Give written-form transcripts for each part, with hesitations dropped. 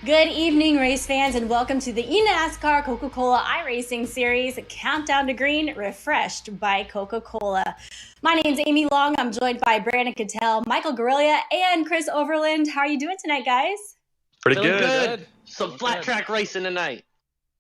Good evening, race fans, and welcome to the eNASCAR Coca-Cola iRacing Series, Countdown to Green, refreshed by Coca-Cola. My name's Amy Long. I'm joined by Brandon Cattell, Michael Guerrilla, and Chris Overland. How are you doing tonight, guys? Pretty Feeling good. Some flat track racing tonight.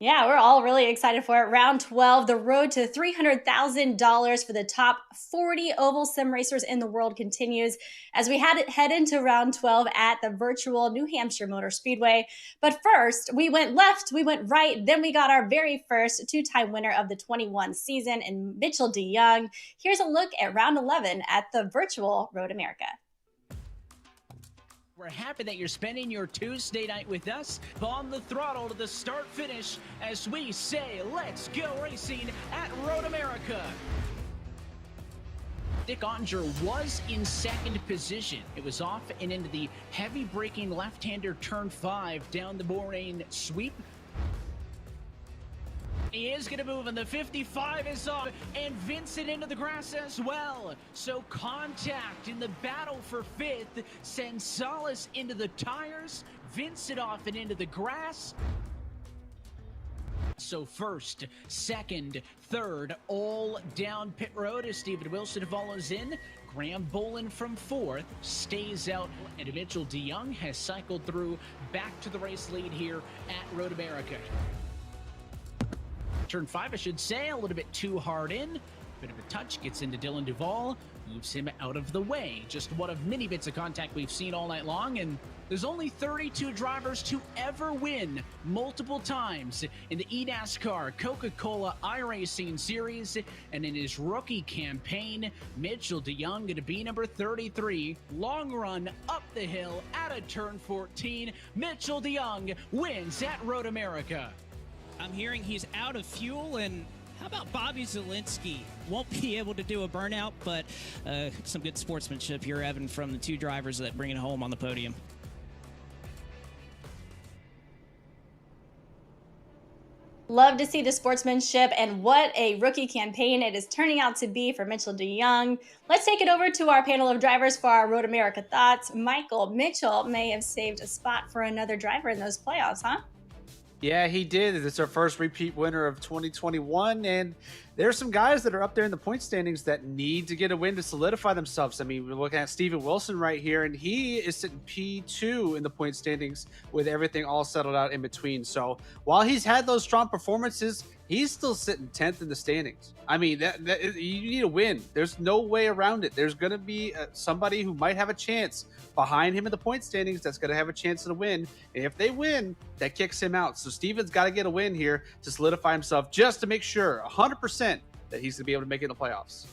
Yeah, we're all really excited for it. Round 12, the road to $300,000 for the top 40 oval sim racers in the world continues as we head into round 12 at the virtual New Hampshire Motor Speedway. But first, we went left, we went right, then we got our very first two-time winner of the 21 season in Mitchell DeYoung. Here's a look at round 11 at the virtual Road America. We're happy that you're spending your Tuesday night with us. On the throttle to the start finish as we say, let's go racing at Road America. Dick Ottinger was in second position. It was off and into the heavy braking left-hander turn 5 down the Moraine sweep. He is going to move, and the 55 is off, and Vincent into the grass as well. So contact in the battle for 5th sends Salas into the tires, Vincent off and into the grass. So first, second, third, all down pit road as Stephen Wilson follows in. Graham Bolin from 4th stays out, and Mitchell DeYoung has cycled through back to the race lead here at Road America. Turn 5, I should say, a little bit too hard in. Bit of a touch, gets into Dylan Duvall, moves him out of the way. Just one of many bits of contact we've seen all night long, and there's only 32 drivers to ever win multiple times in the eNASCAR Coca-Cola iRacing Series, and in his rookie campaign, Mitchell DeYoung going to be number 33. Long run up the hill at a turn 14. Mitchell DeYoung wins at Road America. I'm hearing he's out of fuel, and how about Bobby Zielinski? Won't be able to do a burnout, but some good sportsmanship here, Evan, from the two drivers that bring it home on the podium. Love to see the sportsmanship, and what a rookie campaign it is turning out to be for Mitchell DeYoung. Let's take it over to our panel of drivers for our Road America thoughts. Michael, Mitchell may have saved a spot for another driver in those playoffs, huh? Yeah, he did. It's our first repeat winner of 2021, and there's some guys that are up there in the point standings that need to get a win to solidify themselves. I mean, we're looking at Steven Wilson right here, and he is sitting P2 in the point standings with everything all settled out in between. So while he's had those strong performances, he's still sitting 10th in the standings. I mean, you need a win. There's no way around it. There's going to be somebody who might have a chance behind him in the point standings that's going to have a chance to win. And if they win, that kicks him out. So Steven's got to get a win here to solidify himself, just to make sure 100% that he's going to be able to make it in the playoffs.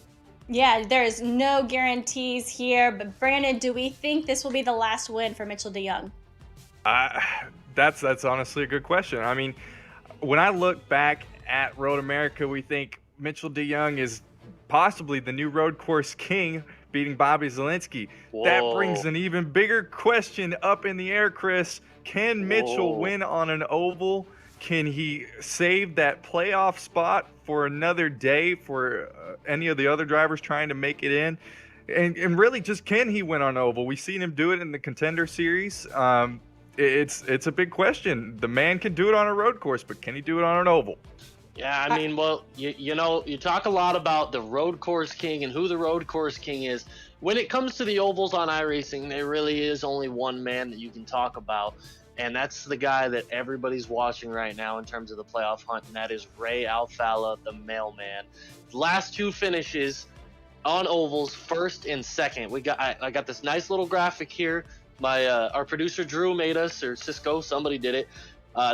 Yeah, there's no guarantees here. But Brandon, do we think this will be the last win for Mitchell DeYoung? That's honestly a good question. I mean, when I look back at Road America, we think Mitchell DeYoung is possibly the new road course king, beating Bobby Zielinski. Whoa. That brings an even bigger question up in the air, Chris. Can Mitchell win on an oval? Can he save that playoff spot for another day for any of the other drivers trying to make it in? And really, just can he win on oval? We've seen him do it in the Contender Series. It's a big question. The man can do it on a road course, but can he do it on an oval? Yeah, I mean, well, you know, you talk a lot about the road course king and who the road course king is. When it comes to the ovals on iRacing, there really is only one man that you can talk about, and that's the guy that everybody's watching right now in terms of the playoff hunt, and that is Ray Alfalla, the mailman. Last two finishes on ovals, first and second. I got this nice little graphic here. Our producer Drew made us, or Cisco, somebody did it.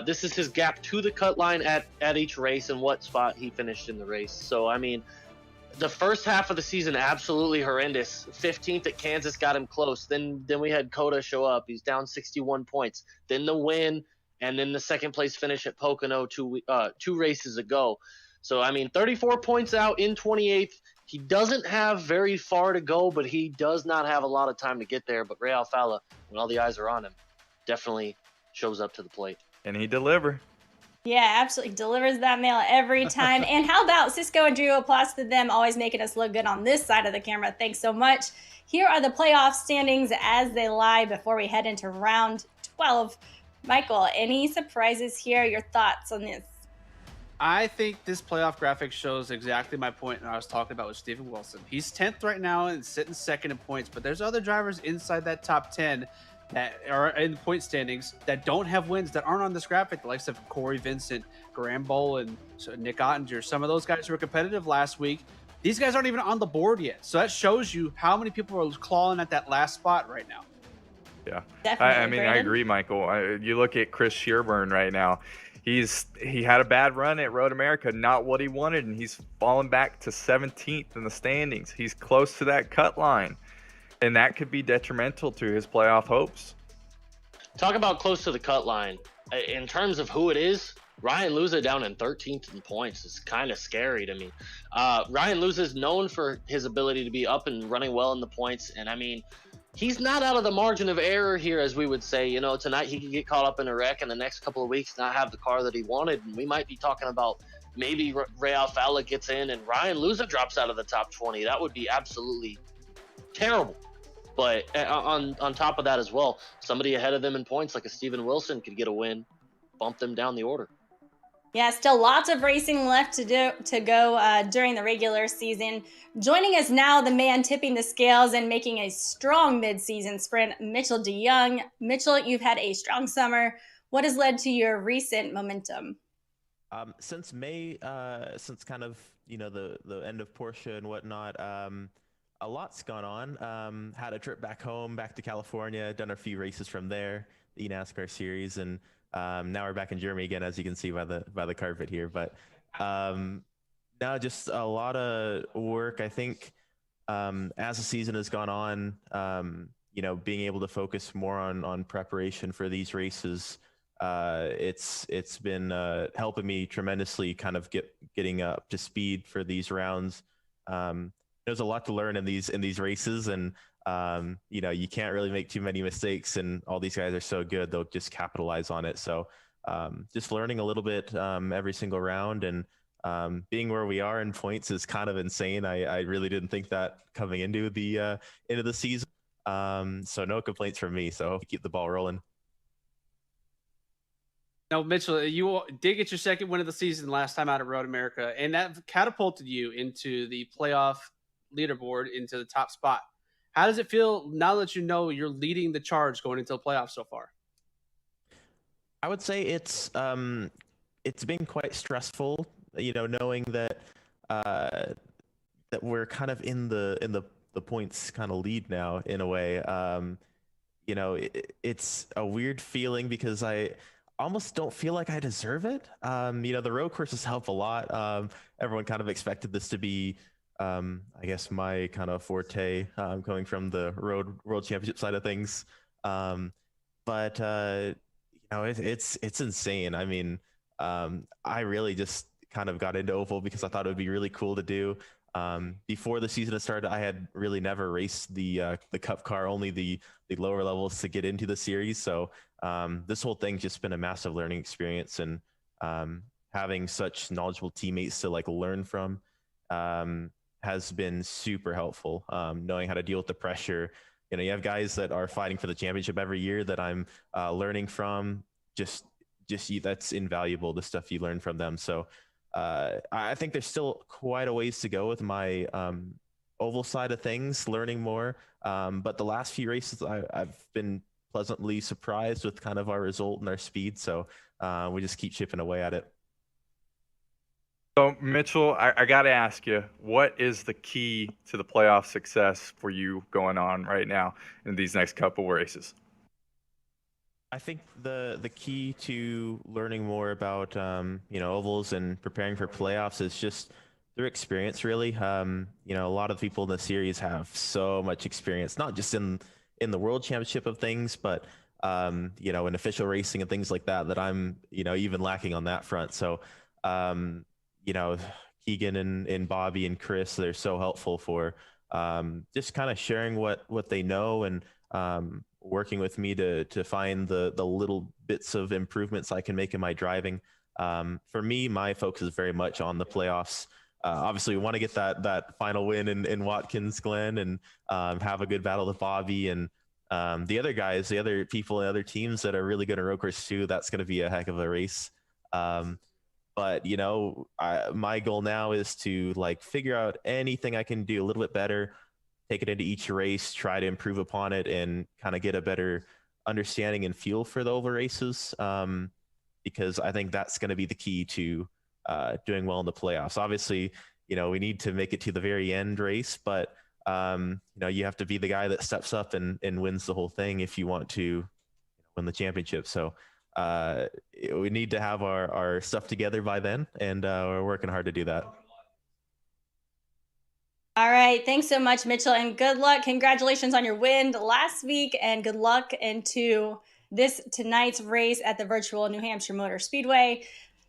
This is his gap to the cut line at each race and what spot he finished in the race. So, I mean, the first half of the season, absolutely horrendous. 15th at Kansas got him close. Then we had Coda show up. He's down 61 points. Then the win, and then the second place finish at Pocono two races ago. So, I mean, 34 points out in 28th. He doesn't have very far to go, but he does not have a lot of time to get there. But Ray Alfalla, when all the eyes are on him, definitely shows up to the plate. And he deliver. Yeah, absolutely. Delivers that mail every time. And how about Cisco and Drew? Applause to them, always making us look good on this side of the camera. Thanks so much. Here are the playoff standings as they lie before we head into round 12. Michael, any surprises here? Your thoughts on this? I think this playoff graphic shows exactly my point when I was talking about with Steven Wilson. He's 10th right now and sitting second in points, but there's other drivers inside that top 10 that are in the point standings that don't have wins, that aren't on this graphic, the likes of Corey Vincent, Graham Bowl, and Nick Ottinger. Some of those guys who were competitive last week, these guys aren't even on the board yet. So that shows you how many people are clawing at that last spot right now. Yeah, Definitely, I mean, Brandon. I agree, Michael. You look at Chris Shearburn right now. He had a bad run at Road America, not what he wanted, and he's fallen back to 17th in the standings. He's close to that cut line, and that could be detrimental to his playoff hopes. Talk about close to the cut line. In terms of who it is, Ryan Luza down in 13th in points is kind of scary to me. Ryan Luza is known for his ability to be up and running well in the points, and I mean, he's not out of the margin of error here, as we would say. You know, tonight he could get caught up in a wreck, and the next couple of weeks not have the car that he wanted, and we might be talking about maybe Ray Alfala gets in and Ryan Luza drops out of the top 20. That would be absolutely terrible. But on top of that as well, somebody ahead of them in points like a Steven Wilson could get a win, bump them down the order. Yeah, still lots of racing left to go during the regular season. Joining us now, the man tipping the scales and making a strong mid-season sprint, Mitchell DeYoung. Mitchell, you've had a strong summer. What has led to your recent momentum? Since May, since kind of the end of Porsche and whatnot, a lot's gone on. Had a trip back home, back to California, done a few races from there, the eNASCAR series, and now we're back in Germany again, as you can see by the carpet here. But now just a lot of work. I think as the season has gone on, being able to focus more on preparation for these races, it's been helping me tremendously, kind of getting up to speed for these rounds. There's a lot to learn in these races, and you can't really make too many mistakes, and all these guys are so good, they'll just capitalize on it. So just learning a little bit every single round, and being where we are in points is kind of insane. I really didn't think that coming into the season. So no complaints from me. So keep the ball rolling. Now, Mitchell, you did get your second win of the season last time out at Road America, and that catapulted you into the playoff leaderboard, into the top spot. How does it feel now that you know you're leading the charge going into the playoffs so far? I would say it's been quite stressful, knowing that that we're kind of in the points kind of lead now in a way. It's a weird feeling because I almost don't feel like I deserve it. The road courses help a lot. Everyone kind of expected this to be, I guess, my kind of forte, coming from the world championship side of things. But it's insane. I mean, I really just kind of got into oval because I thought it would be really cool to do. Before the season had started, I had really never raced the cup car, only the lower levels to get into the series. So this whole thing's just been a massive learning experience, and having such knowledgeable teammates to learn from has been super helpful. Knowing how to deal with the pressure. You have guys that are fighting for the championship every year that I'm learning from. Just that's invaluable, the stuff you learn from them. So I think there's still quite a ways to go with my oval side of things, learning more. But the last few races, I've been pleasantly surprised with kind of our result and our speed. So we just keep chipping away at it. So, Mitchell, I got to ask you, what is the key to the playoff success for you going on right now in these next couple races? I think the key to learning more about ovals and preparing for playoffs is just through experience, really. A lot of people in the series have so much experience, not just in the world championship of things, but in official racing and things like that I'm even lacking on that front. So Keegan and Bobby and Chris, they're so helpful for just kind of sharing what they know, and working with me to find the little bits of improvements I can make in my driving. For me, my focus is very much on the playoffs. Obviously, we want to get that final win in Watkins Glen, and have a good battle with Bobby, and the other guys, the other people, and other teams that are really good at road course too, that's going to be a heck of a race. But my goal now is to like figure out anything I can do a little bit better, take it into each race, try to improve upon it, and kind of get a better understanding and feel for the oval races. Because I think that's going to be the key to doing well in the playoffs. Obviously, we need to make it to the very end race, but you have to be the guy that steps up and wins the whole thing if you want to win the championship. So we need to have our stuff together by then, and we're working hard to do that. All right. Thanks so much, Mitchell, and good luck. Congratulations on your win last week, and good luck into tonight's race at the virtual New Hampshire Motor Speedway.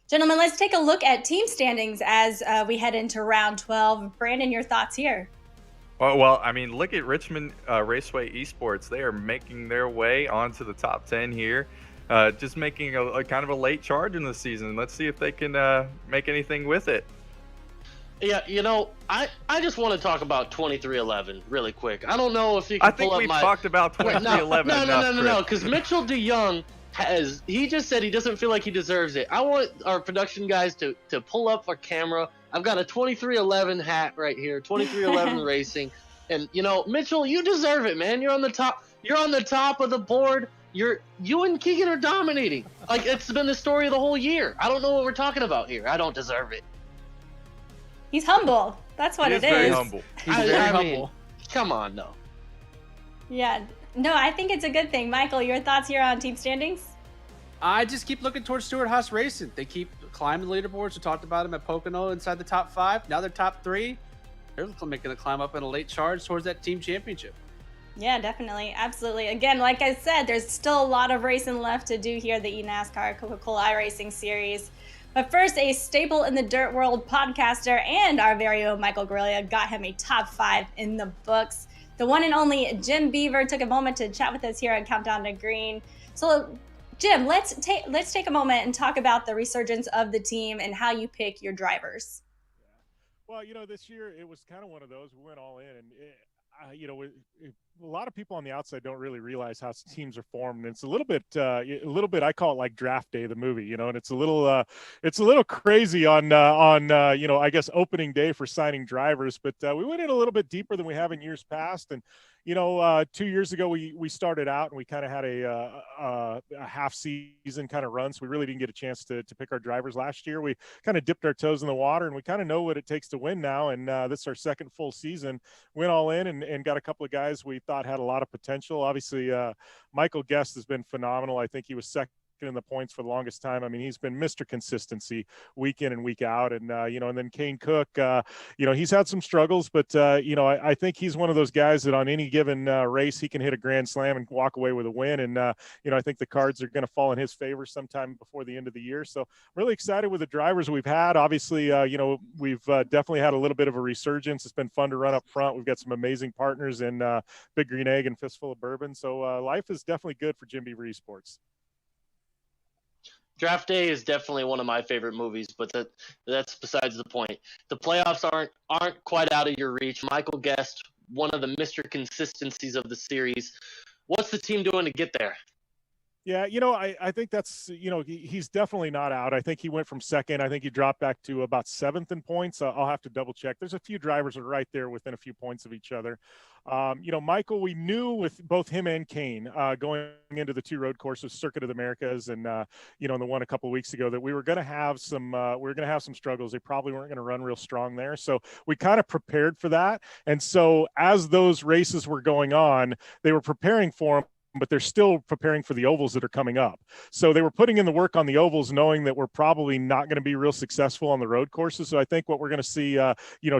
Gentlemen, let's take a look at team standings as we head into round 12. Brandon, your thoughts here? Well, I mean, look at Richmond Raceway Esports. They are making their way onto the top 10 here, just making a kind of a late charge in the season. Let's see if they can make anything with it. Yeah, I just want to talk about 2311 really quick. I don't know if you can pull up we've talked about 2311 No, because Mitchell DeYoung he just said he doesn't feel like he deserves it. I want our production guys to pull up our camera. I've got a 2311 hat right here, 2311 Racing. And, Mitchell, you deserve it, man. You're on the top. You're on the top of the board. You and Keegan are dominating. Like, it's been the story of the whole year. I don't know what we're talking about here. I don't deserve it. He's humble. That's what it is. He's very humble. He's very humble. Come on, no. Yeah. No, I think it's a good thing. Michael, your thoughts here on team standings? I just keep looking towards Stewart-Haas Racing. They keep climbing the leaderboards. We talked about them at Pocono inside the top 5. Now they're top 3. They're making a climb up in a late charge towards that team championship. Yeah, definitely. Absolutely. Again, like I said, there's still a lot of racing left to do here, the eNASCAR Coca-Cola iRacing series. But first, a staple in the dirt world podcaster and our very own Michael Grillia got him a top 5 in the books. The one and only Jim Beaver took a moment to chat with us here at Countdown to Green. So, Jim, let's take a moment and talk about the resurgence of the team and how you pick your drivers. Well, this year it was kind of one of those. We went all in, and a lot of people on the outside don't really realize how teams are formed. And it's a little bit. I call it like Draft Day, the movie, and it's a little crazy on I guess opening day for signing drivers. But we went in a little bit deeper than we have in years past, and 2 years ago we started out and we kind of had a half season kind of run, so we really didn't get a chance to pick our drivers last year. We kind of dipped our toes in the water, and we kind of know what it takes to win now. And this is our second full season. Went all in and got a couple of guys we thought had a lot of potential. Obviously, Michael Guest has been phenomenal. I think he was second in the points for the longest time. I mean, he's been Mr. Consistency week in and week out. And, and then Kane Cook, he's had some struggles, but, I think he's one of those guys that on any given race, he can hit a grand slam and walk away with a win. And, I think the cards are going to fall in his favor sometime before the end of the year. So really excited with the drivers we've had. Obviously, we've definitely had a little bit of a resurgence. It's been fun to run up front. We've got some amazing partners in Big Green Egg and Fistful of Bourbon. So life is definitely good for Jim Beaver Esports. Draft Day is definitely one of my favorite movies, but that's besides the point. The playoffs aren't quite out of your reach. Michael Guest, one of the Mr. Consistencies of the series. What's the team doing to get there? Yeah, I think that's, he's definitely not out. I think he went from second. I think he dropped back to about 7th in points. I'll have to double check. There's a few drivers that are right there within a few points of each other. Michael, we knew with both him and Kane going into the 2 road courses, Circuit of the Americas, and the one a couple of weeks ago, that we were going to have some struggles. They probably weren't going to run real strong there, so we kind of prepared for that. And so as those races were going on, they were preparing for them, but they're still preparing for the ovals that are coming up. So they were putting in the work on the ovals, knowing that we're probably not going to be real successful on the road courses. So I think what we're going to see,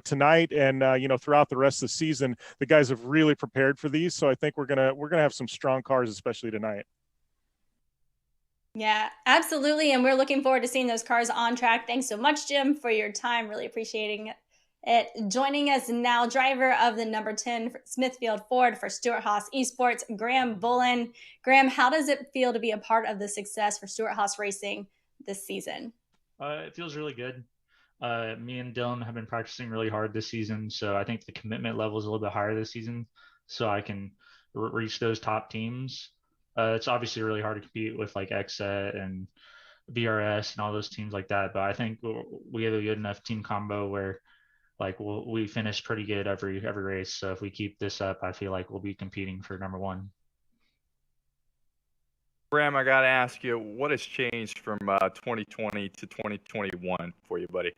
tonight and, throughout the rest of the season, the guys have really prepared for these. So I think we're going to have some strong cars, especially tonight. Yeah, absolutely. And we're looking forward to seeing those cars on track. Thanks so much, Jim, for your time. Really appreciating it. Joining us now, driver of the number 10 Smithfield Ford for Stewart-Haas Esports, Graham Bullen. Graham, how does it feel to be a part of the success for Stewart-Haas Racing this season? It feels really good. Me and Dylan have been practicing really hard this season, so I think the commitment level is a little bit higher this season, so I can reach those top teams. It's obviously really hard to compete with like XSET and BRS and all those teams like that. But I think we have a good enough team combo where like we finish pretty good every race. So if we keep this up, I feel like we'll be competing for number one. Bram, I got to ask you, what has changed from 2020 to 2021 for you, buddy?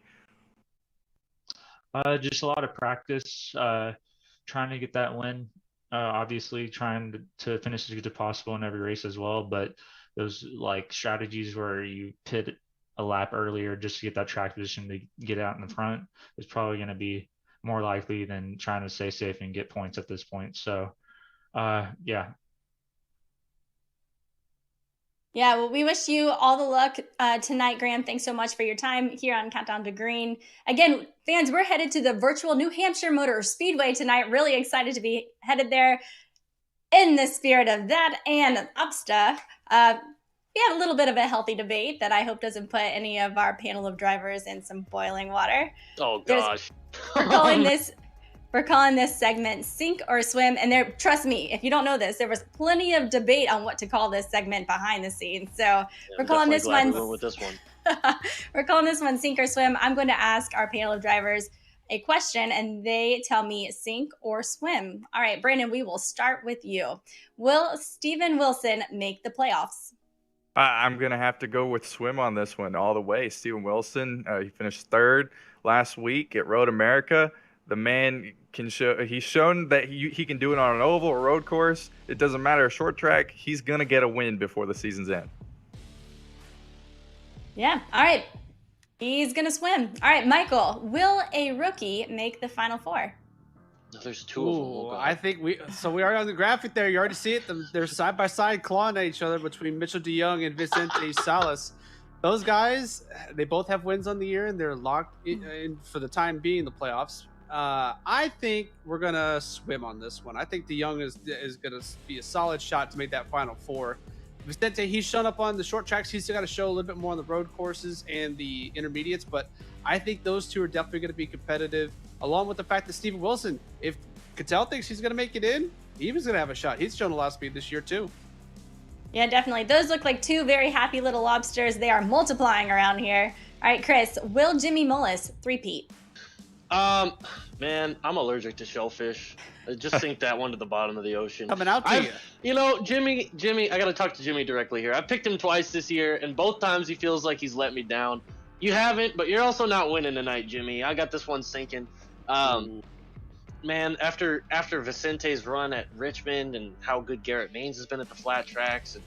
Just a lot of practice, trying to get that win. Obviously, trying to finish as good as possible in every race as well. But those like strategies where you pit a lap earlier just to get that track position to get out in the front is probably going to be more likely than trying to stay safe and get points at this point. So, yeah. Yeah, well, we wish you all the luck tonight, Graham. Thanks so much for your time here on Countdown to Green. Again, fans, we're headed to the virtual New Hampshire Motor Speedway tonight. Really excited to be headed there in the spirit of that and up stuff. We had a little bit of a healthy debate that I hope doesn't put any of our panel of drivers in some boiling water. Oh, gosh. We're calling this segment Sink or Swim. And there, trust me, if you don't know this, there was plenty of debate on what to call this segment behind the scenes. So Yeah, we're calling this one. With this one. We're calling this one Sink or Swim. I'm going to ask our panel of drivers a question and they tell me sink or swim. All right, Brandon, we will start with you. Will Steven Wilson make the playoffs? I'm going to have to go with swim on this one all the way. Steven Wilson, he finished third last week at Road America. The man can show. He's shown that he can do it on an oval or road course. It doesn't matter, a short track. He's gonna get a win before the season's end. Yeah. All right. He's gonna swim. All right, Michael. Will a rookie make the Final Four? There's two of them. Oh, I think we are on the graphic there. You already see it. They're side by side clawing at each other between Mitchell DeYoung and Vicente Salas. Those guys, they both have wins on the year and they're locked in for the time being the playoffs. I think we're gonna swim on this one. I think DeYoung is gonna be a solid shot to make that Final Four. Vicente, he's shown up on the short tracks. He's still got to show a little bit more on the road courses and the intermediates, but I think those two are definitely going to be competitive. Along with the fact that Steven Wilson, if Cattell thinks he's going to make it in, he's going to have a shot. He's shown a lot of speed this year too. Yeah, definitely. Those look like two very happy little lobsters. They are multiplying around here. All right, Chris, will Jimmy Mullis three-peat? Man, I'm allergic to shellfish. Just sink that one to the bottom of the ocean. Coming out to you. You know, Jimmy, I got to talk to Jimmy directly here. I picked him twice this year, and both times he feels like he's let me down. You haven't, but you're also not winning tonight, Jimmy. I got this one sinking. Man, after Vicente's run at Richmond and how good Garrett Maines has been at the flat tracks, and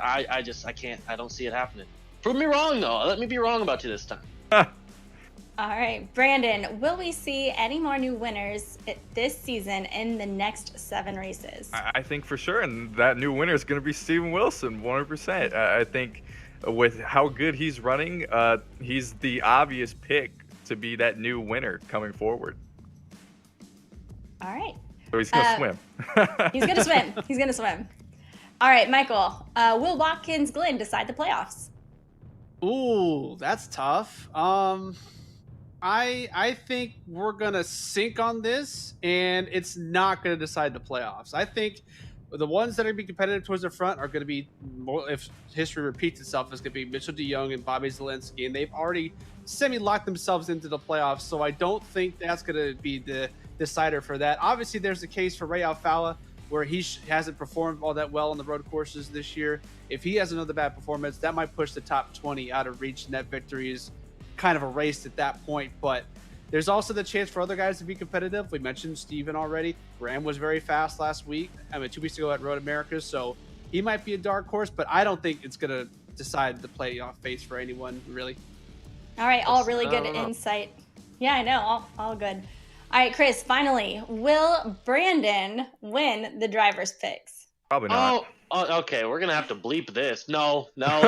I don't see it happening. Prove me wrong, though. Let me be wrong about you this time. All right, Brandon, will we see any more new winners this season in the next 7 races? I think for sure, and that new winner is going to be Steven Wilson, 100%. I think with how good he's running, he's the obvious pick to be that new winner coming forward. All right. So he's going to swim. He's going to swim. He's going to swim. All right, Michael, will Watkins Glen decide the playoffs? Ooh, that's tough. I think we're going to sink on this, and it's not going to decide the playoffs. I think the ones that are going to be competitive towards the front are going to be, more, if history repeats itself, it's going to be Mitchell DeYoung and Bobby Zielinski, and they've already semi-locked themselves into the playoffs, so I don't think that's going to be the decider for that. Obviously, there's a case for Ray Alfala, where he hasn't performed all that well on the road courses this year. If he has another bad performance, that might push the top 20 out of reach, and that victory is kind of erased at that point. But there's also the chance for other guys to be competitive. We mentioned Steven already. Graham was very fast last week. 2 weeks ago at Road America, so he might be a dark horse, but I don't think it's going to decide the playoff phase for anyone, really. All right, all really good insight. Yeah, I know, all good. All right, Chris, finally, will Brandon win the driver's picks? Probably not. Oh, okay, we're going to have to bleep this. No.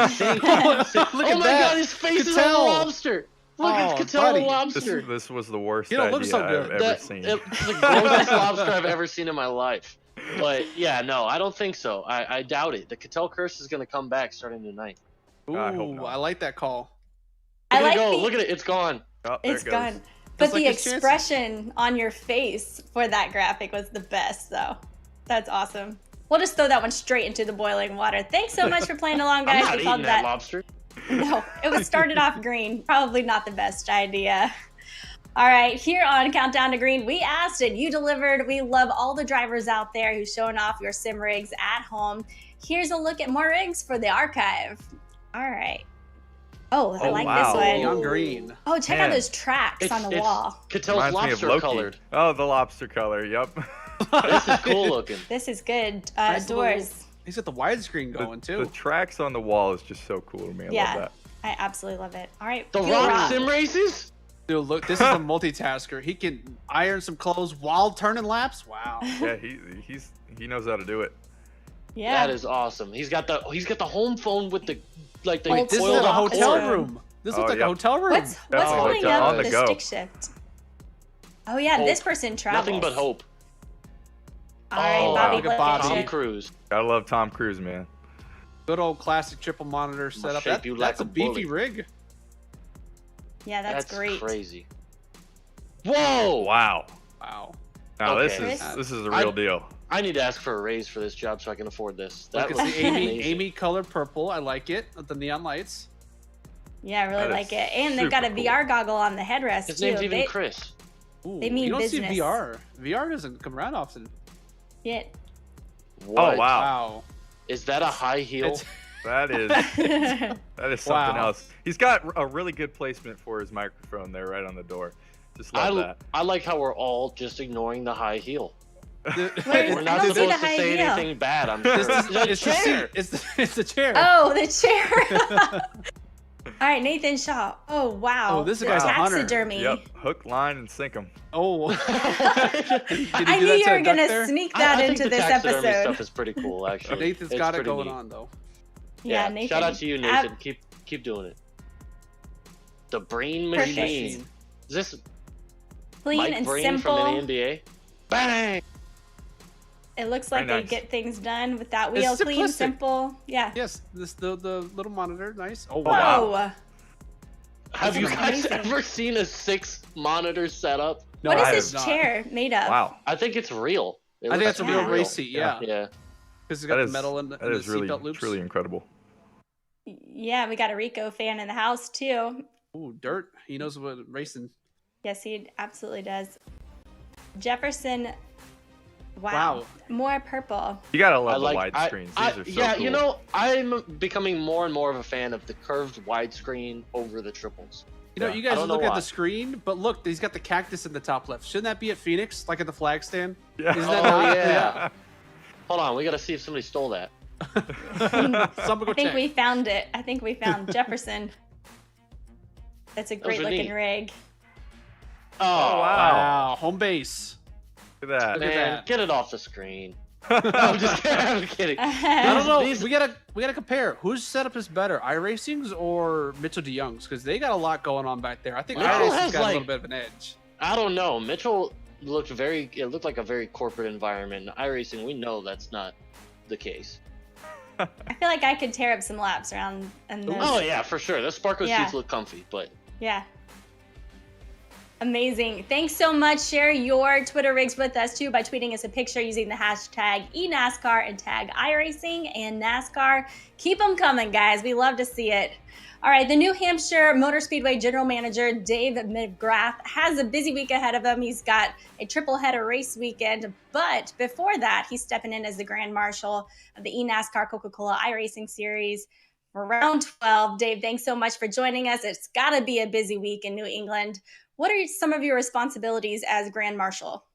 Sink. Oh my God, his face is a lobster. Look, it's Cattell lobster. This was the worst You don't idea look so good. I've ever seen. It's the grossest lobster I've ever seen in my life. But yeah, no, I don't think so. I doubt it. The Cattell curse is going to come back starting tonight. Ooh, I hope not. I like that call. Look at it. It's gone. Oh, It's there it gone. goes. But like the his chances. expression on your face for that graphic was the best, though. That's awesome. We'll just throw that one straight into the boiling water. Thanks so much for playing along, guys. I'm not We called eating that lobster. No, it was started off green. Probably not the best idea. All right, here on Countdown to Green, we asked and you delivered. We love all the drivers out there who's showing off your sim rigs at home. Here's a look at more rigs for the archive. All right. Oh, I like this one. Neon green. Oh, check out those tracks on the wall. Catel's lobster colored. Oh, the lobster color. Yep. This is cool looking. This is good. Nice Doors. He's got the widescreen going too. The tracks on the wall is just so cool to me. I love that. I absolutely love it. All right. The Rock sim races? Dude, look, this is a multitasker. He can iron some clothes while turning laps. Wow. Yeah, he knows how to do it. Yeah. That is awesome. He's got the home phone with the Wait, this is a hotel room. This looks like a hotel room. What's holding up the stick shift? Oh yeah, this person travels. Nothing but hope. All right, Bobby. Tom Cruise. Gotta love Tom Cruise, man. Good old classic triple monitor setup. That's a beefy rig. Yeah, that's great. Crazy. Whoa! Wow. Now Okay. this is a real deal. I need to ask for a raise for this job so I can afford this. Look, it's the Amy colored purple. I like it with the neon lights. Yeah, I really like it. And they've got a VR goggle on the headrest His too. name's even Chris. Ooh, they mean you don't business. see VR. VR doesn't come around often. Yeah. What? Oh wow. Is that a high heel? That is something else. He's got a really good placement for his microphone there, right on the door. Just love that. I like how we're all just ignoring the high heel. We're not supposed to say anything bad. I'm sure. It's the chair. It's the chair. Oh, the chair. All right, Nathan Shaw. Oh wow. Oh, this guy's a hunter. Taxidermy. Yep. Hook, line, and sink him. Oh. I knew you were gonna sneak that into this episode. Stuff is pretty cool, actually. Nathan's got it going on though. Yeah, Nathan. Shout out to you, Nathan. Keep doing it. The Brain Machine. Is this clean Mike and Brain simple from the NBA? Bang! It looks like they get things done with that wheel. Clean, simple. Yeah. Yes, the little monitor, nice. Oh wow. wow. Have you guys ever seen a 6-monitor setup? No, what is this chair made of? Wow. I think it's real. I think that's a real race seat. Yeah. Yeah. Because it's got the metal and the seatbelt loops. Truly incredible. Yeah, we got a Rico fan in the house too. Ooh, dirt. He knows what racing. Yes, he absolutely does. Jefferson. Wow. More purple. You gotta love the widescreens. These are so cool. You know, I'm becoming more and more of a fan of the curved widescreen over the triples. You know, you guys look at the screen, but look, he's got the cactus in the top left. Shouldn't that be at Phoenix, like at the flag stand? Yeah. Isn't that not? Yeah. Hold on, we gotta see if somebody stole that. I think we found it. I think we found Jefferson. That's a great looking rig. Oh wow. Home base. Look at that. Man, get it off the screen. No, I'm just kidding. I'm kidding. I don't know. We gotta compare. Whose setup is better, iRacing's or Mitchell DeYoung's? Because they got a lot going on back there. I think iRacing's got a little bit of an edge. I don't know. Mitchell looked like a very corporate environment. iRacing, we know that's not the case. I feel like I could tear up some laps around. Oh yeah, for sure. The sparkle seats look comfy, but yeah. Amazing. Thanks so much. Share your Twitter rigs with us too by tweeting us a picture using the hashtag eNASCAR and tag iRacing and NASCAR. Keep them coming, guys. We love to see it. All right, the New Hampshire Motor Speedway General Manager, Dave McGrath, has a busy week ahead of him. He's got a triple header race weekend, but before that, he's stepping in as the Grand Marshal of the eNASCAR Coca-Cola iRacing Series for round 12. Dave, thanks so much for joining us. It's got to be a busy week in New England. What are some of your responsibilities as Grand Marshal?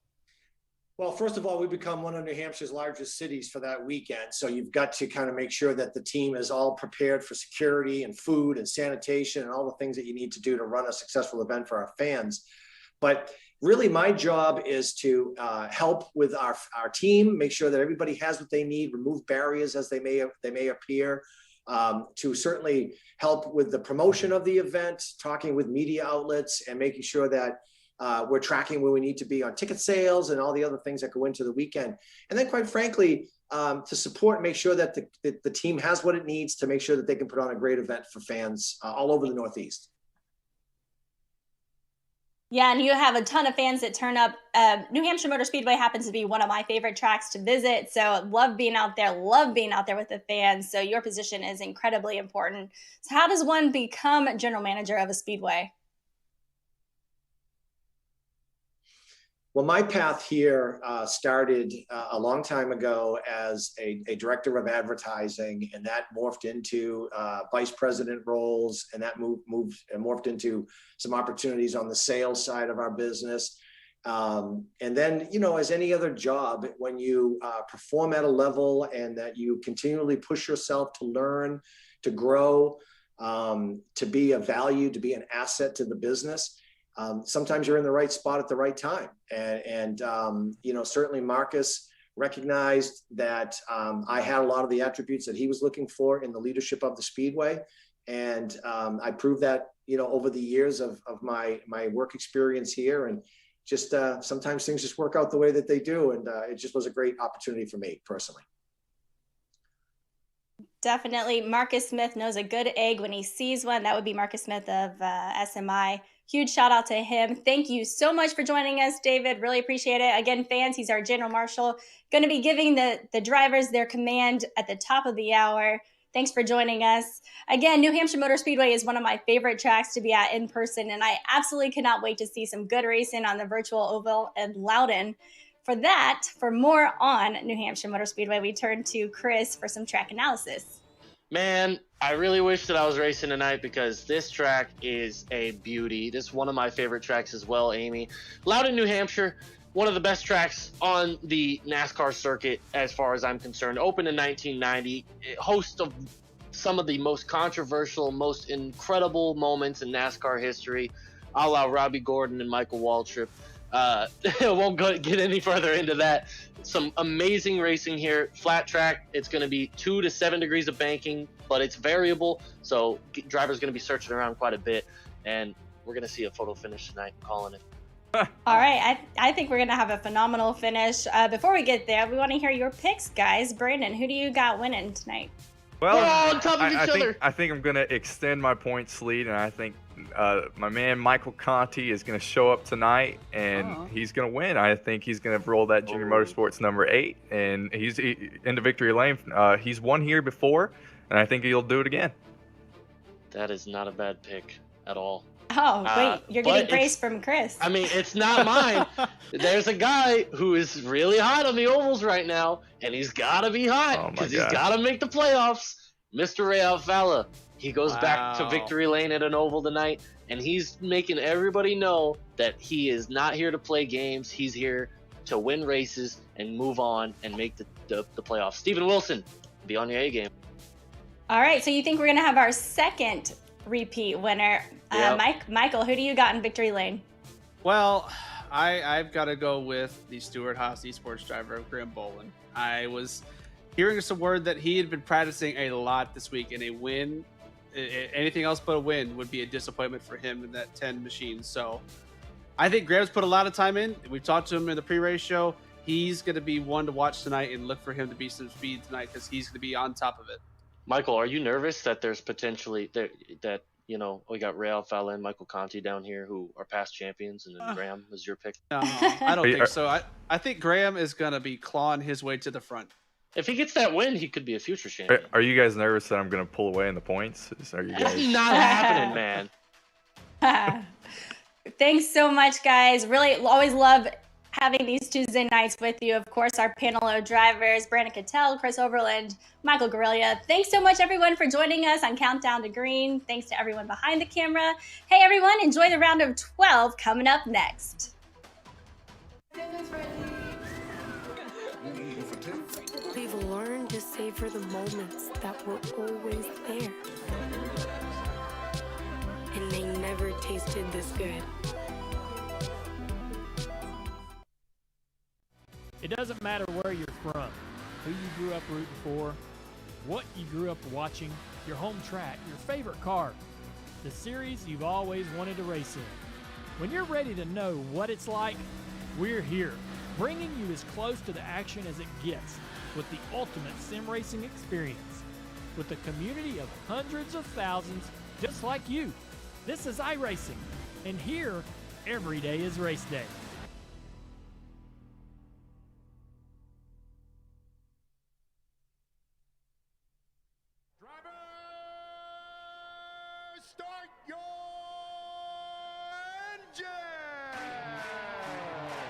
Well, first of all, we become one of New Hampshire's largest cities for that weekend. So you've got to kind of make sure that the team is all prepared for security and food and sanitation and all the things that you need to do to run a successful event for our fans. But really my job is to help with our team, make sure that everybody has what they need, remove barriers as they may appear, to certainly help with the promotion of the event, talking with media outlets and making sure that we're tracking where we need to be on ticket sales and all the other things that go into the weekend. And then quite frankly, to support and make sure that the team has what it needs to make sure that they can put on a great event for fans all over the Northeast. Yeah, and you have a ton of fans that turn up. New Hampshire Motor Speedway happens to be one of my favorite tracks to visit. So love being out there, with the fans. So your position is incredibly important. So how does one become general manager of a speedway? Well, my path here started a long time ago as a director of advertising, and that morphed into vice president roles, and that morphed into some opportunities on the sales side of our business. And then, as any other job, when you perform at a level and that you continually push yourself to learn, to grow, to be a value, to be an asset to the business, sometimes you're in the right spot at the right time. And certainly Marcus recognized that I had a lot of the attributes that he was looking for in the leadership of the Speedway. And I proved that, over the years of my work experience here. And just sometimes things just work out the way that they do. And it just was a great opportunity for me personally. Definitely. Marcus Smith knows a good egg when he sees one. That would be Marcus Smith of SMI. Huge shout out to him. Thank you so much for joining us, David. Really appreciate it. Again, fans, he's our general marshal. Going to be giving the drivers their command at the top of the hour. Thanks for joining us. Again, New Hampshire Motor Speedway is one of my favorite tracks to be at in person, and I absolutely cannot wait to see some good racing on the virtual oval in Loudon. For more on New Hampshire Motor Speedway, we turn to Chris for some track analysis. Man, I really wish that I was racing tonight because this track is a beauty. This is one of my favorite tracks as well, Amy. Loudon, New Hampshire, one of the best tracks on the NASCAR circuit as far as I'm concerned. Opened in 1990, host of some of the most controversial, most incredible moments in NASCAR history, a la Robbie Gordon and Michael Waltrip. I won't get any further into that. Some amazing racing here. Flat track. It's going to be 2 to 7 degrees of banking, but it's variable. So drivers going to be searching around quite a bit, and we're going to see a photo finish tonight. I'm calling it. All right. I think we're going to have a phenomenal finish. Before we get there, we want to hear your picks, guys. Brandon, who do you got winning tonight? Well, we're on top of each other. I think I'm going to extend my points lead, and I think my man Michael Conti is going to show up tonight, and he's going to win. I think he's going to roll that Junior Motorsports number 8, and he's into victory lane. He's won here before, and I think he'll do it again. That is not a bad pick at all. Oh, wait, you're getting praise from Chris. I mean, it's not mine. There's a guy who is really hot on the ovals right now, and he's got to be hot because he's got to make the playoffs. Mr. Ray Alfala, he goes back to victory lane at an oval tonight, and he's making everybody know that he is not here to play games. He's here to win races and move on and make the playoffs. Steven Wilson, be on your A game. All right, so you think we're going to have our second repeat winner. Yep. Michael, who do you got in victory lane? Well, I've got to go with the Stewart Haas esports driver, Graham Bolin. I was hearing some word that he had been practicing a lot this week, and a win, anything else but a win, would be a disappointment for him in that 10 machine. So I think Graham's put a lot of time in. We've talked to him in the pre-race show. He's going to be one to watch tonight and look for him to be some speed tonight because he's going to be on top of it. Michael, are you nervous that there's potentially that we got Ray Alfala and Michael Conti down here who are past champions, and then Graham is your pick? No, I don't think so. I think Graham is going to be clawing his way to the front. If he gets that win, he could be a future champion. Are you guys nervous that I'm going to pull away in the points? Are you guys? That's not happening, man. Thanks so much, guys. Really always love having these Tuesday nights with you. Of course, our panel of drivers, Brandon Cattell, Chris Overland, Michael Guerrilla. Thanks so much, everyone, for joining us on Countdown to Green. Thanks to everyone behind the camera. Hey, everyone, enjoy the round of 12 coming up next. We've learned to savor the moments that were always there. And they never tasted this good. It doesn't matter where you're from, who you grew up rooting for, what you grew up watching, your home track, your favorite car, the series you've always wanted to race in. When you're ready to know what it's like, we're here, bringing you as close to the action as it gets with the ultimate sim racing experience. With a community of hundreds of thousands just like you. This is iRacing, and here, every day is race day.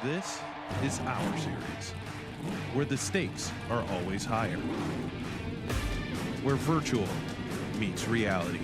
This is our series, where the stakes are always higher, where virtual meets reality.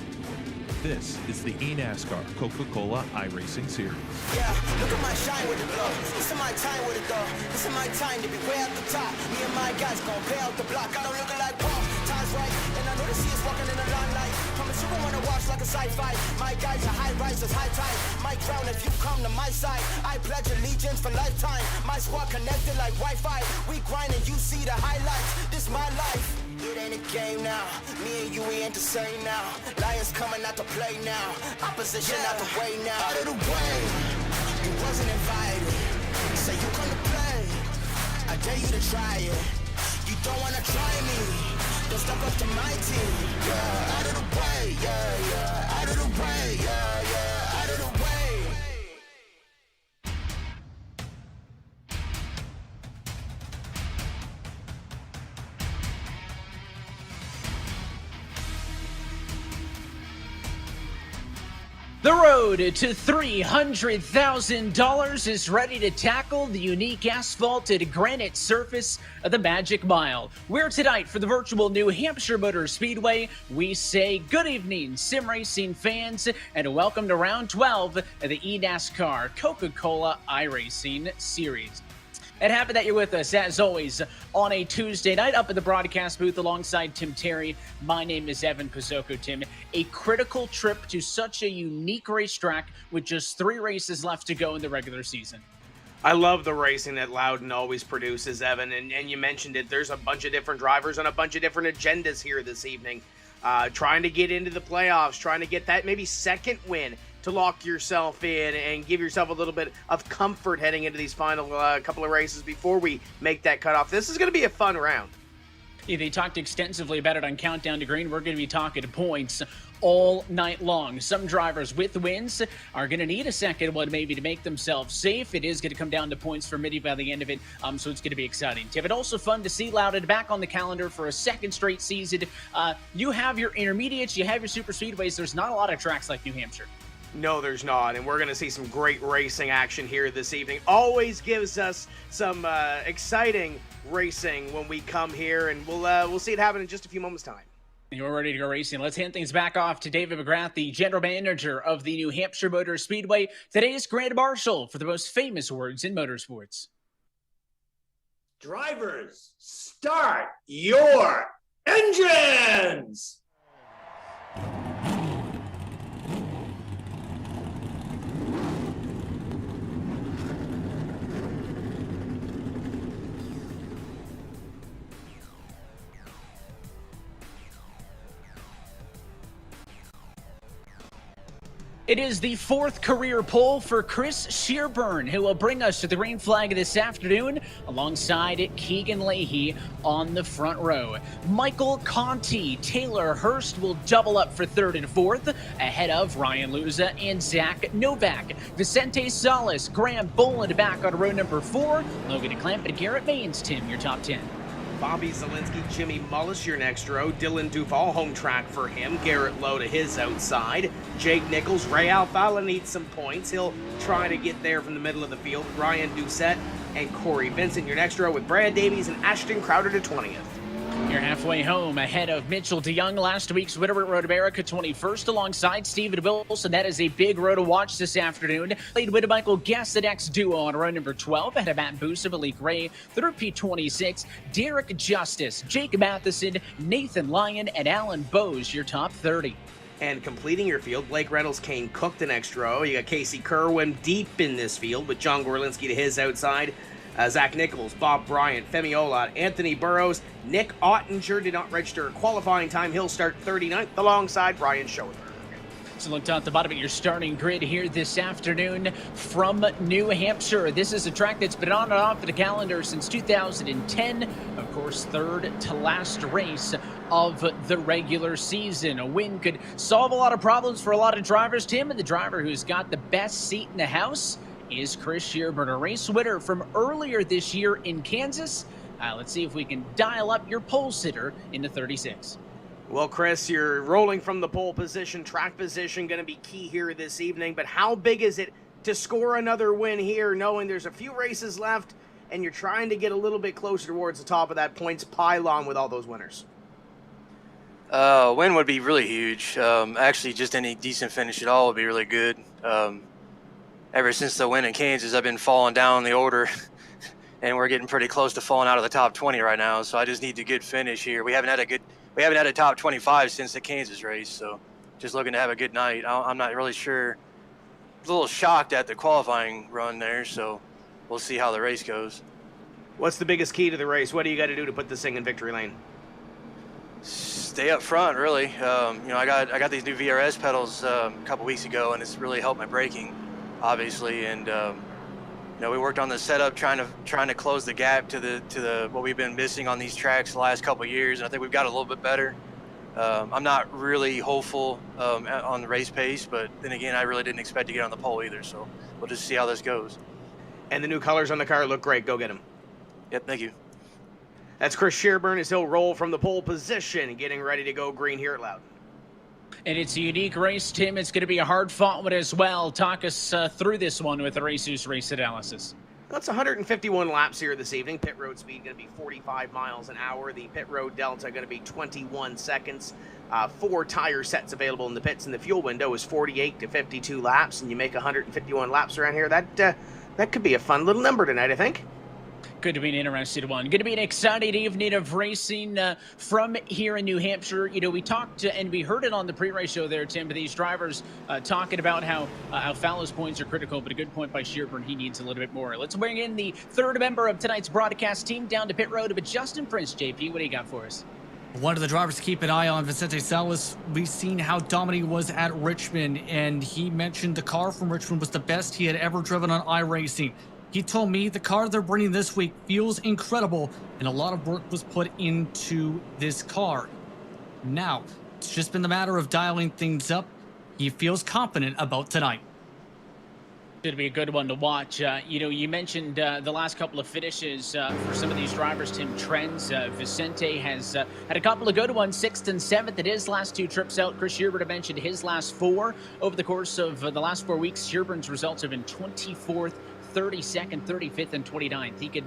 This is the eNASCAR Coca-Cola iRacing Series. Yeah, look at my shine with the glow. This is my time with it though. This is my time to be way at the top. Me and my guys gon' pay out the block. I don't look like Paul. Time's right, and I know the sea is walking in the limelight. Promise you gon' wanna watch like a sci-fi. My guys are high risers, high tide. My crown if you come to my side. I pledge allegiance for lifetime. My squad connected like Wi-Fi. We grind and you see the highlights. This my life. It ain't a game now. Me and you, we ain't the same now. Lions coming out to play now. Opposition out the way now. Out of the way. You wasn't invited. Say you come to play. I dare you to try it. You don't wanna try me. Don't step up to my team. Yeah, out of the way. Yeah, yeah. Out of the way. Yeah, yeah. Out of the way. The road to $300,000 is ready to tackle the unique asphalted granite surface of the Magic Mile. We're tonight for the virtual New Hampshire Motor Speedway. We say good evening, sim racing fans, and welcome to round 12 of the eNASCAR Coca-Cola iRacing Series. And happy that you're with us, as always, on a Tuesday night up at the broadcast booth alongside Tim Terry. My name is Evan Pizzoco. Tim, a critical trip to such a unique racetrack with just 3 races left to go in the regular season. I love the racing that Loudon always produces, Evan, and you mentioned it. There's a bunch of different drivers on a bunch of different agendas here this evening. Trying to get into the playoffs, trying to get that maybe second win to lock yourself in and give yourself a little bit of comfort heading into these final couple of races before we make that cutoff. This is going to be a fun round. Yeah, they talked extensively about it on Countdown to Green. We're going to be talking points all night long. Some drivers with wins are going to need a second one maybe to make themselves safe. It is going to come down to points for Mitty by the end of it, so it's going to be exciting. Tim, it's also fun to see Loudon back on the calendar for a second straight season. You have your intermediates, you have your super speedways. There's not a lot of tracks like New Hampshire. No, there's not, and we're going to see some great racing action here this evening. Always gives us some exciting racing when we come here, and we'll see it happen in just a few moments' time. You're ready to go racing. Let's hand things back off to David McGrath, the general manager of the New Hampshire Motor Speedway. Today's Grand Marshal for the most famous words in motorsports. Drivers, start your engines! It is the 4th career pole for Chris Shearburn, who will bring us to the green flag this afternoon alongside Keegan Leahy on the front row. Michael Conti, Taylor Hurst will double up for 3rd and 4th, ahead of Ryan Luza and Zach Novak. Vicente Salas, Graham Boland back on row number 4, Logan Clamp and Garrett Maines. Tim, your top 10. Bobby Zielinski, Jimmy Mullis, your next row. Dylan Duval, home track for him. Garrett Lowe to his outside. Jake Nichols, Ray Alfala needs some points. He'll try to get there from the middle of the field. Ryan Doucette and Corey Vincent, your next row, with Brad Davies and Ashton Crowder to 20th. You're halfway home ahead of Mitchell DeYoung, last week's winner at Road America, 21st, alongside Steven Wilson. That is a big row to watch this afternoon. Played with Michael Guest, the next duo on row number 12, ahead of Matt Boosa, Malik Ray, third P26, Derek Justice, Jake Matheson, Nathan Lyon, and Alan Bose, your top 30. And completing your field, Blake Reynolds, Kane Cook, the next row. You got Casey Kerwin deep in this field with John Gorlinski to his outside. Zach Nichols, Bob Bryant, Femi Olat, Anthony Burrows, Nick Ottinger did not register a qualifying time. He'll start 39th alongside Brian Schoenberg. So look down at the bottom of your starting grid here this afternoon from New Hampshire. This is a track that's been on and off the calendar since 2010. Of course, 3rd to last race of the regular season. A win could solve a lot of problems for a lot of drivers, Tim, and the driver who's got the best seat in the house is Chris Shearburn, a race winner from earlier this year in Kansas. Let's see if we can dial up your pole sitter into 36. Well, Chris, you're rolling from the pole position. Track position going to be key here this evening, but how big is it to score another win here, knowing there's a few races left and you're trying to get a little bit closer towards the top of that points pylon with all those winners? Win would be really huge. Actually, just any decent finish at all would be really good. Ever since the win in Kansas, I've been falling down the order, and we're getting pretty close to falling out of the top 20 right now. So I just need a good finish here. We haven't had a top 25 since the Kansas race. So just looking to have a good night. I'm not really sure. I was a little shocked at the qualifying run there. So we'll see how the race goes. What's the biggest key to the race? What do you got to do to put this thing in victory lane? Stay up front, really. I got these new VRS pedals a couple weeks ago, and it's really helped my braking, obviously. And we worked on the setup, trying to close the gap to the what we've been missing on these tracks the last couple of years, and I think we've got a little bit better. I'm not really hopeful on the race pace, but then again, I really didn't expect to get on the pole either. So we'll just see how this goes. And the new colors on the car look great. Go get them. Yep, thank you. That's Chris Shearburn as he'll roll from the pole position, getting ready to go green here at Loudon. And it's a unique race, Tim. It's going to be a hard-fought one as well. Talk us through this one with the Racers Race Analysis. That's 151 laps here this evening. Pit road speed going to be 45 miles an hour. The pit road delta going to be 21 seconds. 4 tire sets available in the pits, and the fuel window is 48 to 52 laps. And you make 151 laps around here. That could be a fun little number tonight, I think. Going to be an interesting one. Going to be an exciting evening of racing from here in New Hampshire. We talked and we heard it on the pre-race show there, Tim, these drivers talking about how Fallow's points are critical, but a good point by Shearburn, he needs a little bit more. Let's bring in the third member of tonight's broadcast team down to pit road, but Justin Prince. JP, what do you got for us? One of the drivers to keep an eye on, Vicente Salas. We've seen how dominant he was at Richmond, and he mentioned the car from Richmond was the best he had ever driven on iRacing. He told me the car they're bringing this week feels incredible, and a lot of work was put into this car. Now, it's just been the matter of dialing things up. He feels confident about tonight. Should be a good one to watch. You mentioned the last couple of finishes for some of these drivers, Tim. Trends. Vicente has had a couple of good ones, 6th and 7th at his last 2 trips out. Chris Shearburn mentioned his last 4 over the course of the last 4 weeks. Shearburn's results have been 24th, 32nd, 35th, and 29th. He could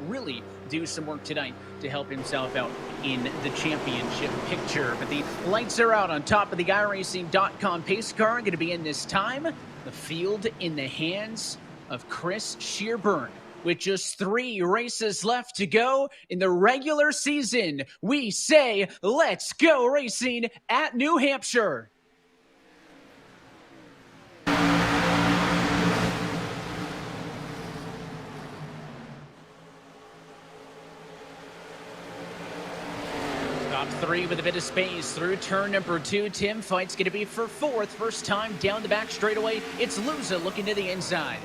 really do some work tonight to help himself out in the championship picture. But the lights are out on top of the iRacing.com pace car. Going to be in this time. The field in the hands of Chris Shearburn. With just 3 races left to go in the regular season, we say, let's go racing at New Hampshire. Top 3 with a bit of space through turn number 2. Tim, fight's going to be for 4th. First time down the back straightaway. It's Luza looking to the inside.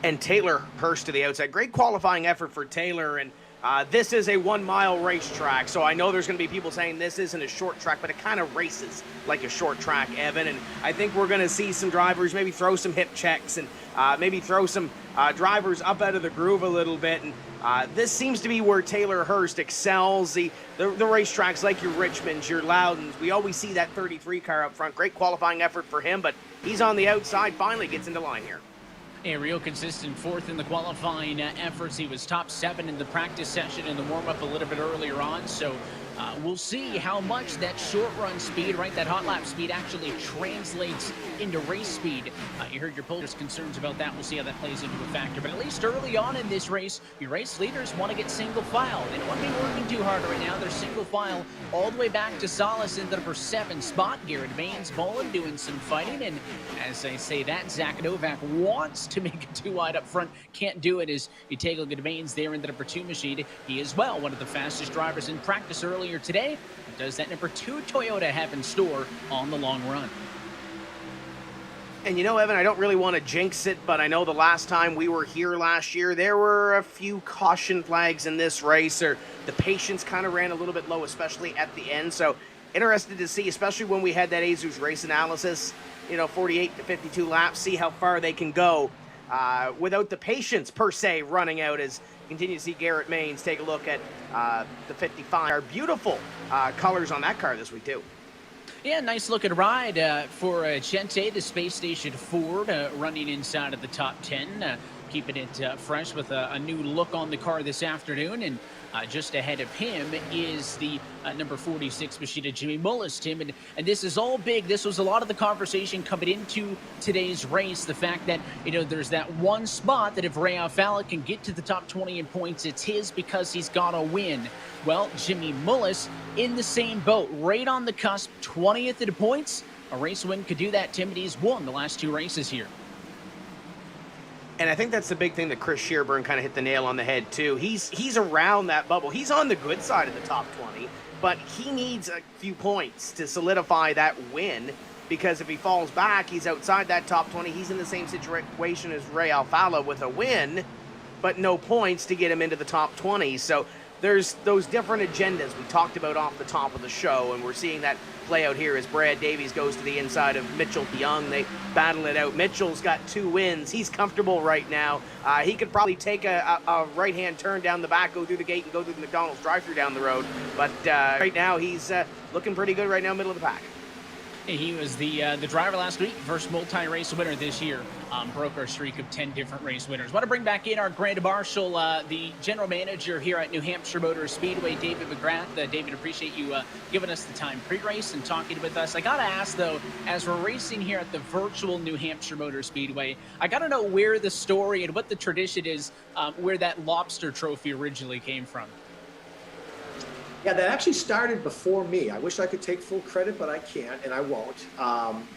And Taylor Hurst to the outside. Great qualifying effort for Taylor. And this is a 1-mile racetrack. So I know there's going to be people saying this isn't a short track, but it kind of races like a short track, Evan. And I think we're going to see some drivers maybe throw some hip checks and maybe throw some drivers up out of the groove a little bit. And this seems to be where Taylor Hurst excels. The racetracks like your Richmonds, your Loudons, we always see that 33 car up front. Great qualifying effort for him, but he's on the outside, finally gets into line here. A real consistent 4th in the qualifying efforts. He was top 7 in the practice session in the warm-up a little bit earlier on, so we'll see how much that short run speed, right, that hot lap speed actually translates into race speed. You heard your pollers' concerns about that. We'll see how that plays into a factor. But at least early on in this race, your race leaders want to get single file. They don't want to be working too hard right now. They're single file all the way back to Salas in the number 7 spot. Garrett Baines bowling, doing some fighting. And as I say that, Zach Novak wants to make it too wide up front. Can't do it as you take a look at Baines there in the number 2 machine. He is, well, one of the fastest drivers in practice earlier today. Does that number 2 Toyota have in store on the long run? And Evan, I don't really want to jinx it, but I know the last time we were here last year, there were a few caution flags in this race, or the patience kind of ran a little bit low, especially at the end. So interested to see, especially when we had that Azus race analysis, 48 to 52 laps, see how far they can go. without the patience per se running out, as you continue to see Garrett Maines take a look at the 55. Our beautiful colors on that car this week too. Yeah, nice looking ride for Gente, the Space Station Ford, running inside of the top 10, keeping it fresh with a new look on the car this afternoon. And just ahead of him is the number 46 Machida Jimmy Mullis, Tim. And this is all big. This was a lot of the conversation coming into today's race. The fact that, there's that one spot that if Ray Alfala can get to the top 20 in points, it's his because he's got to win. Well, Jimmy Mullis in the same boat, right on the cusp, 20th in points. A race win could do that, Tim, and he's won the last 2 races here. And I think that's the big thing that Chris Shearburn kind of hit the nail on the head too. He's around that bubble. He's on the good side of the top 20, but he needs a few points to solidify that win, because if he falls back, he's outside that top 20. He's in the same situation as Ray Alfala with a win, but no points to get him into the top 20. So there's those different agendas we talked about off the top of the show, and we're seeing that play out here as Brad Davies goes to the inside of Mitchell Young. They battle it out. Mitchell's got 2 wins. He's comfortable right now. He could probably take a right-hand turn down the back, go through the gate, and go through the McDonald's drive-thru down the road. But right now, he's looking pretty good right now, middle of the pack. He was the driver last week, first multi-race winner this year. Broke our streak of 10 different race winners. Want to bring back in our Grand Marshal, the general manager here at New Hampshire Motor Speedway, David McGrath. David, appreciate you giving us the time pre-race and talking with us. I got to ask, though, as we're racing here at the virtual New Hampshire Motor Speedway, I got to know where the story and what the tradition is, where that lobster trophy originally came from. Yeah, that actually started before me. I wish I could take full credit, but I can't, and I won't.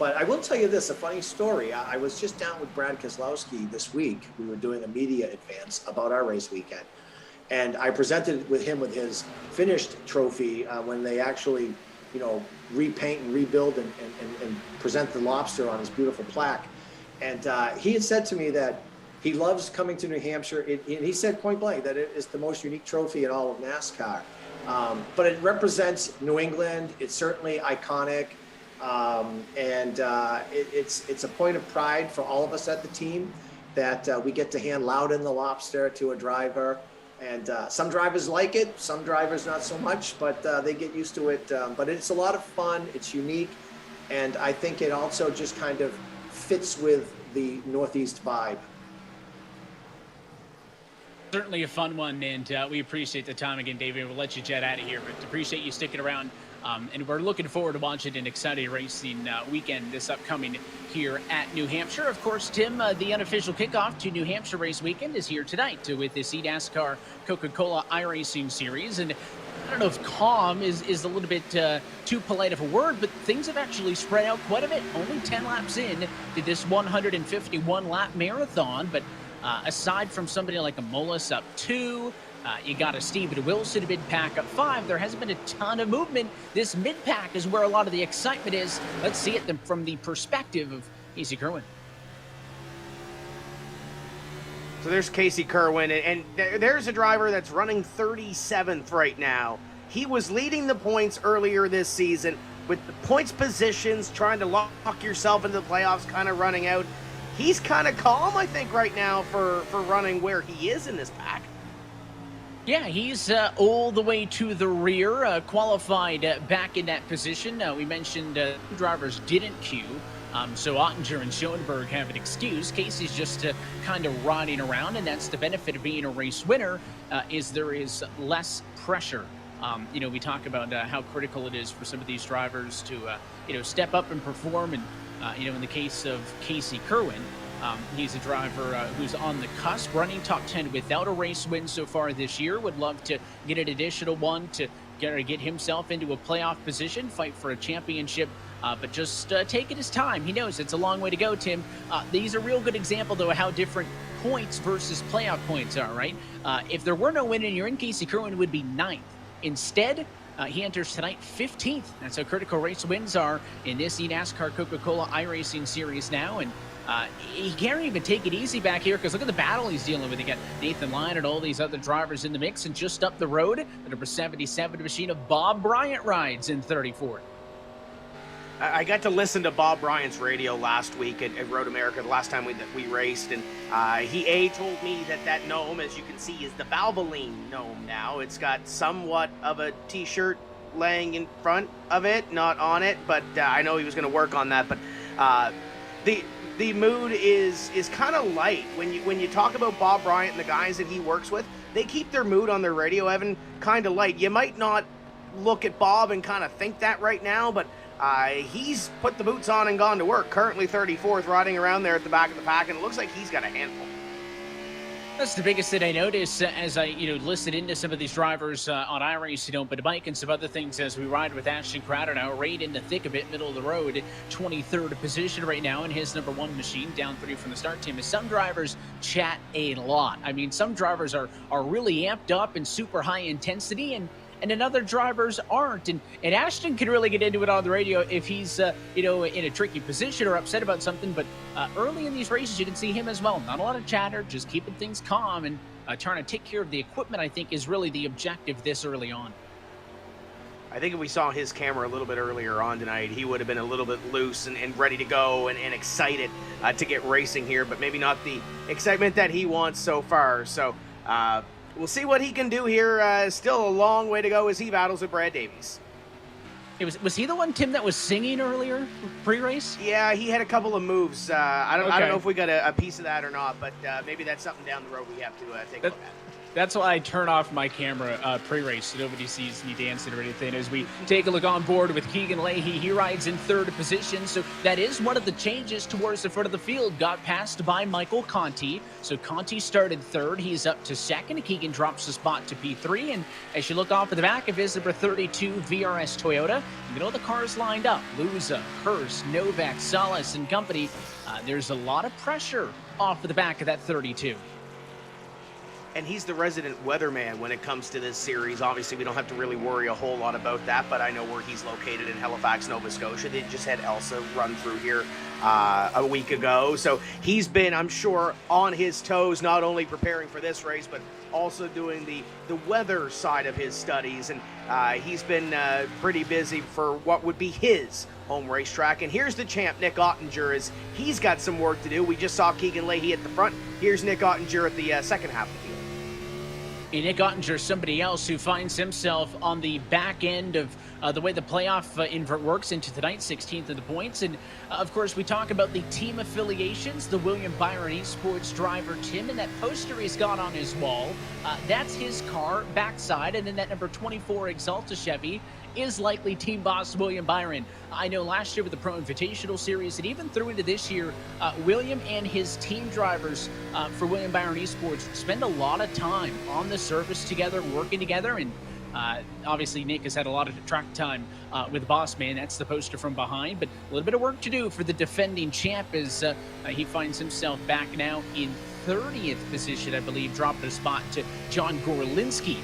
But I will tell you this, a funny story. I was just down with Brad Keselowski this week. We were doing a media advance about our race weekend. And I presented with him with his finished trophy when they actually, repaint and rebuild and present the lobster on his beautiful plaque. And he had said to me that he loves coming to New Hampshire. And he said point blank that it is the most unique trophy in all of NASCAR. But it represents New England. It's certainly iconic, and it's a point of pride for all of us at the team that we get to hand Loudon the lobster to a driver. And some drivers like it, some drivers not so much, but they get used to it. But it's a lot of fun. It's unique, and I think it also just kind of fits with the Northeast vibe. Certainly a fun one, and we appreciate the time again, David. We'll let you jet out of here, but appreciate you sticking around. And we're looking forward to watching an exciting racing weekend this upcoming here at New Hampshire. Of course, Tim, the unofficial kickoff to New Hampshire race weekend is here tonight with this eNASCAR Coca-Cola iRacing series. And I don't know if calm is a little bit too polite of a word, but things have actually spread out quite a bit. Only 10 laps in to this 151-lap marathon, but aside from somebody like a Mullis up 2, you got a Steven Wilson mid-pack up 5. There hasn't been a ton of movement. This mid-pack is where a lot of the excitement is. Let's see it from the perspective of Casey Kerwin. So there's Casey Kerwin, and there's a driver that's running 37th right now. He was leading the points earlier this season with the points positions, trying to lock yourself into the playoffs, kind of running out. He's kind of calm, I think, right now for running where he is in this pack. Yeah, he's all the way to the rear, qualified back in that position. We mentioned drivers didn't queue, so Ottinger and Schoenberg have an excuse. Casey's just kind of riding around, and that's the benefit of being a race winner, is there is less pressure. We talk about how critical it is for some of these drivers to, step up and perform, and in the case of Casey Kerwin, he's a driver who's on the cusp, running top 10 without a race win so far this year. Would love to get an additional one to get himself into a playoff position, fight for a championship, but just taking his time. He knows it's a long way to go, Tim. He's a real good example, though, of how different points versus playoff points are, right? If there were no win and you're in, Casey Kerwin would be 9th. Instead, he enters tonight 15th. That's how critical race wins are in this eNASCAR Coca-Cola iRacing series now. And he can't even take it easy back here, because look at the battle he's dealing with. You got Nathan Lyon and all these other drivers in the mix, and just up the road, the number 77 machine of Bob Bryant rides in 34th. I got to listen to Bob Bryant's radio last week at Road America, the last time we raced, and he told me that gnome, as you can see, is the Valvoline gnome now. It's got somewhat of a T-shirt laying in front of it, not on it, but I know he was going to work on that. But the mood is kind of light when you talk about Bob Bryant and the guys that he works with. They keep their mood on their radio, Evan, kind of light. You might not look at Bob and kind of think that right now, but he's put the boots on and gone to work. Currently 34th, riding around there at the back of the pack, and it looks like he's got a handful. That's the biggest thing I noticed as I, listed into some of these drivers on iRacing, Open Bike, and some other things as we ride with Ashton Crowder now, right in the thick of it, middle of the road, 23rd position right now in his number one machine, down 3 from the start, Tim. As some drivers chat a lot. I mean, some drivers are really amped up and super high intensity, and then other drivers aren't. And Ashton can really get into it on the radio if he's, in a tricky position or upset about something. But early in these races, you can see him as well. Not a lot of chatter, just keeping things calm and trying to take care of the equipment, I think, is really the objective this early on. I think if we saw his camera a little bit earlier on tonight, he would have been a little bit loose and ready to go and excited to get racing here, but maybe not the excitement that he wants so far. So, we'll see what he can do here. Still a long way to go as he battles with Brad Davies. Was he the one, Tim, that was singing earlier pre-race? Yeah, he had a couple of moves. I don't know if we got a piece of that or not, but maybe that's something down the road we have to take a look at. That's why I turn off my camera pre-race so nobody sees me dancing or anything. As we take a look on board with Keegan Leahy, he rides in 3rd position. So that is one of the changes towards the front of the field. Got passed by Michael Conti. So Conti started 3rd. He's up to 2nd. Keegan drops the spot to P3. And as you look off of the back of his number 32 VRS Toyota, the cars lined up. Luza, Hurst, Novak, Salas, and company. There's a lot of pressure off of the back of that 32. And he's the resident weatherman when it comes to this series. Obviously, we don't have to really worry a whole lot about that, but I know where he's located in Halifax, Nova Scotia. They just had Elsa run through here a week ago. So he's been, I'm sure, on his toes, not only preparing for this race, but also doing the weather side of his studies. And he's been pretty busy for what would be his home racetrack. And here's the champ, Nick Ottinger, as he's got some work to do. We just saw Keegan Leahy at the front. Here's Nick Ottinger at the second half of the field. And Nick Ottinger, somebody else who finds himself on the back end of the way the playoff invert works into tonight's 16th of the points. And of course, we talk about the team affiliations, the William Byron Esports driver, Tim, and that poster he's got on his wall. That's his car backside. And then that number 24 Exalta Chevy is likely team boss William Byron. I know last year with the Pro Invitational Series and even through into this year, William and his team drivers for William Byron Esports spend a lot of time on the surface together, working together, and obviously Nick has had a lot of track time with Boss Man. That's the poster from behind, but a little bit of work to do for the defending champ as he finds himself back now in 30th position, I believe, dropped a spot to John Gorlinski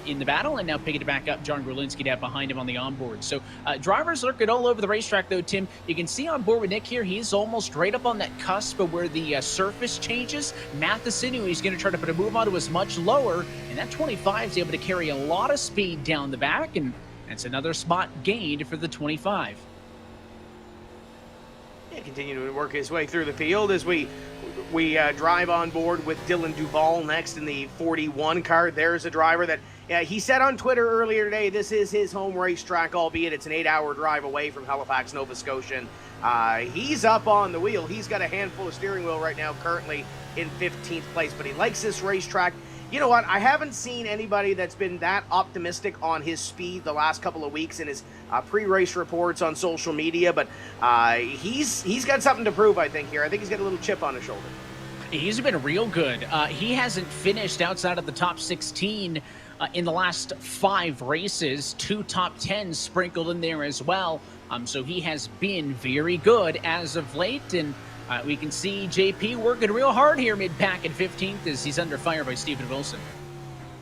in the battle, and now picking it back up, John Gorlinski down behind him on the onboard. So drivers lurking all over the racetrack, though, Tim. You can see on board with Nick here, he's almost right up on that cusp of where the surface changes. Matheson, who he's going to try to put a move onto, is much lower, and that 25 is able to carry a lot of speed down the back, and that's another spot gained for the 25. Yeah, continuing to work his way through the field as we drive on board with Dylan Duval next in the 41 car. There's a driver that he said on Twitter earlier today, this is his home racetrack, albeit it's an 8-hour drive away from Halifax, Nova Scotia. He's up on the wheel. He's got a handful of steering wheel right now, currently in 15th place, but he likes this racetrack. You know what? I haven't seen anybody that's been that optimistic on his speed the last couple of weeks in his pre-race reports on social media, but he's got something to prove, I think, here. I think he's got a little chip on his shoulder. He's been real good. He hasn't finished outside of the top 16 in the last 5 races, 2 top 10s sprinkled in there as well. So he has been very good as of late, and we can see JP working real hard here mid-pack at 15th as he's under fire by Stephen Wilson.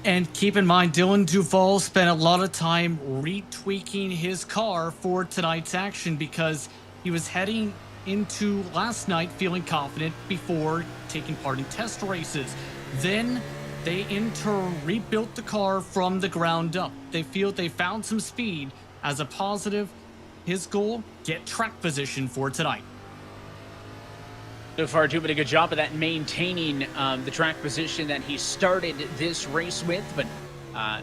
And keep in mind, Dylan Duval spent a lot of time retweaking his car for tonight's action because he was heading into last night feeling confident before taking part in test races. Then they in turn rebuilt the car from the ground up. They feel they found some speed as a positive. His goal, get track position for tonight. So far, doing a good job of that, maintaining the track position that he started this race with, but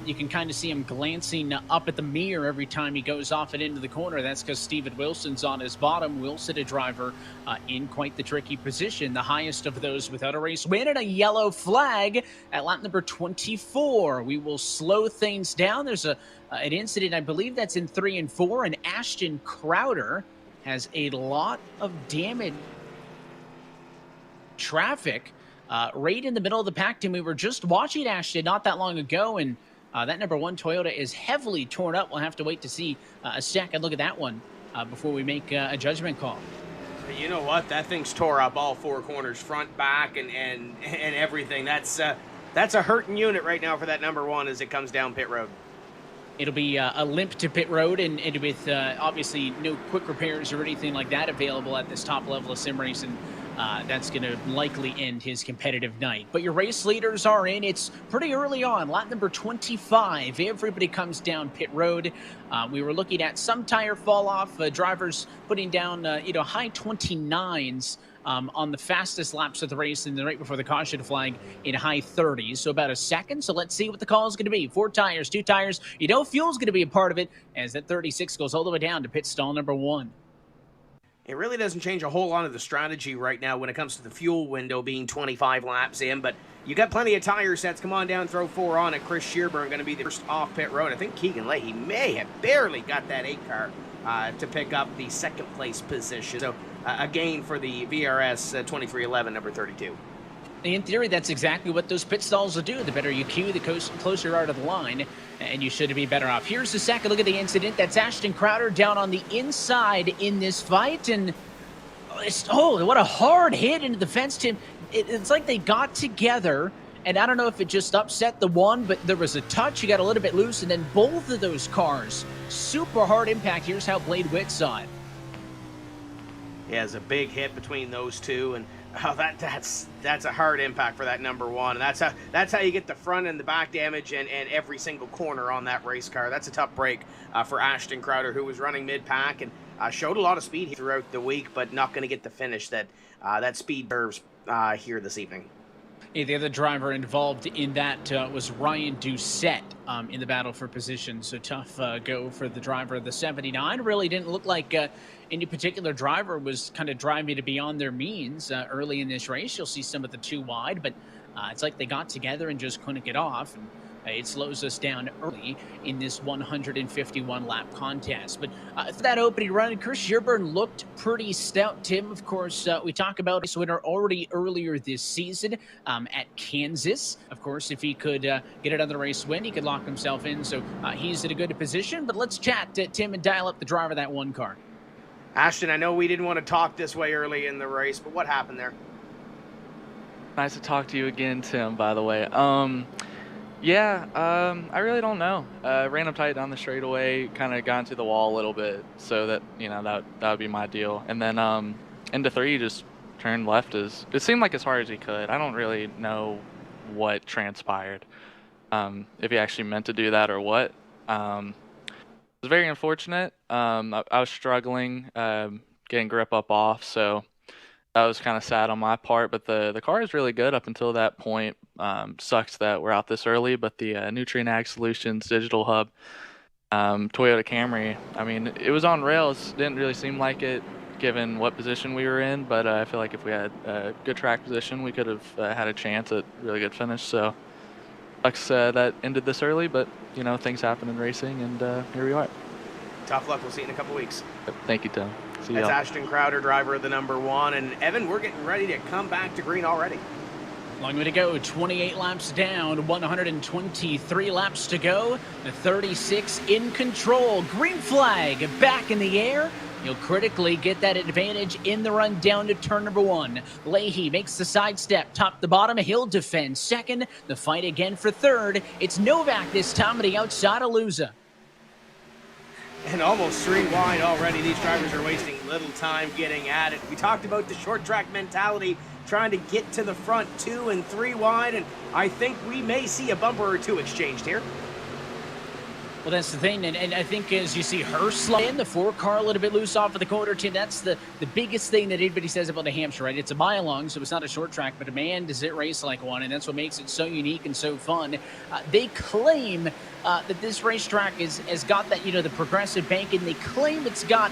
you can kind of see him glancing up at the mirror every time he goes off and into the corner. That's because Steven Wilson's on his bottom. Wilson, a driver in quite the tricky position, the highest of those without a race win, and a yellow flag at lap number 24. We will slow things down. There's an incident, I believe that's in 3 and 4, and Ashton Crowder has a lot of damage. Traffic right in the middle of the pack, and we were just watching Ashton not that long ago, and that number 1 Toyota is heavily torn up. We'll have to wait to see a second look at that one before we make a judgment call. You know what? That thing's tore up all 4 corners, front, back, and everything. That's a hurting unit right now for that number 1 as it comes down pit road. It'll be a limp to pit road, and with obviously no quick repairs or anything like that available at this top level of sim racing. That's going to likely end his competitive night. But your race leaders are in. It's pretty early on. Lap number 25. Everybody comes down pit road. We were looking at some tire fall off. Drivers putting down, high 29s on the fastest laps of the race, and then right before the caution flag in high 30s. So about a second. So let's see what the call is going to be. 4 tires, 2 tires. Fuel's going to be a part of it as that 36 goes all the way down to pit stall number 1. It really doesn't change a whole lot of the strategy right now when it comes to the fuel window being 25 laps in, but you got plenty of tire sets. Come on down, throw 4 on it. Chris Shearburn going to be the first off pit road. I think Keegan Leahy may have barely got that 8 car to pick up the second place position. So a gain for the VRS 2311, number 32. In theory, that's exactly what those pit stalls will do. The better you queue, the closer you are to the line, and you should be better off. Here's the second look at the incident. That's Ashton Crowder down on the inside in this fight, and what a hard hit into the fence, Tim. It's like they got together, and I don't know if it just upset the one, but there was a touch. You got a little bit loose, and then both of those cars, super hard impact. Here's how Blade Witt saw it. Yeah, it's a big hit between those two, and that's a hard impact for that number 1. And that's how you get the front and the back damage and every single corner on that race car. That's a tough break for Ashton Crowder, who was running mid-pack and showed a lot of speed throughout the week, but not going to get the finish that speed deserves here this evening. Yeah, the other driver involved in that was Ryan Doucette in the battle for position. So tough go for the driver of the 79. Really didn't look like any particular driver was kind of driving to beyond their means early in this race. You'll see some of the 2 wide, but it's like they got together and just couldn't get off. And it slows us down early in this 151 lap contest. But for that opening run, Chris Shearburn looked pretty stout. Tim, of course, we talk about his winner already earlier this season at Kansas. Of course, if he could get another race win, he could lock himself in. So he's in a good position. But let's chat to Tim and dial up the driver of that 1 car. Ashton, I know we didn't want to talk this way early in the race, but what happened there? Nice to talk to you again, Tim, by the way. I really don't know. Ran up tight down the straightaway, kind of got into the wall a little bit, so that that would be my deal. And then into 3, just turned left it seemed like as hard as he could. I don't really know what transpired, if he actually meant to do that or what. It was very unfortunate. I was struggling getting grip up off, so that was kind of sad on my part. But the car is really good up until that point. Sucks that we're out this early, but the Nutrient Ag Solutions Digital Hub Toyota Camry, I mean, it was on rails. Didn't really seem like it given what position we were in, but I feel like if we had a good track position, we could have had a chance at a really good finish. So sucks that ended this early, but things happen in racing, and here we are. Tough luck. We'll see you in a couple weeks. Thank you, Tim. See That's y'all. Ashton Crowder, driver of the number 1. And Evan, we're getting ready to come back to green already. Long way to go. 28 laps down, 123 laps to go. The 36 in control. Green flag back in the air. You'll critically get that advantage in the run down to turn number 1. Leahy makes the sidestep, top to bottom. He'll defend second. The fight again for third. It's Novak this time on the outside of Luza. And almost 3 wide already. These drivers are wasting little time getting at it. We talked about the short track mentality, trying to get to the front 2 and 3 wide, and I think we may see a bumper or 2 exchanged here. Well, that's the thing, and I think as you see her slide in, the 4-car a little bit loose off of the corner, Tim, that's the biggest thing that anybody says about the Hampshire, right? It's a mile-long, so it's not a short track, but man, does it race like one, and that's what makes it so unique and so fun. They claim that this racetrack has got that, the progressive banking. They claim it's got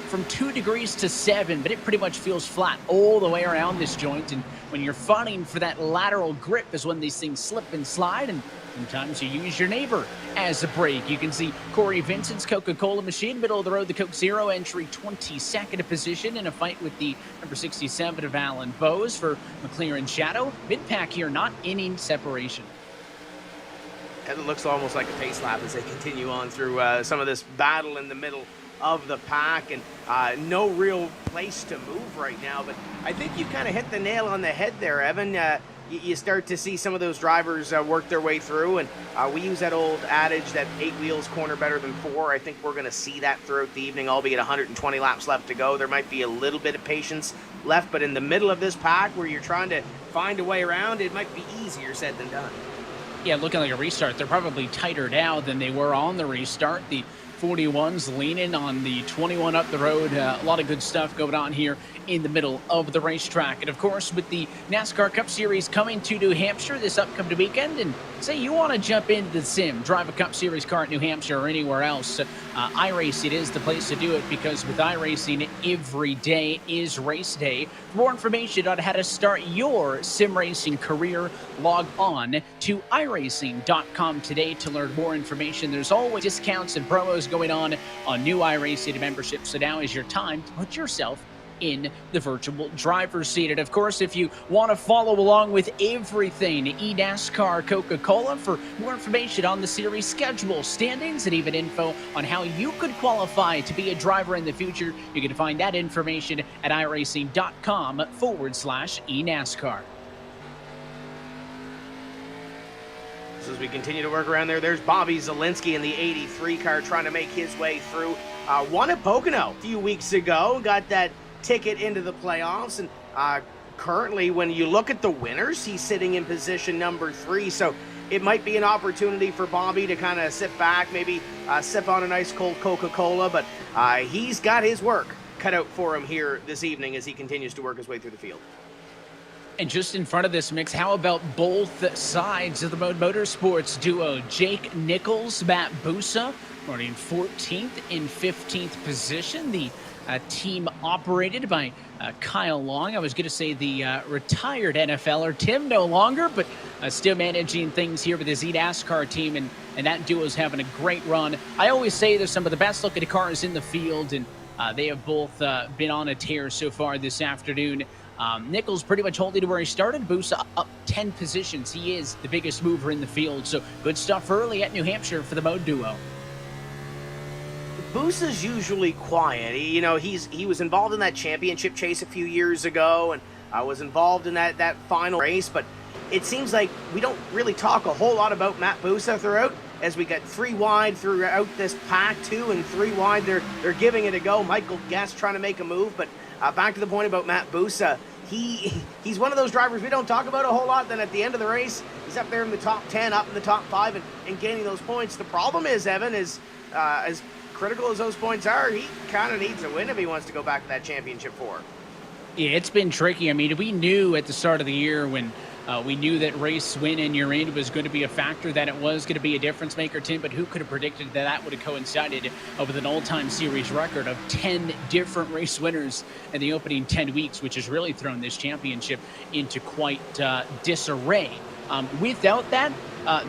from 2 degrees to 7, but it pretty much feels flat all the way around this joint, and when you're fighting for that lateral grip is when these things slip and slide, and sometimes you use your neighbor as a brake. You can see Corey Vincent's Coca-Cola machine, middle of the road, the Coke Zero entry 22nd position in a fight with the number 67 of Alan Bowes for McLaren Shadow. Mid-pack here, not inning separation. And it looks almost like a pace lap as they continue on through some of this battle in the middle of the pack, and no real place to move right now. But I think you kind of hit the nail on the head there, Evan. You start to see some of those drivers work their way through, and we use that old adage that 8 wheels corner better than 4. I think we're going to see that throughout the evening, albeit 120 laps left to go. There might be a little bit of patience left, but in the middle of this pack where you're trying to find a way around, it might be easier said than done. Yeah, looking like a restart. They're probably tighter now than they were on the restart. The 41s leaning on the 21 up the road. A lot of good stuff going on here in the middle of the racetrack. And of course, with the NASCAR Cup Series coming to New Hampshire this upcoming weekend, and say you want to jump into the sim, drive a Cup Series car at New Hampshire or anywhere else, iRacing is the place to do it, because with iRacing, every day is race day. For more information on how to start your sim racing career, log on to iRacing.com today to learn more information. There's always discounts and promos going on new iRacing memberships, so now is your time to put yourself in the virtual driver's seat. And of course, if you want to follow along with everything eNASCAR Coca-Cola, for more information on the series schedule, standings, and even info on how you could qualify to be a driver in the future, you can find that information at iRacing.com/eNASCAR. As we continue to work around there's Bobby Zielinski in the 83 car trying to make his way through. Won at Pocono a few weeks ago, got that ticket into the playoffs, and currently when you look at the winners, he's sitting in position number 3, so it might be an opportunity for Bobby to kind of sit back, maybe sip on a nice cold Coca-Cola, but he's got his work cut out for him here this evening as he continues to work his way through the field. And just in front of this mix, how about both sides of the Mode Motorsports duo? Jake Nichols, Matt Busa, running 14th and 15th position. The team operated by Kyle Long. I was going to say the retired NFLer, Tim, no longer, but still managing things here with his eNASCAR team, and that duo is having a great run. I always say they're some of the best looking cars in the field, and they have both been on a tear so far this afternoon. Nichols pretty much holding to where he started. Busa up 10 positions. He is the biggest mover in the field, so good stuff early at New Hampshire for the Mode duo. Busa's usually quiet. He was involved in that championship chase a few years ago, and was involved in that final race, but it seems like we don't really talk a whole lot about Matt Busa throughout, as we get 3 wide throughout this pack, 2 and 3 wide. They're giving it a go. Michael Guest trying to make a move, but back to the point about Matt Busa, he's one of those drivers we don't talk about a whole lot. Then at the end of the race, he's up there in the top 10, up in the top 5, and gaining those points. The problem is, Evan, is as critical as those points are, he kind of needs a win if he wants to go back to that championship 4. Yeah, it's been tricky. I mean, we knew at the start of the year when we knew that race win in your end was going to be a factor, that it was going to be a difference maker, Tim, but who could have predicted that would have coincided with an all-time series record of 10 different race winners in the opening 10 weeks, which has really thrown this championship into quite disarray. Without that,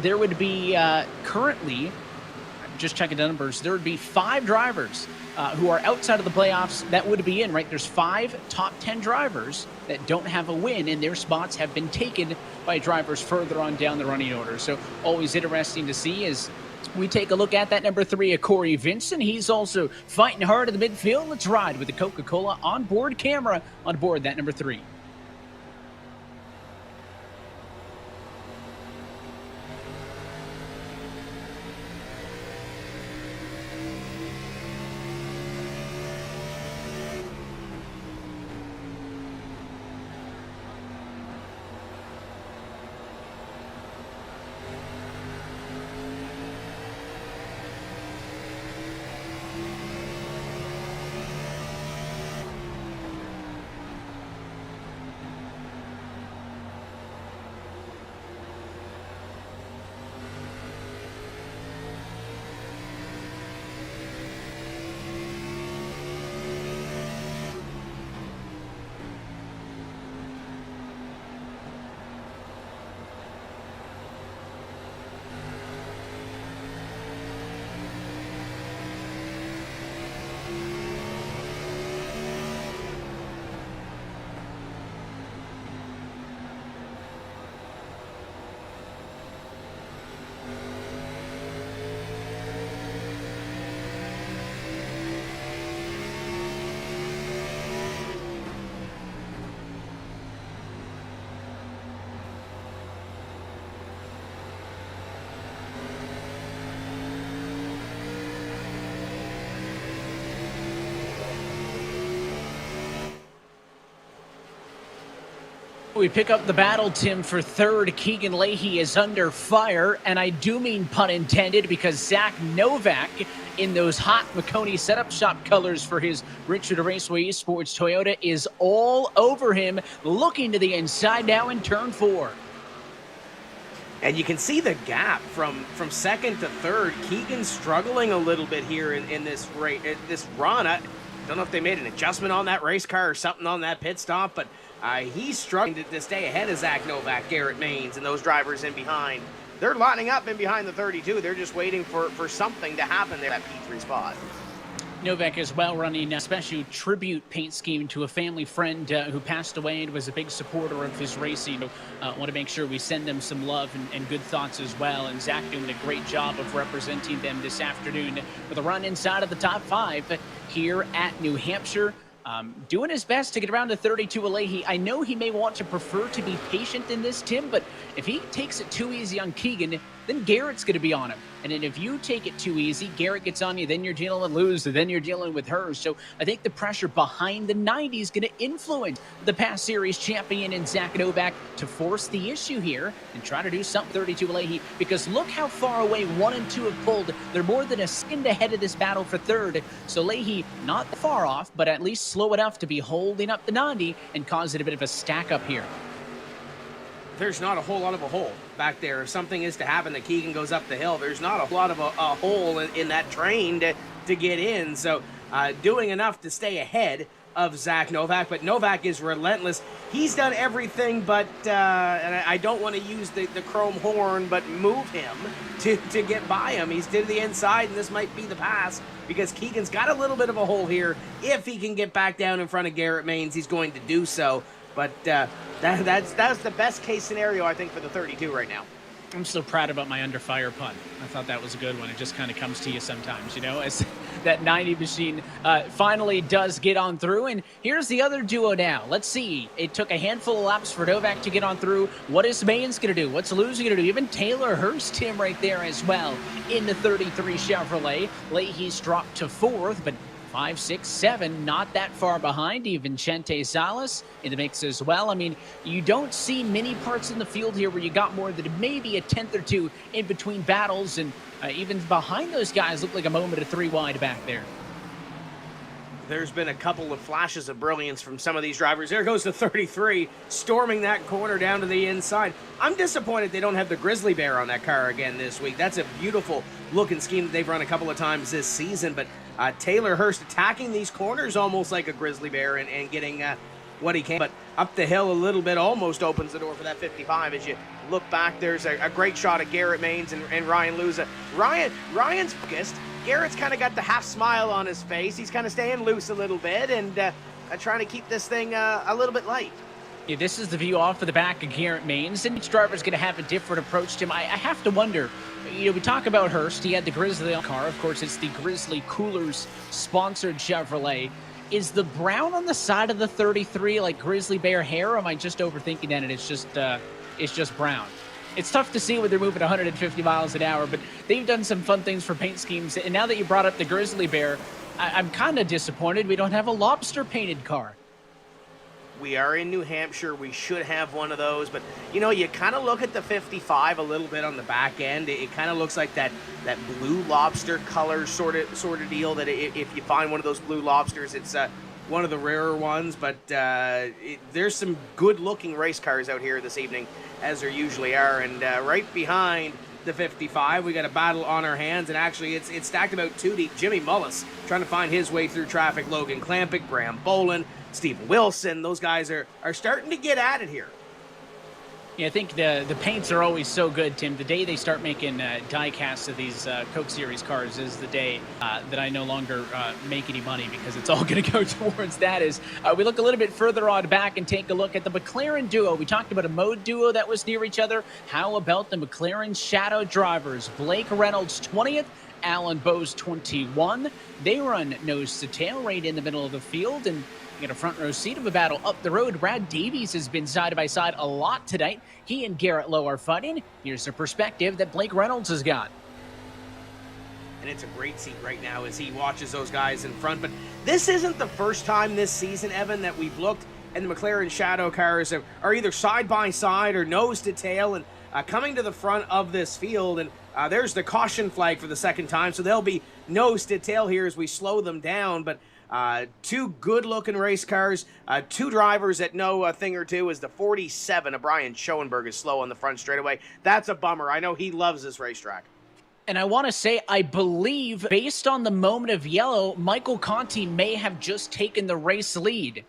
there would be currently, just checking the numbers, there would be 5 drivers who are outside of the playoffs that would be in, right? There's 5 top 10 drivers that don't have a win, and their spots have been taken by drivers further on down the running order. So always interesting to see as we take a look at that number 3 of Corey Vincent. He's also fighting hard in the midfield. Let's ride with the Coca-Cola onboard camera on board that number 3. We pick up the battle, Tim, for third. Keegan Leahy is under fire, and I do mean pun intended, because Zach Novak in those hot Makoni setup shop colors for his Richard Raceway Esports Toyota is all over him, looking to the inside now in turn 4. And you can see the gap from second to third. Keegan's struggling a little bit here in this run. I don't know if they made an adjustment on that race car or something on that pit stop, but he's struggling to stay ahead of Zach Novak, Garrett Maines, and those drivers in behind. They're lining up in behind the 32. They're just waiting for something to happen there at P3 spot. Novak as well running a special tribute paint scheme to a family friend who passed away and was a big supporter of his racing. Want to make sure we send them some love and good thoughts as well. And Zach doing a great job of representing them this afternoon with a run inside of the top 5 here at New Hampshire. Doing his best to get around to 32 Leahy. I know he may want to prefer to be patient in this, Tim, but if he takes it too easy on Keegan, then Garrett's going to be on him. And then if you take it too easy, Garrett gets on you, then you're dealing with Luz, and then you're dealing with her. So I think the pressure behind the 90 is going to influence the past series champion in Zach Novak to force the issue here and try to do something 32 Leahy, because look how far away 1 and 2 have pulled. They're more than a second ahead of this battle for third. So Leahy not far off, but at least slow enough to be holding up the 90 and causing a bit of a stack up here. There's not a whole lot of a hole back there. If something is to happen that Keegan goes up the hill, there's not a lot of a hole in that train to get in. So doing enough to stay ahead of Zach Novak, but Novak is relentless. He's done everything but, and I don't want to use the chrome horn, but move him to get by him. He's to the inside, and this might be the pass, because Keegan's got a little bit of a hole here. If he can get back down in front of Garrett Maines, he's going to do so. But that's the best case scenario, I think, for the 32 right now. I'm still proud about my under fire pun. I thought that was a good one. It just kind of comes to you sometimes, you know, as that 90 machine finally does get on through. And here's the other duo now. Let's see. It took a handful of laps for Novak to get on through. What is Maines going to do? What's Luz going to do? Even Taylor Hurst, Tim, right there as well in the 33 Chevrolet. Leahy's dropped to 4th, but 5, 6, 7, not that far behind. Even Chente Salas in the mix as well. I mean, you don't see many parts in the field here where you got more than maybe a 10th or 2 in between battles, and even behind those guys look like a moment of 3 wide back there. There's been a couple of flashes of brilliance from some of these drivers. There goes the 33, storming that corner down to the inside. I'm disappointed they don't have the Grizzly Bear on that car again this week. That's a beautiful looking scheme that they've run a couple of times this season, but Taylor Hurst attacking these corners almost like a Grizzly Bear and getting what he can. But up the hill a little bit almost opens the door for that 55. As you look back, there's a great shot of Garrett Maines and Ryan Luz. Ryan's focused. Garrett's kind of got the half smile on his face. He's kind of staying loose a little bit and trying to keep this thing a little bit light. Yeah, this is the view off of the back of Garrett Maines, and each driver's going to have a different approach to him. I have to wonder, you know, we talk about Hurst. He had the Grizzly car. Of course, it's the Grizzly Coolers sponsored Chevrolet. Is the brown on the side of the 33 like Grizzly Bear hair, or am I just overthinking that and it's just brown? It's tough to see when they're moving 150 miles an hour, but they've done some fun things for paint schemes. And now that you brought up the Grizzly Bear, I'm kind of disappointed we don't have a lobster painted car. We are in New Hampshire. We should have one of those, but you know, you kind of look at the 55 a little bit on the back end. It kind of looks like that blue lobster color sort of deal. That if you find one of those blue lobsters, it's one of the rarer ones. But there's some good-looking race cars out here this evening, as there usually are. And right behind the 55, we got a battle on our hands, and actually it's stacked about 2 deep. Jimmy Mullis trying to find his way through traffic. Logan Klampick, Graham Boland, Stephen Wilson, those guys are starting to get at it here. Yeah, I think the paints are always so good, Tim. The day they start making die casts of these Coke Series cars is the day that I no longer make any money, because it's all going to go towards that. As we look a little bit further on back and take a look at the McLaren duo. We talked about a mode duo that was near each other. How about the McLaren Shadow drivers? Blake Reynolds 20th, Alan Bowes 21. They run nose to tail right in the middle of the field, and get a front row seat of a battle up the road. Brad Davies has been side by side a lot tonight. He and Garrett Lowe are fighting. Here's the perspective that Blake Reynolds has got. And it's a great seat right now as he watches those guys in front. But this isn't the first time this season, Evan, that we've looked and the McLaren Shadow cars are either side by side or nose to tail, and coming to the front of this field. And there's the caution flag for the second time, so they'll be nose to tail here as we slow them down. But two good-looking race cars, two drivers that know a thing or two. As the 47 of Brian Schoenberg is slow on the front straightaway. That's a bummer. I know he loves this racetrack. And I want to say, I believe, based on the moment of yellow, Michael Conti may have just taken the race lead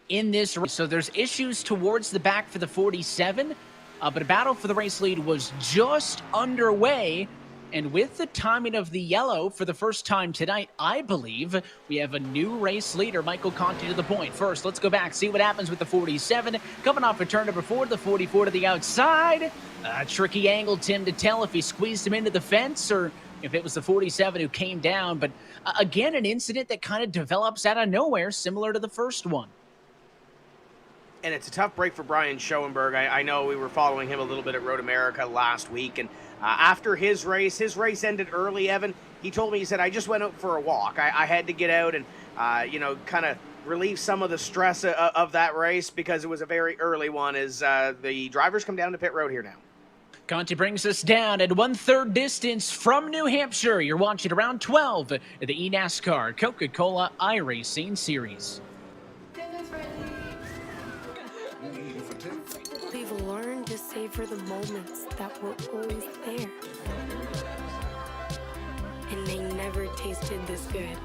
in this race. So there's issues towards the back for the 47, but a battle for the race lead was just underway. And with the timing of the yellow for the first time tonight, I believe we have a new race leader, Michael Conti, to the point. First, let's go back, see what happens with the 47. Coming off a turn number 4, the 44 to the outside. Tricky angle, Tim, to tell if he squeezed him into the fence or if it was the 47 who came down. But again, an incident that kind of develops out of nowhere, similar to the first one. And it's a tough break for Brian Schoenberg. I know we were following him a little bit at Road America last week, and after his race ended early, Evan. He told me, he said, I just went out for a walk. I had to get out and, kind of relieve some of the stress of that race because it was a very early one as the drivers come down to pit road here now. Conti brings us down at 1/3 distance from New Hampshire. You're watching around 12 of the eNASCAR Coca-Cola iRacing Series. We've learned to savor the moments that were always there. And they never tasted this good.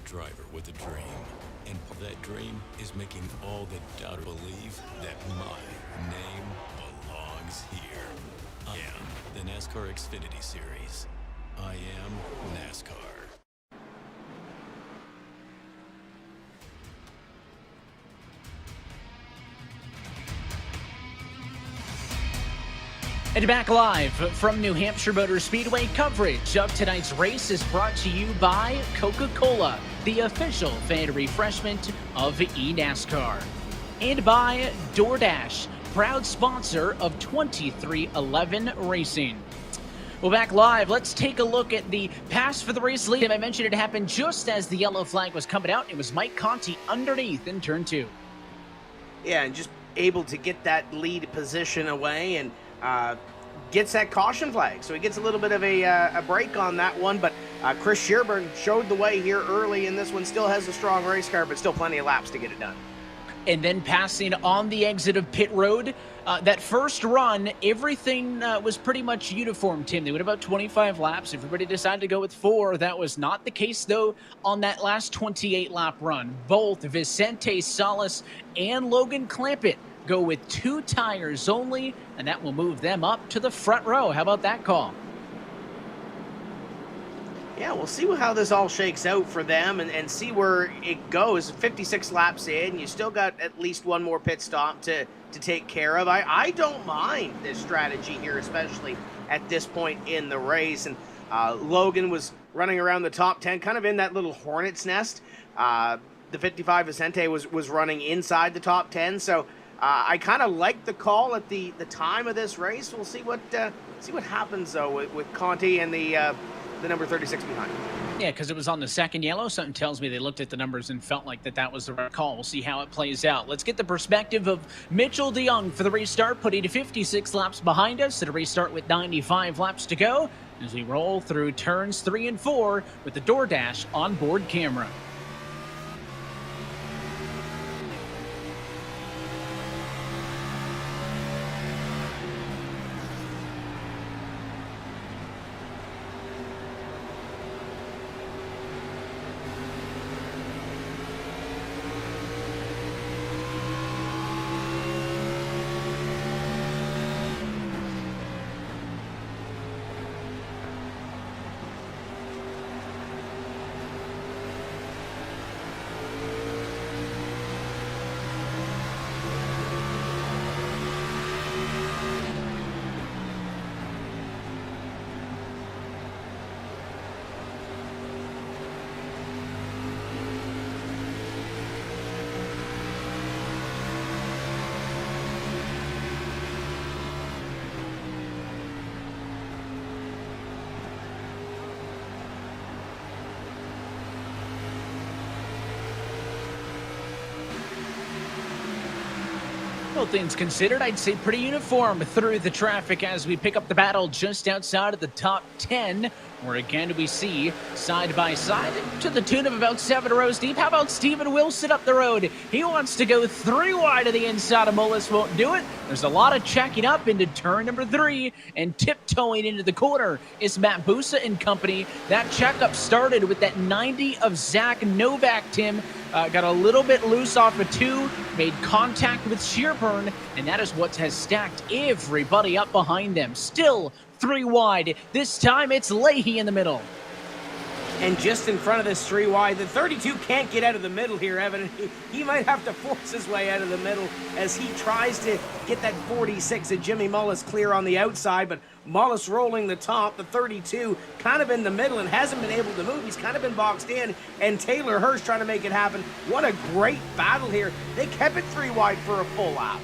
Driver with a dream, and that dream is making all the doubters believe that my name belongs here. I am the NASCAR Xfinity Series. I am NASCAR. And back live from New Hampshire Motor Speedway, coverage of tonight's race is brought to you by Coca-Cola, the official fan refreshment of eNASCAR, and by DoorDash, proud sponsor of 2311 Racing. Well, back live, let's take a look at the pass for the race lead. I mentioned it happened just as the yellow flag was coming out. It was Mike Conti underneath in turn 2. Yeah, and just able to get that lead position away and gets that caution flag. So he gets a little bit of a break on that one, but Chris Shearburn showed the way here early, and this one still has a strong race car, but still plenty of laps to get it done. And then passing on the exit of pit road, that first run, everything was pretty much uniform, Tim. They went about 25 laps. Everybody decided to go with 4. That was not the case, though, on that last 28-lap run. Both Vicente Salas and Logan Clampett go with 2 tires only, and that will move them up to the front row. How about that call? Yeah, we'll see how this all shakes out for them and see where it goes. 56 laps in, you still got at least one more pit stop to take care of. I don't mind this strategy here, especially at this point in the race. And Logan was running around the top 10, kind of in that little hornet's nest. The 55 Vicente was running inside the top 10, so I kind of like the call at the time of this race. We'll see what happens though with Conti and the number 36 behind. Yeah, because it was on the second yellow. Something tells me they looked at the numbers and felt like that was the right call. We'll see how it plays out. Let's get the perspective of Mitchell DeYoung for the restart, putting 56 laps behind us at a restart with 95 laps to go as we roll through turns 3 and 4 with the DoorDash onboard camera. things considered, I'd say pretty uniform through the traffic as we pick up the battle just outside of the top 10, where again we see side by side to the tune of about 7 rows deep. How about Steven Wilson up the road? He wants to go 3 wide to the inside of Mullis, won't do it. There's a lot of checking up into turn number 3 and tiptoeing into the corner is Matt Busa and company. That checkup started with that 90 of Zach Novak, Tim. Got a little bit loose off of 2, made contact with Shearburn, and that is what has stacked everybody up behind them. Still 3 wide. This time it's Leahy in the middle. And just in front of this 3 wide, the 32 can't get out of the middle here, Evan. He might have to force his way out of the middle as he tries to get that 46 of Jimmy Mullis clear on the outside, but Mullis rolling the top, the 32 kind of in the middle and hasn't been able to move. He's kind of been boxed in, and Taylor Hirsch trying to make it happen. What a great battle here. They kept it 3 wide for a full lap.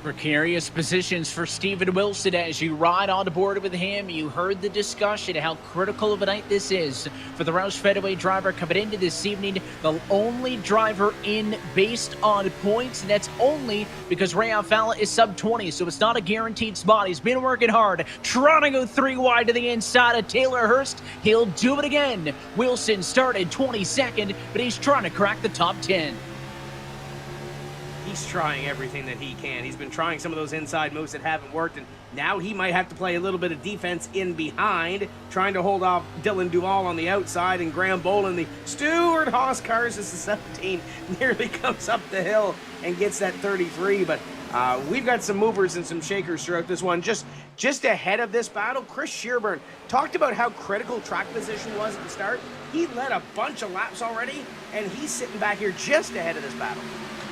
Precarious positions for Steven Wilson as you ride on board with him. You heard the discussion, how critical of a night this is for the Roush Fedway driver coming into this evening. The only driver in based on points, and that's only because Ray Alfala is sub 20, so it's not a guaranteed spot. He's been working hard, trying to go 3 wide to the inside of Taylor Hurst. He'll do it again. Wilson started 22nd, but he's trying to crack the top 10. He's trying everything that he can. He's been trying some of those inside moves that haven't worked, and now he might have to play a little bit of defense in behind, trying to hold off Dylan Duval on the outside, and Graham Boland, the Stewart Haas cars as the 17, nearly comes up the hill and gets that 33, but we've got some movers and some shakers throughout this one. Just ahead of this battle, Chris Shearburn talked about how critical track position was at the start. He led a bunch of laps already, and he's sitting back here just ahead of this battle.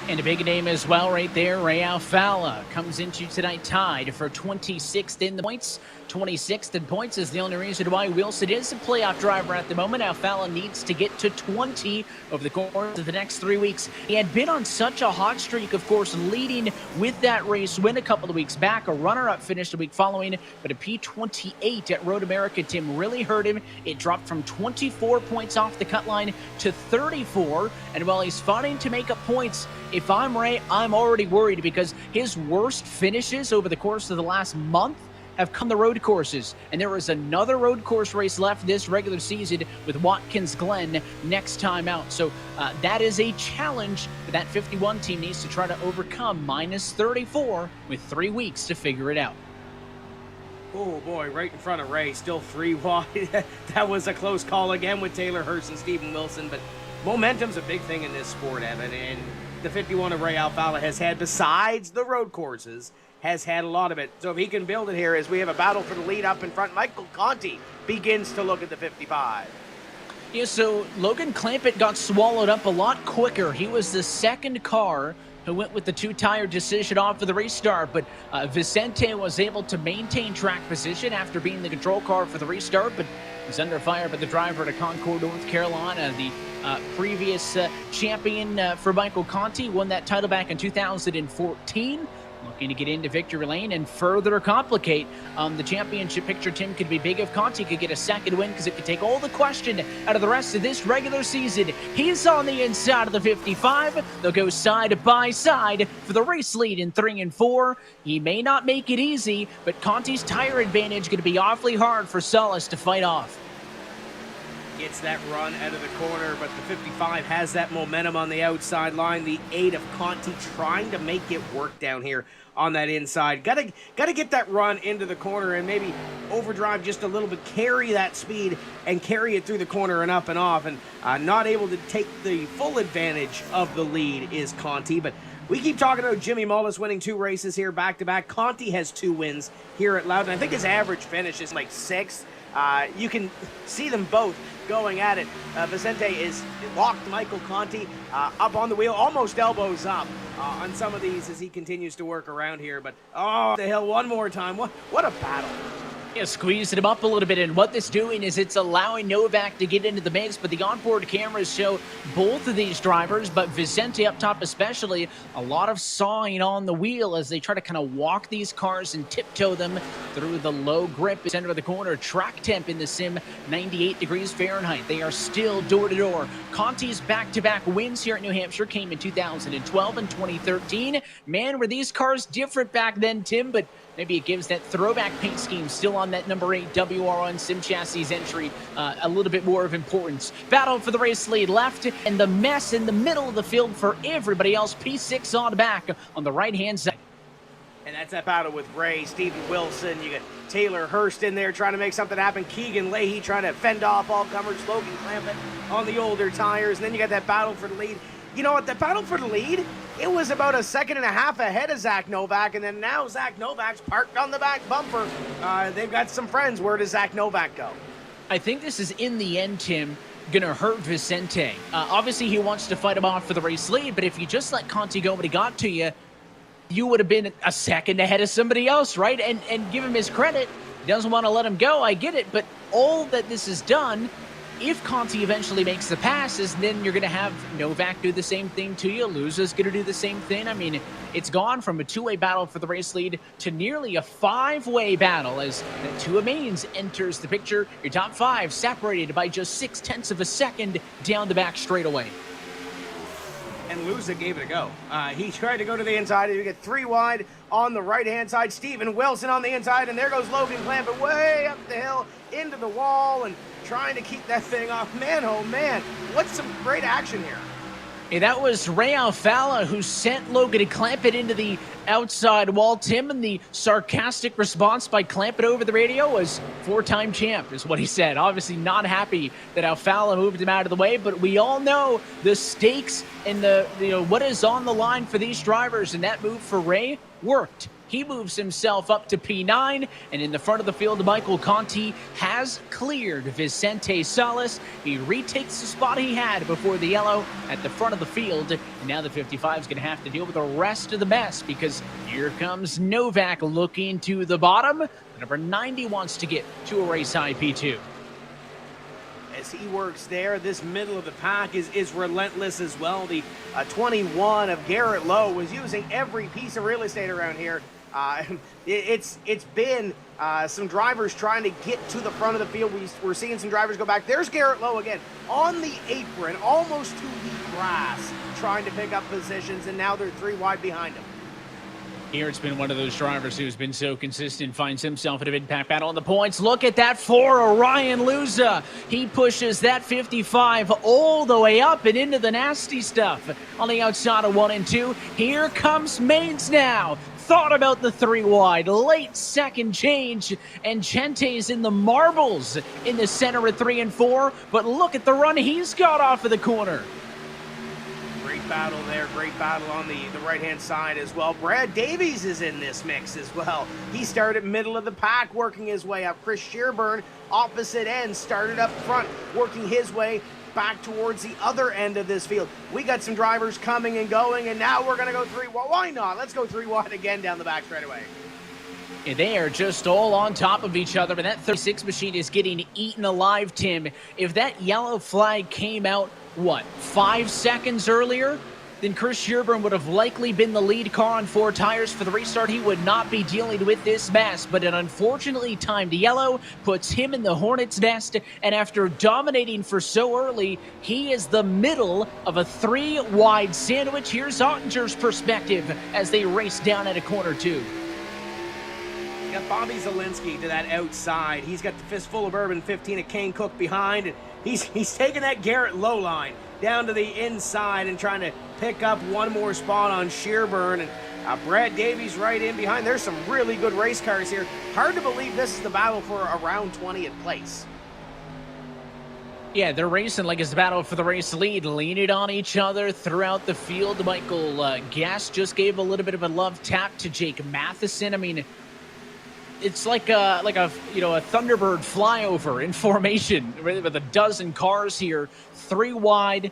And a big name as well right there, Ray Alfala comes into tonight tied for 26th in the points. 26th in points is the only reason why Wilson is a playoff driver at the moment. Alfala needs to get to 20 over the course of the next 3 weeks. He had been on such a hot streak, of course, leading with that race win a couple of weeks back. A runner-up finish the week following, but a P28 at Road America, Tim, really hurt him. It dropped from 24 points off the cut line to 34, and while he's fighting to make up points, if I'm Ray, I'm already worried because his worst finishes over the course of the last month have come the road courses, and there is another road course race left this regular season with Watkins Glen next time out. So that is a challenge that that 51 team needs to try to overcome. Minus 34 with 3 weeks to figure it out. Oh boy, right in front of Ray, still 3 wide. That was a close call again with Taylor Hurst and Steven Wilson, but momentum's a big thing in this sport, Evan, and the 51 of Ray Alfala has had, besides the road courses, has had a lot of it. So if he can build it here as we have a battle for the lead up in front, Michael Conti begins to look at the 55. Yeah, so Logan Clampett got swallowed up a lot quicker. He was the second car who went with the 2-tire decision off of the restart, but Vicente was able to maintain track position after being the control car for the restart, but was under fire by the driver to Concord, North Carolina. The previous champion for Michael Conti won that title back in 2014. Looking to get into victory lane and further complicate the championship picture. Tim, could be big if Conti could get a second win because it could take all the question out of the rest of this regular season. He's on the inside of the 55. They'll go side by side for the race lead in 3 and 4. He may not make it easy, but Conti's tire advantage going to be awfully hard for Salas to fight off. Gets that run out of the corner, but the 55 has that momentum on the outside line. The 8 of Conti trying to make it work down here on that inside. Gotta get that run into the corner and maybe overdrive just a little bit, carry that speed and carry it through the corner and up and off, and not able to take the full advantage of the lead is Conti. But we keep talking about Jimmy Mullis winning 2 races here back-to-back. Conti has 2 wins here at Loudon. I think his average finish is like 6th. You can see them both going at it. Vicente is locked Michael Conti up on the wheel, almost elbows up on some of these as he continues to work around here. But, oh, the hill one more time. What a battle. Yeah, squeezing him up a little bit, and what this doing is it's allowing Novak to get into the mix, but the onboard cameras show both of these drivers, but Vicente up top especially, a lot of sawing on the wheel as they try to kind of walk these cars and tiptoe them through the low grip center of the corner. Track temp in the sim, 98 degrees Fahrenheit. They are still door-to-door. Conti's back-to-back wins here at New Hampshire came in 2012 and 2013. Man, were these cars different back then, Tim, but maybe it gives that throwback paint scheme still on that number 8 WR1 Sim Chassis entry a little bit more of importance. Battle for the race lead left, and the mess in the middle of the field for everybody else. P6 on back on the right-hand side. And that's that battle with Ray, Stephen Wilson. You got Taylor Hurst in there trying to make something happen. Keegan Leahy trying to fend off all comers. Logan Clampett on the older tires. And then you got that battle for the lead. You know what? The battle for the lead, it was about a second and a half ahead of Zach Novak, and then now Zach Novak's parked on the back bumper. They've got some friends. Where does Zach Novak go? I think this is, in the end, Tim, going to hurt Vicente. Obviously, he wants to fight him off for the race lead, but if you just let Conti go when he got to you, you would have been a second ahead of somebody else, right? And give him his credit. He doesn't want to let him go. I get it, but all that this has done, if Conti eventually makes the passes, then you're going to have Novak do the same thing to you. Luza's going to do the same thing. I mean, it's gone from a two-way battle for the race lead to nearly a five-way battle as the two mains enters the picture. Your top five separated by just 0.6 of a second down the back straightaway. And Luza gave it a go. He tried to go to the inside. You get three wide on the right-hand side. Stephen Wilson on the inside, and there goes Logan Clampett way up the hill into the wall and trying to keep that thing off. Man, oh man, what's some great action here. Hey, that was Ray Alfala who sent Logan Clampett into the outside wall. Tim, and the sarcastic response by Clampett over the radio was four-time champ, is what he said. Obviously not happy that Alfala moved him out of the way, but we all know the stakes and what is on the line for these drivers, and that move for Ray worked. He moves himself up to P9, and in the front of the field, Michael Conti has cleared Vicente Salas. He retakes the spot he had before the yellow at the front of the field, and now the 55 is going to have to deal with the rest of the mess because here comes Novak looking to the bottom. Number 90 wants to get to a race high P2. As he works there, this middle of the pack is relentless as well. The 21 of Garrett Lowe was using every piece of real estate around here. It's been some drivers trying to get to the front of the field. We're seeing some drivers go back. There's Garrett Lowe again on the apron, almost to the grass, trying to pick up positions, and now they're three wide behind him. Here it's been one of those drivers who's been so consistent, finds himself in a mid-pack battle on the points. Look at that for Orion Luza. He pushes that 55 all the way up and into the nasty stuff on the outside of 1 and 2. Here comes Mains now. Thought about the three wide, late second change, and Gente's in the marbles in the center at 3 and 4, but look at the run he's got off of the corner. Great battle there, great battle on the right-hand side as well. Brad Davies is in this mix as well. He started middle of the pack, working his way up. Chris Shearburn, opposite end, started up front, working his way back towards the other end of this field. We got some drivers coming and going, and now we're going to go three wide. Why not? Let's go three wide again down the back straightaway. And they are just all on top of each other, and that 36 machine is getting eaten alive, Tim. If that yellow flag came out, 5 seconds earlier, then Chris Shearburn would have likely been the lead car on 4 tires for the restart. He would not be dealing with this mess, but an unfortunately timed yellow puts him in the hornet's nest, and after dominating for so early, he is the middle of a 3-wide sandwich. Here's Ottinger's perspective as they race down at a corner 2. You got Bobby Zielinski to that outside. He's got the fistful of bourbon 15 of Kane Cook behind, and he's taking that Garrett Lowe line down to the inside and trying to pick up one more spot on Shearburn, and Brad Davies right in behind. There's some really good race cars here. Hard to believe this is the battle for around 20th place. Yeah, they're racing like it's the battle for the race lead, leaning on each other throughout the field. Michael Gass just gave a little bit of a love tap to Jake Matheson. I mean, it's like a Thunderbird flyover in formation with a dozen cars here, 3 wide,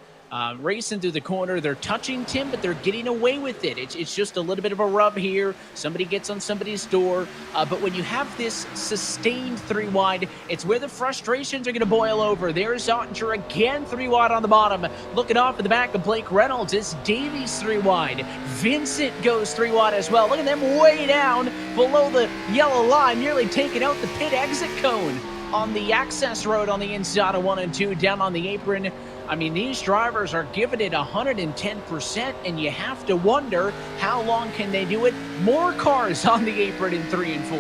racing through the corner. They're touching Tim, but they're getting away with it. It's just a little bit of a rub here. Somebody gets on somebody's door. But when you have this sustained 3 wide, it's where the frustrations are going to boil over. There's Ottinger again, 3 wide on the bottom. Looking off at the back of Blake Reynolds. It's Davies 3 wide. Vincent goes 3 wide as well. Look at them way down below the yellow line, nearly taking out the pit exit cone on the access road on the inside of 1 and 2, down on the apron. I mean, these drivers are giving it 110%, and you have to wonder how long can they do it. More cars on the apron in 3 and 4.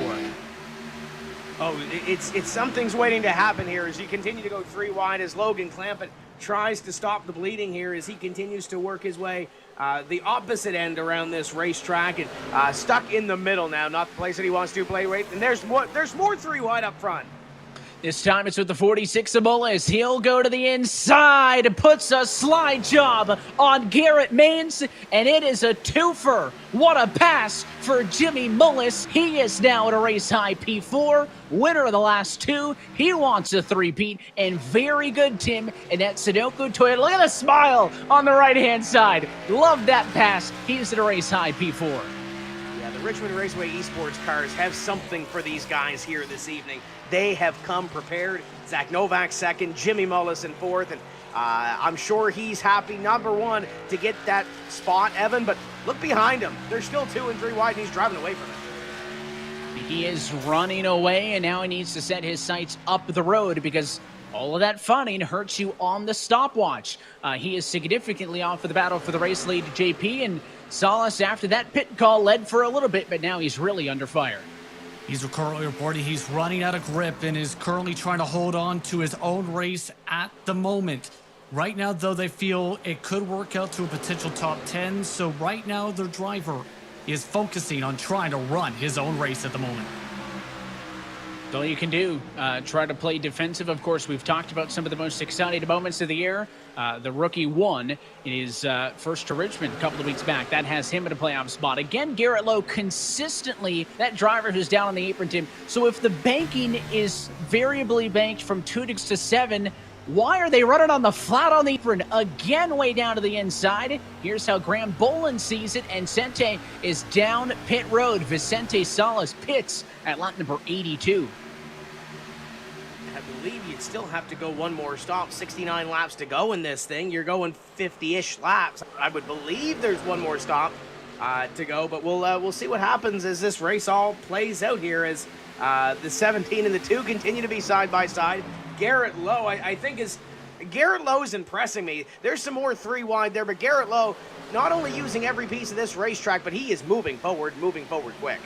Oh, it's something's waiting to happen here as you continue to go 3 wide as Logan Clampett tries to stop the bleeding here as he continues to work his way the opposite end around this racetrack and stuck in the middle now, not the place that he wants to play with. And there's more 3 wide up front. This time it's with the 46 of Mullis. He'll go to the inside, puts a slide job on Garrett Maines, and it is a twofer. What a pass for Jimmy Mullis. He is now at a race-high P4, winner of the last 2. He wants a 3-peat, and very good, Tim, in that Sudoku Toyota. Look at the smile on the right-hand side. Love that pass. He's at a race-high P4. Yeah, the Richmond Raceway Esports cars have something for these guys here this evening. They have come prepared. Zach Novak second, Jimmy Mullis in fourth, and I'm sure he's happy, number 1, to get that spot, Evan, but look behind him. They're still 2 and 3 wide, and he's driving away from it. He is running away, and now he needs to set his sights up the road because all of that funning hurts you on the stopwatch. He is significantly off of the battle for the race lead to JP, and Salas, after that pit call, led for a little bit, but now he's really under fire. He's currently reporting he's running out of grip and is currently trying to hold on to his own race at the moment. Right now, though, they feel it could work out to a potential top 10. So right now, their driver is focusing on trying to run his own race at the moment. That's all you can do. Try to play defensive. Of course, we've talked about some of the most exciting moments of the year. The rookie won in his first to Richmond a couple of weeks back. That has him in a playoff spot. Again, Garrett Lowe consistently, that driver who's down on the apron, Tim. So if the banking is variably banked from 2 to 7, why are they running on the flat on the apron again way down to the inside? Here's how Graham Boland sees it, and Vicente is down pit road. Vicente Salas pits at lap number 82. I believe you'd still have to go 1 more stop. 69 laps to go in this thing. You're going 50-ish laps. I would believe there's 1 more stop to go, but we'll see what happens as this race all plays out here as the 17 and the 2 continue to be side by side. Garrett Lowe, I think Garrett Lowe is impressing me. There's some more 3 wide there, but Garrett Lowe not only using every piece of this racetrack, but he is moving forward quick.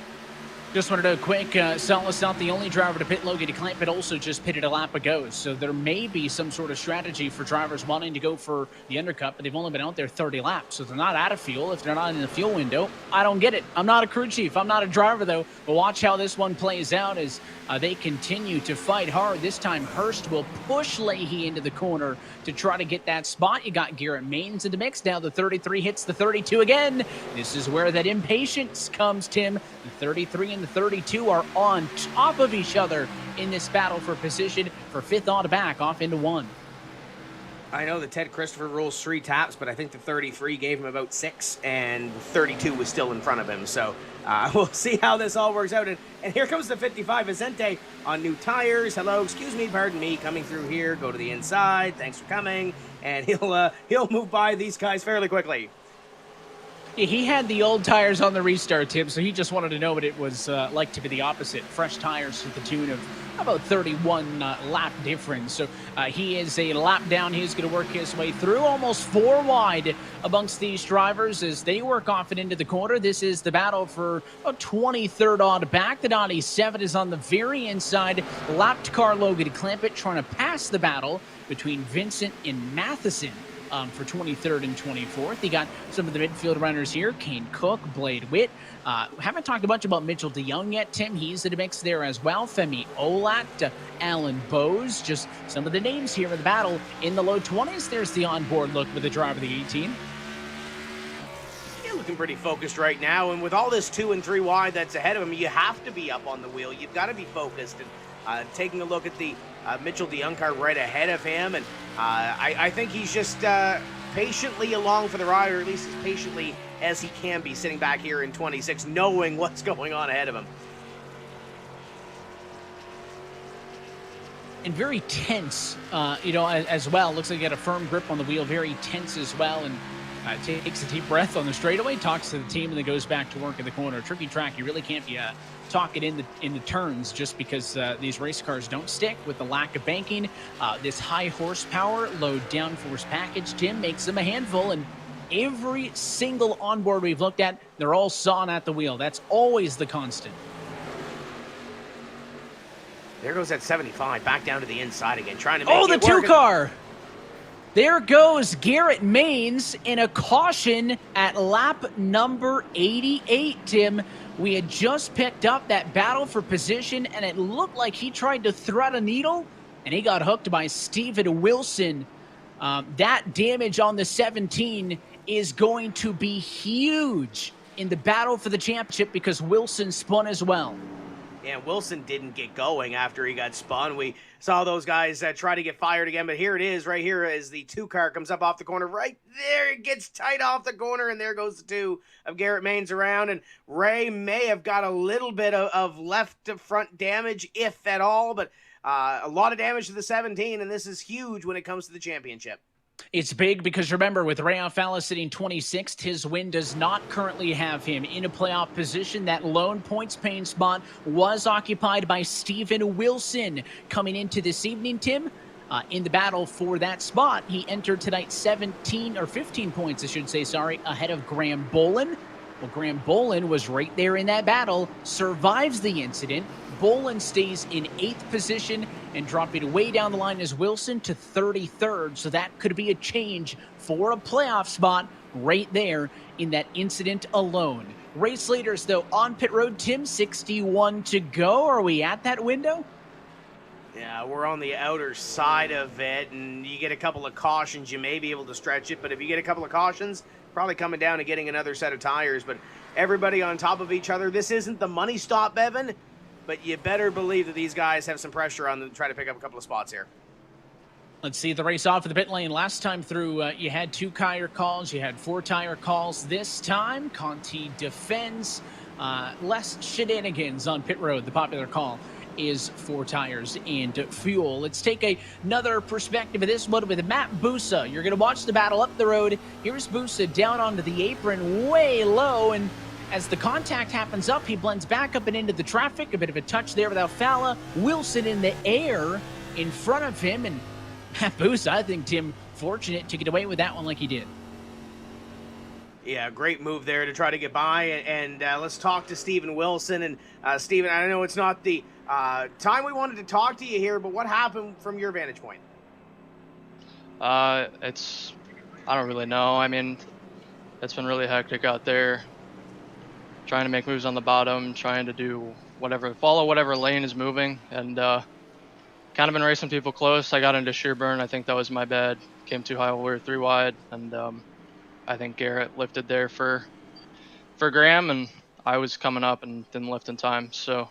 Just wanted to quick, Salas not the only driver to pit. Logan Clampett also just pitted a lap ago. So there may be some sort of strategy for drivers wanting to go for the undercut, but they've only been out there 30 laps. So they're not out of fuel. If they're not in the fuel window, I don't get it. I'm not a crew chief. I'm not a driver, though. But watch how this one plays out as they continue to fight hard. This time, Hurst will push Leahy into the corner to try to get that spot. You got Garrett Maines in the mix. Now the 33 hits the 32 again. This is where that impatience comes, Tim. The 33 and the 32 are on top of each other in this battle for position for 5th on to back off into 1. I know that Ted Christopher rules 3 taps, but I think the 33 gave him about 6, and the 32 was still in front of him. So we'll see how this all works out. And here comes the 55 Vicente on new tires. Hello, excuse me, pardon me, coming through here. Go to the inside. Thanks for coming. And he'll move by these guys fairly quickly. He had the old tires on the restart, Tim, so he just wanted to know what it was like to be the opposite. Fresh tires to the tune of about 31 lap difference. So he is a lap down. He's going to work his way through almost 4 wide amongst these drivers as they work off and into the corner. This is the battle for a 23rd on back. The 97 is on the very inside. Lapped car Logan Clampett trying to pass the battle between Vincent and Matheson. For 23rd and 24th. You got some of the midfield runners here. Kane Cook, Blade Witt. Haven't talked a bunch about Mitchell DeYoung yet, Tim. He's in the mix there as well. Femi Olat, Alan Bowes. Just some of the names here in the battle in the low 20s. There's the onboard look with the driver of the 18. You're looking pretty focused right now, and with all this 2 and 3 wide that's ahead of him, you have to be up on the wheel. You've got to be focused. And taking a look at the Mitchell DeYoung car right ahead of him, and I think he's just patiently along for the ride, or at least as patiently as he can be, sitting back here in 26, knowing what's going on ahead of him. And very tense, as well. Looks like he got a firm grip on the wheel, very tense as well, and takes a deep breath on the straightaway, talks to the team, and then goes back to work in the corner. Tricky track. You really can't be talking in the turns just because these race cars don't stick with the lack of banking. This high horsepower, low downforce package, Tim, makes them a handful, and every single onboard we've looked at, they're all sawing at the wheel. That's always the constant. There goes that 75, back down to the inside again, trying to make the it work. 2-car! There goes Garrett Maines in a caution at lap number 88, Tim. We had just picked up that battle for position, and it looked like he tried to thread a needle, and he got hooked by Steven Wilson. That damage on the 17 is going to be huge in the battle for the championship because Wilson spun as well. And Wilson didn't get going after he got spun. We saw those guys try to get fired again, but here it is right here as the 2-car comes up off the corner. Right there, it gets tight off the corner, and there goes the 2 of Garrett Maines around. And Ray may have got a little bit of left to front damage, if at all, but a lot of damage to the 17, and this is huge when it comes to the championship. It's big because, remember, with Ray Alfala sitting 26th, his win does not currently have him in a playoff position. That lone points paying spot was occupied by Steven Wilson coming into this evening, Tim. In the battle for that spot, he entered tonight 15 points, I should say, ahead of Graham Bolin. Well, Graham Bolin was right there in that battle, survives the incident. Bolin stays in 8th position and dropping way down the line as Wilson to 33rd. So that could be a change for a playoff spot right there in that incident alone. Race leaders, though, on pit road, Tim, 61 to go. Are we at that window? Yeah, we're on the outer side of it, and you get a couple of cautions, you may be able to stretch it, but if you get a couple of cautions, probably coming down and getting another set of tires. But everybody on top of each other. This isn't the money stop, Evan, but you better believe that these guys have some pressure on them to try to pick up a couple of spots here. Let's see the race off of the pit lane. Last time through, you had 2-tire calls. You had 4-tire calls. This time, Conti defends. Less shenanigans on pit road. The popular call is 4 tires and fuel. Let's take another perspective of this one with Matt Busa. You're going to watch the battle up the road. Here's Busa down onto the apron way low, and as the contact happens up, he blends back up and into the traffic. A bit of a touch there with Alfala. Wilson in the air in front of him, and Matt Busa, I think, Tim, fortunate to get away with that one like he did. Yeah, great move there to try to get by. And let's talk to Steven Wilson. And Steven, I know it's not the time we wanted to talk to you here, but what happened from your vantage point? I don't really know. I mean, it's been really hectic out there. Trying to make moves on the bottom, trying to follow whatever lane is moving, and kind of been racing people close. I got into Shearburn. I think that was my bad. Came too high while we were 3 wide, and I think Garrett lifted there for Graham, and I was coming up and didn't lift in time. So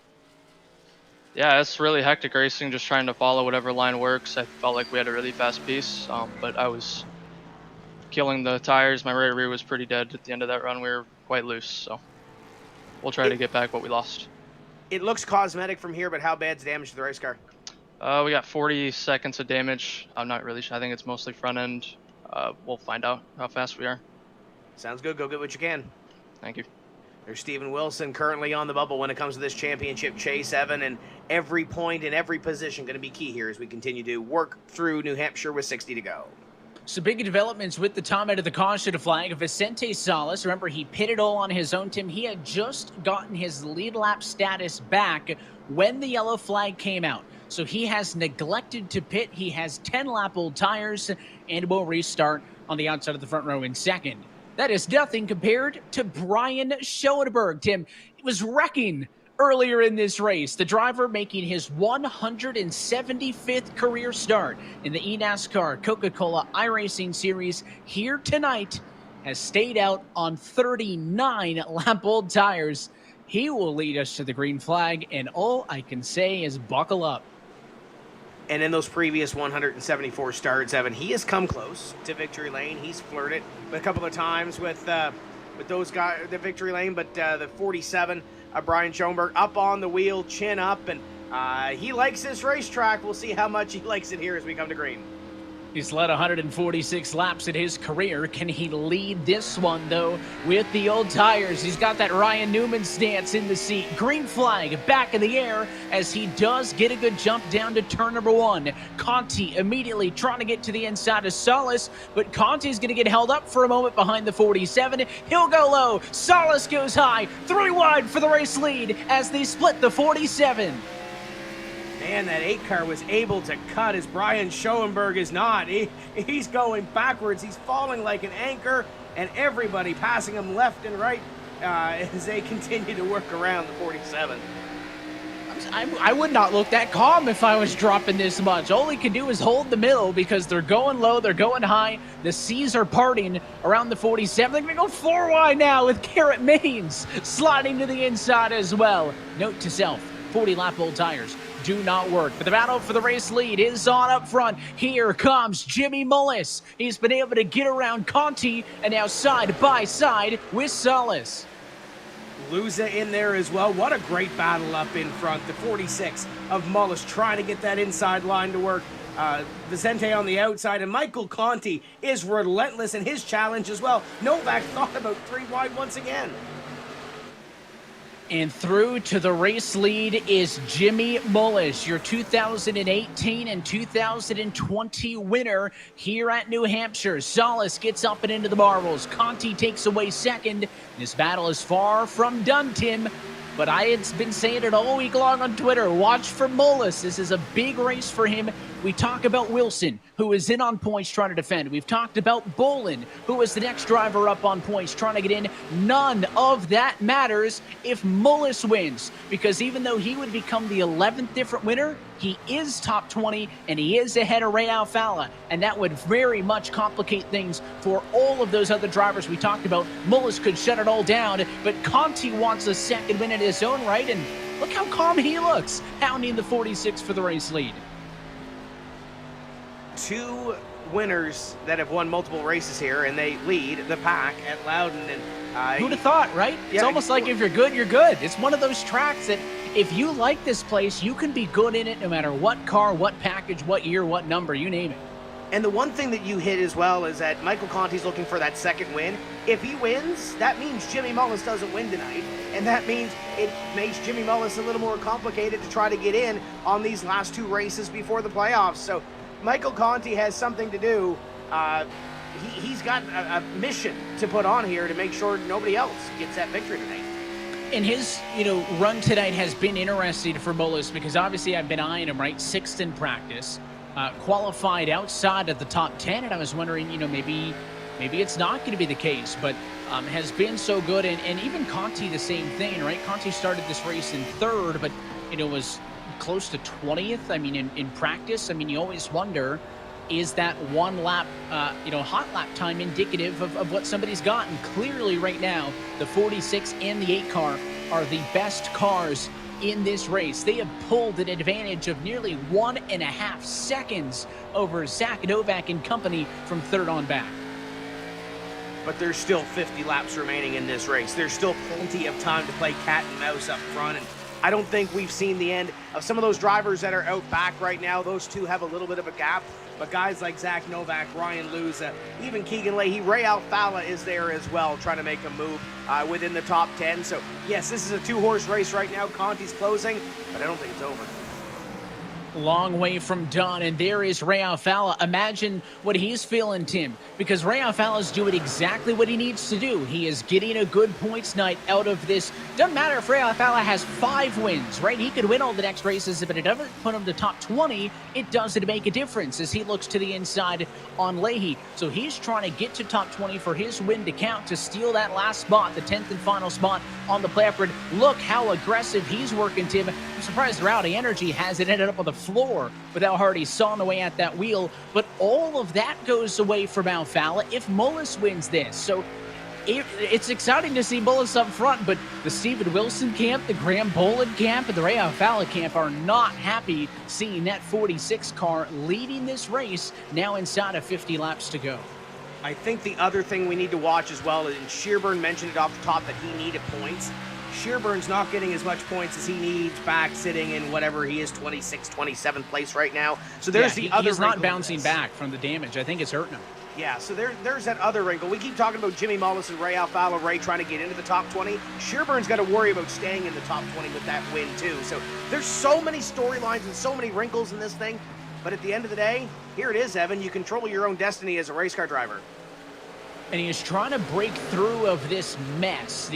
yeah, it's really hectic racing, just trying to follow whatever line works. I felt like we had a really fast piece, but I was killing the tires. My rear was pretty dead at the end of that run. We were quite loose, so we'll try to get back what we lost. It looks cosmetic from here, but how bad's damage to the race car? We got 40 seconds of damage. I'm not really sure. I think it's mostly front end. We'll find out how fast we are. Sounds good. Go get what you can. Thank you. There's Steven Wilson currently on the bubble when it comes to this championship chase, Evan, and every point in every position going to be key here as we continue to work through New Hampshire with 60 to go. So big developments with the top end of the caution flag. Vicente Salas, remember, he pitted all on his own, Tim. He had just gotten his lead lap status back when the yellow flag came out. So he has neglected to pit. He has 10-lap-old tires and will restart on the outside of the front row in second. That is nothing compared to Brian Schoenberg, Tim. He was wrecking earlier in this race. The driver making his 175th career start in the eNASCAR Coca-Cola iRacing Series here tonight has stayed out on 39-lap-old tires. He will lead us to the green flag, and all I can say is buckle up. And in those previous 174 starts, Evan, he has come close to victory lane. He's flirted a couple of times with those guys, the victory lane, but the 47, Brian Schoenberg, up on the wheel, chin up, and he likes this racetrack. We'll see how much he likes it here as we come to green. He's led 146 laps in his career. Can he lead this one, though, with the old tires? He's got that Ryan Newman stance in the seat. Green flag back in the air as he does get a good jump down to turn number 1. Conti immediately trying to get to the inside of Salas, but Conti's going to get held up for a moment behind the 47. He'll go low. Salas goes high. 3 wide for the race lead as they split the 47. Man, that 8 car was able to cut as Brian Schoenberg is not. He's going backwards. He's falling like an anchor, and everybody passing him left and right as they continue to work around the 47. I would not look that calm if I was dropping this much. All he can do is hold the middle because they're going low, they're going high. The C's are parting around the 47. They're going to go 4 wide now with Garrett Maines sliding to the inside as well. Note to self, 40-lap old tires do not work. But the battle for the race lead is on up front. Here comes Jimmy Mullis. He's been able to get around Conti and now side by side with Salas. Luza in there as well. What a great battle up in front. The 46 of Mullis trying to get that inside line to work. Vicente on the outside, and Michael Conti is relentless in his challenge as well. Novak thought about 3 wide once again. And through to the race lead is Jimmy Mullis, your 2018 and 2020 winner here at New Hampshire. Salas gets up and into the marbles. Conti takes away second. This battle is far from done, Tim. But I had been saying it all week long on Twitter. Watch for Mullis. This is a big race for him. We talk about Wilson, who is in on points trying to defend. We've talked about Bolin, who is the next driver up on points trying to get in. None of that matters if Mullis wins, because even though he would become the 11th different winner, he is top 20, and he is ahead of Ray Alfala, and that would very much complicate things for all of those other drivers we talked about. Mullis could shut it all down, but Conti wants a second win in his own right, and look how calm he looks, hounding the 46 for the race lead. 2 winners that have won multiple races here, and they lead the pack at Loudon. And who'd have thought, right? It's almost like if you're good, you're good. It's one of those tracks that if you like this place, you can be good in it no matter what car, what package, what year, what number, you name it. And the one thing that you hit as well is that Michael Conti's looking for that second win. If he wins, that means Jimmy Mullis doesn't win tonight. And that means it makes Jimmy Mullis a little more complicated to try to get in on these last 2 races before the playoffs. So Michael Conti has something to do. He's got a mission to put on here to make sure nobody else gets that victory tonight. And his, run tonight has been interesting for Mullis because obviously I've been eyeing him, right? 6th in practice, qualified outside of the top 10, and I was wondering, maybe it's not going to be the case, but has been so good. And even Conti, the same thing, right? Conti started this race in 3rd, but, was close to 20th. I mean, in practice, you always wonder, is that 1 lap, hot lap time indicative of what somebody's got? And clearly right now, the 46 and the 8 car are the best cars in this race. They have pulled an advantage of nearly 1.5 seconds over Zach Novak and company from 3rd on back. But there's still 50 laps remaining in this race. There's still plenty of time to play cat and mouse up front, and I don't think we've seen the end of some of those drivers that are out back right now. Those 2 have a little bit of a gap, but guys like Zach Novak, Ryan Luza, even Keegan Leahy, Ray Alfala is there as well, trying to make a move within the top 10. So yes, this is a 2-horse race right now. Conti's closing, but I don't think it's over. Long way from done, and there is Ray Alfala. Imagine what he's feeling, Tim, because Ray Alfala's doing exactly what he needs to do. He is getting a good points night out of this. Doesn't matter if Ray Alfala has 5 wins, right? He could win all the next races, but it doesn't put him to top 20. It doesn't make a difference as he looks to the inside on Leahy. So he's trying to get to top 20 for his win to count, to steal that last spot, the 10th and final spot on the playoff grid. Look how aggressive he's working, Tim. I'm surprised Rowdy Energy hasn't ended up on the floor without Hardy sawing away at that wheel, but all of that goes away from Alfala if Mullis wins this. So it's exciting to see Bullis up front, but the Steven Wilson camp, the Graham Boland camp, and the Ray Alfala camp are not happy seeing that 46 car leading this race now inside of 50 laps to go. I think the other thing we need to watch as well, and Shearburn mentioned it off the top that he needed points. Shearburn's not getting as much points as he needs back sitting in whatever he is, 26th, 27th place right now. So there's the other He's not wrinkle bouncing in this. back from the damage. I think it's hurting him. Yeah, so there's that other wrinkle. We keep talking about Jimmy Mullis and Ray Alfala. Ray trying to get into the top 20. Shearburn's got to worry about staying in the top 20 with that win too. So there's so many storylines and so many wrinkles in this thing. But at the end of the day, here it is, Evan. You control your own destiny as a race car driver. And he is trying to break through of this mess.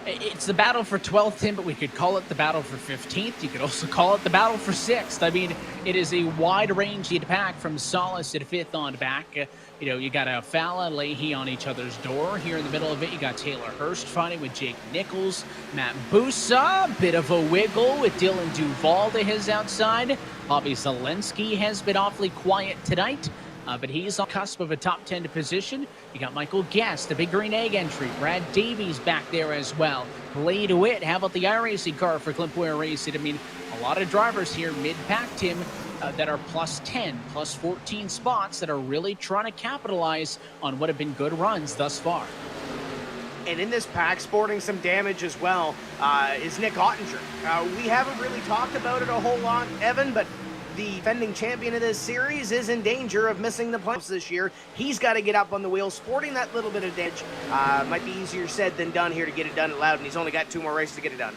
It's the battle for 12th, Tim, but we could call it the battle for 15th. You could also call it the battle for 6th. I mean, it is a wide range you'd pack from Solis to 5th on back. You got Alfala, Leahy on each other's door. Here in the middle of it, you got Taylor Hurst fighting with Jake Nichols. Matt Busa, bit of a wiggle with Dylan Duvall to his outside. Bobby Zelensky has been awfully quiet tonight. But he's on the cusp of a top 10 position. You got Michael Guest, the big green egg entry. Brad Davies back there as well. Blade Witt, how about the iRacing car for Clint Boyer Racing? I mean, a lot of drivers here mid-pack, Tim, that are plus 10, plus 14 spots that are really trying to capitalize on what have been good runs thus far. And in this pack, sporting some damage as well, is Nick Ottinger. We haven't really talked about it a whole lot, Evan, but the defending champion of this series is in danger of missing the playoffs this year. He's got to get up on the wheel, sporting that little bit of damage. Might be easier said than done here to get it done at Loudon. He's only got 2 more races to get it done.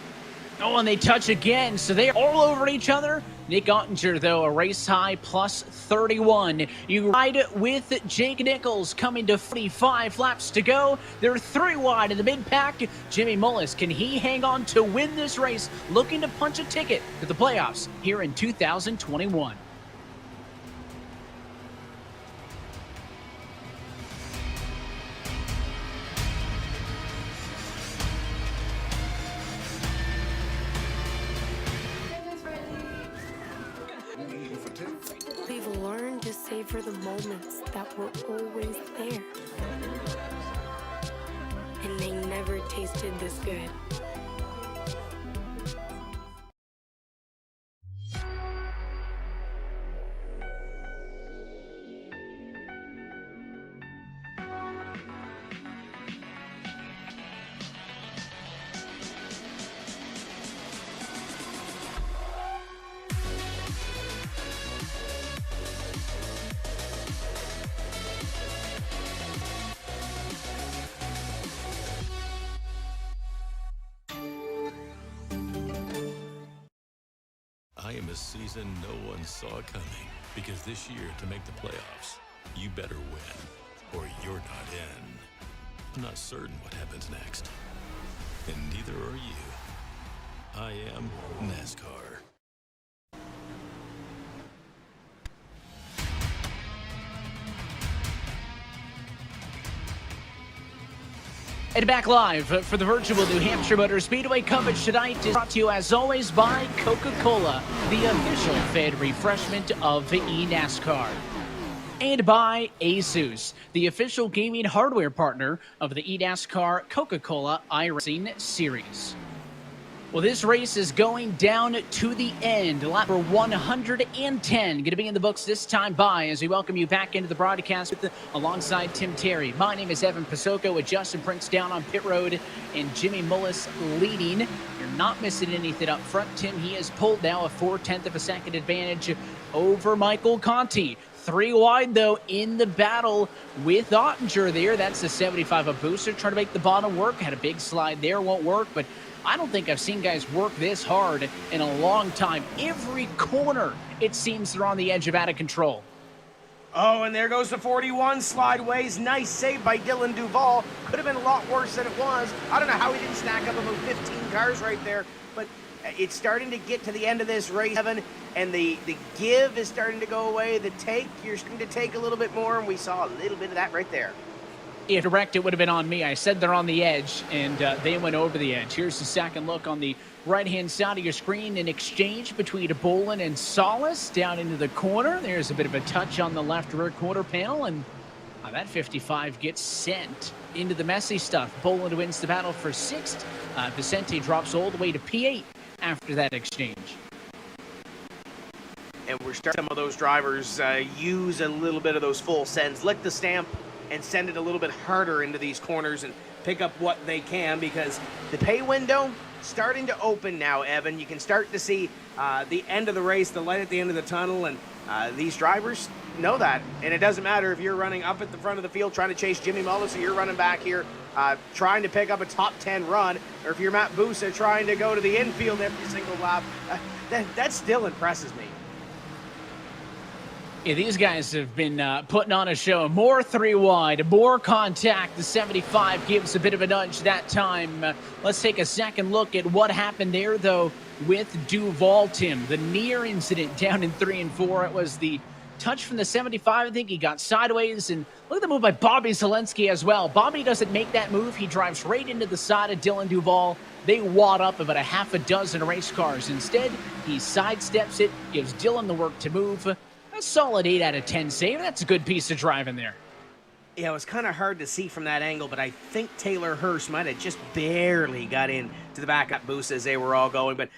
Oh, and they touch again, so they're all over each other. Nick Ottinger, though, a race high plus 31. You ride with Jake Nichols coming to 45 laps to go. They're 3 wide in the mid-pack. Jimmy Mullis, can he hang on to win this race, looking to punch a ticket to the playoffs here in 2021? We've learned to savor the moments that were always there. And they never tasted this good. I am a season no one saw coming, because this year, to make the playoffs, you better win, or you're not in. I'm not certain what happens next, and neither are you. I am NASCAR. And back live for the virtual New Hampshire Motor Speedway coverage tonight is brought to you as always by Coca-Cola, the official fed refreshment of eNASCAR. And by Asus, the official gaming hardware partner of the eNASCAR Coca-Cola iRacing series. Well, this race is going down to the end. Lap number 110 going to be in the books this time by as we welcome you back into the broadcast alongside Tim Terry. My name is Evan Pasoko with Justin Prince down on pit road and Jimmy Mullis leading. You're not missing anything up front, Tim. He has pulled now a 4/10 of a second advantage over Michael Conti. 3 wide, though, in the battle with Ottinger there. That's the 75 of Booster trying to make the bottom work. Had a big slide there, won't work, but I don't think I've seen guys work this hard in a long time. Every corner, it seems they're on the edge of out of control. Oh, and there goes the 41 slideways. Nice save by Dylan Duvall. Could have been a lot worse than it was. I don't know how he didn't snack up about 15 cars right there, but it's starting to get to the end of this race, Evan, and the give is starting to go away. The take, you're starting to take a little bit more, and we saw a little bit of that right there. If direct, it would have been on me. I said they're on the edge, and they went over the edge. Here's the second look on the right-hand side of your screen. An exchange between Boland and Solis down into the corner. There's a bit of a touch on the left rear quarter panel, and That 55 gets sent into the messy stuff. Boland wins the battle for 6th. Vicente drops all the way to P8 after that exchange. And we're starting some of those drivers use a little bit of those full sends, lick the stamp and send it a little bit harder into these corners and pick up what they can, because the pay window starting to open now, Evan. You can start to see the end of the race, the light at the end of the tunnel, and these drivers know that. And it doesn't matter if you're running up at the front of the field trying to chase Jimmy Mullis, or you're running back here trying to pick up a top 10 run, or if you're Matt Busa trying to go to the infield every single lap. That still impresses me. Yeah, these guys have been putting on a show. More 3 wide, more contact. The 75 gives a bit of a nudge that time. Let's take a second look at what happened there, though, with Duval, Tim. The near incident down in 3 and 4. It was the touch from the 75. I think he got sideways. And look at the move by Bobby Zelensky as well. Bobby doesn't make that move. He drives right into the side of Dylan Duval. They wad up about a half a dozen race cars. Instead, he sidesteps it, gives Dylan the work to move. A solid 8 out of 10 save. That's a good piece of driving there. Yeah, it was kind of hard to see from that angle, but I think Taylor Hirsch might have just barely got in to the backup boost as they were all going. But,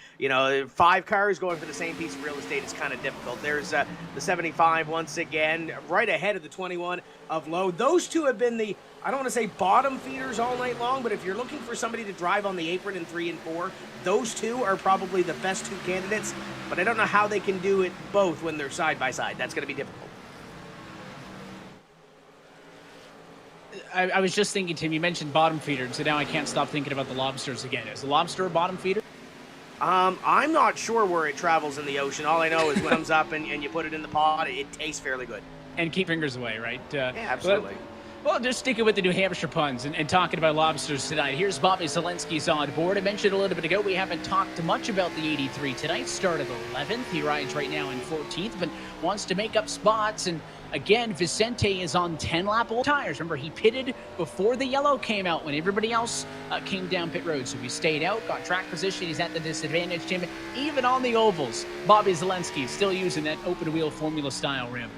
5 cars going for the same piece of real estate is kind of difficult. There's the 75 once again, right ahead of the 21 of Lowe. Those two have been the, I don't want to say bottom feeders all night long, but if you're looking for somebody to drive on the apron in 3 and 4, those two are probably the best 2 candidates. But I don't know how they can do it both when they're side by side. That's going to be difficult. I was just thinking, Tim, you mentioned bottom feeder, and so now I can't stop thinking about the lobsters again. Is the lobster a bottom feeder? I'm not sure where it travels in the ocean. All I know is when it comes up and you put it in the pot, it tastes fairly good. And keep fingers away, right? Yeah, absolutely. Well, just sticking with the New Hampshire puns and talking about lobsters tonight. Here's Bobby Zelensky's on board. I mentioned a little bit ago we haven't talked much about the 83 tonight. Started 11th. He rides right now in 14th, but wants to make up spots. And again, Vicente is on 10-lap old tires. Remember, he pitted before the yellow came out when everybody else came down pit road. So he stayed out, got track position. He's at the disadvantage, Tim. Even on the ovals, Bobby Zelensky is still using that open-wheel formula-style rim.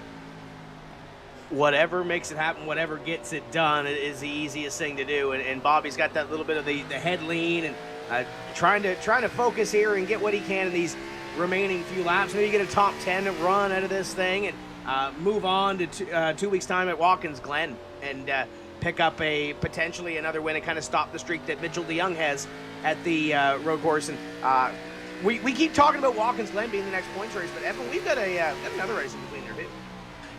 Whatever makes it happen, whatever gets it done is the easiest thing to do. And Bobby's got that little bit of the head lean and trying to focus here and get what he can in these remaining few laps. Maybe get a top 10 run out of this thing and move on to 2 weeks' time at Watkins Glen and pick up potentially another win and kind of stop the streak that Mitchell DeYoung has at the road course. And we keep talking about Watkins Glen being the next points race, but Evan, we've got another race in between there too.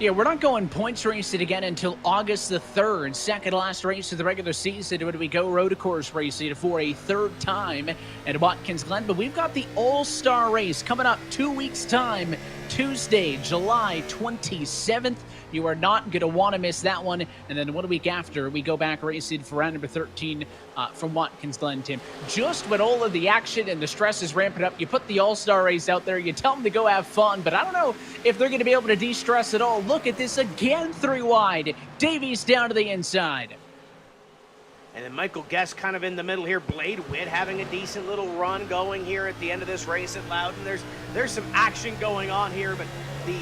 Yeah, we're not going points racing again until August the 3rd. Second last race of the regular season when we go road course racing for a 3rd time at Watkins Glen. But we've got the All-Star race coming up 2 weeks' time, Tuesday, July 27th. You are not going to want to miss that one. And then 1 week after, we go back racing for round number 13 from Watkins Glen, Tim. Just when all of the action and the stress is ramping up, you put the All-Star race out there, you tell them to go have fun, but I don't know if they're going to be able to de-stress at all. Look at this again, 3 wide. Davies down to the inside. And then Michael Guest kind of in the middle here. Blade Witt having a decent little run going here at the end of this race at Loudon. There's some action going on here, but the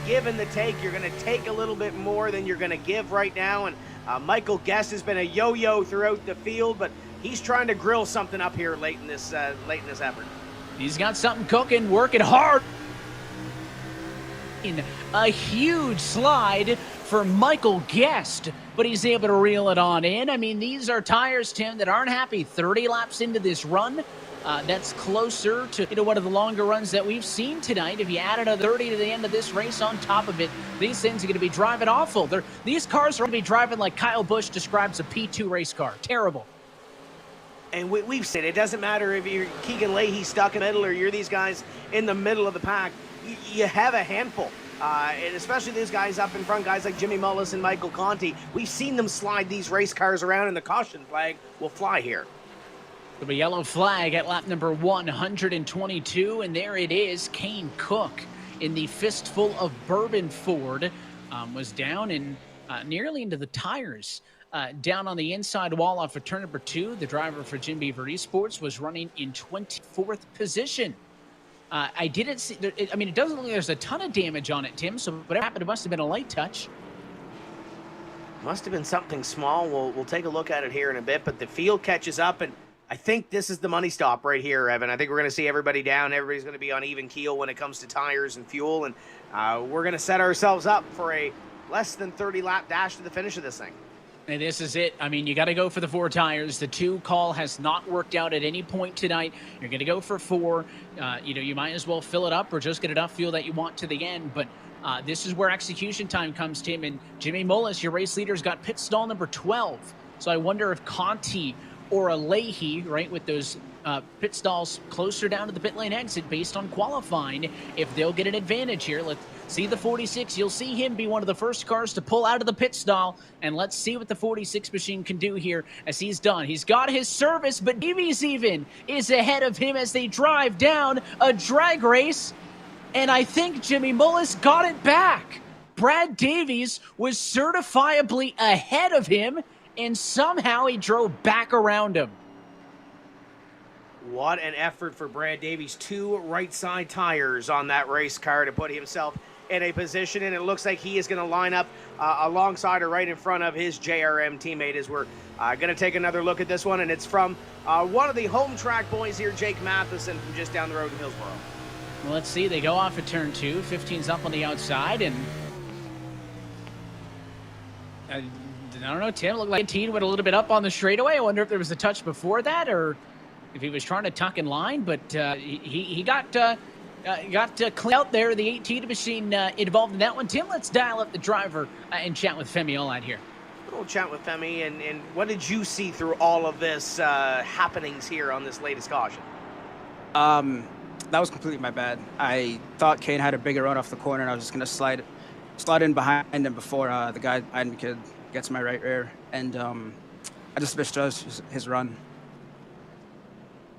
give and the take, you're going to take a little bit more than you're going to give right now. And Michael Guest has been a yo-yo throughout the field, but he's trying to grill something up here late in this effort. He's got something cooking, working hard. A huge slide for Michael Guest, but he's able to reel it on in. I mean, these are tires, Tim, that aren't happy. 30 laps into this run. That's closer to one of the longer runs that we've seen tonight. If you add another 30 to the end of this race on top of it, these things are going to be driving awful. These cars are going to be driving like Kyle Busch describes a P2 race car. Terrible. And we've said it doesn't matter if you're Keegan Leahy stuck in the middle or you're these guys in the middle of the pack. You have a handful. And especially these guys up in front, guys like Jimmy Mullis and Michael Conti. We've seen them slide these race cars around, and the caution flag will fly here. There'll be a yellow flag at lap number 122, and there it is. Kane Cook in the fistful of bourbon Ford was down and nearly into the tires. Down on the inside wall off of turn number 2, the driver for Jim Beaver Esports was running in 24th position. I didn't see, it doesn't look like there's a ton of damage on it, Tim, so whatever happened, it must have been a light touch. Must have been something small. We'll take a look at it here in a bit, but the field catches up, and I think this is the money stop right here, Evan. I think we're going to see everybody down. Everybody's going to be on even keel when it comes to tires and fuel, and we're going to set ourselves up for a less than 30-lap dash to the finish of this thing. And this is it. I mean, you got to go for the 4 tires. The 2 call has not worked out at any point tonight. You're going to go for 4. You might as well fill it up or just get enough fuel that you want to the end, but this is where execution time comes, Tim. And Jimmy Mullis, your race leader's got pit stall number 12. So I wonder if Conti or a Leahy, right, with those pit stalls closer down to the pit lane exit based on qualifying, if they'll get an advantage here. Let's see the 46. You'll see him be one of the first cars to pull out of the pit stall, and let's see what the 46 machine can do here as he's done. He's got his service, but Davies even is ahead of him as they drive down a drag race, and I think Jimmy Mullis got it back. Brad Davies was certifiably ahead of him, and somehow he drove back around him. What an effort for Brad Davies. 2 right side tires on that race car to put himself in a position, and it looks like he is going to line up alongside or right in front of his JRM teammate as we're going to take another look at this one, and it's from one of the home track boys here, Jake Matheson, from just down the road in Hillsborough. Well, let's see. They go off at turn 2. 15's up on the outside, and I don't know, Tim, looked like 18 went a little bit up on the straightaway. I wonder if there was a touch before that or if he was trying to tuck in line, but he got clean out there. The 18 machine involved in that one. Tim, let's dial up the driver and chat with Femi Olad here. We'll chat with Femi, and what did you see through all of this happenings here on this latest caution? That was completely my bad. I thought Kane had a bigger run off the corner, and I was just going to slide in behind him before the guy behind me could get to my right rear, and I just misjudged his run.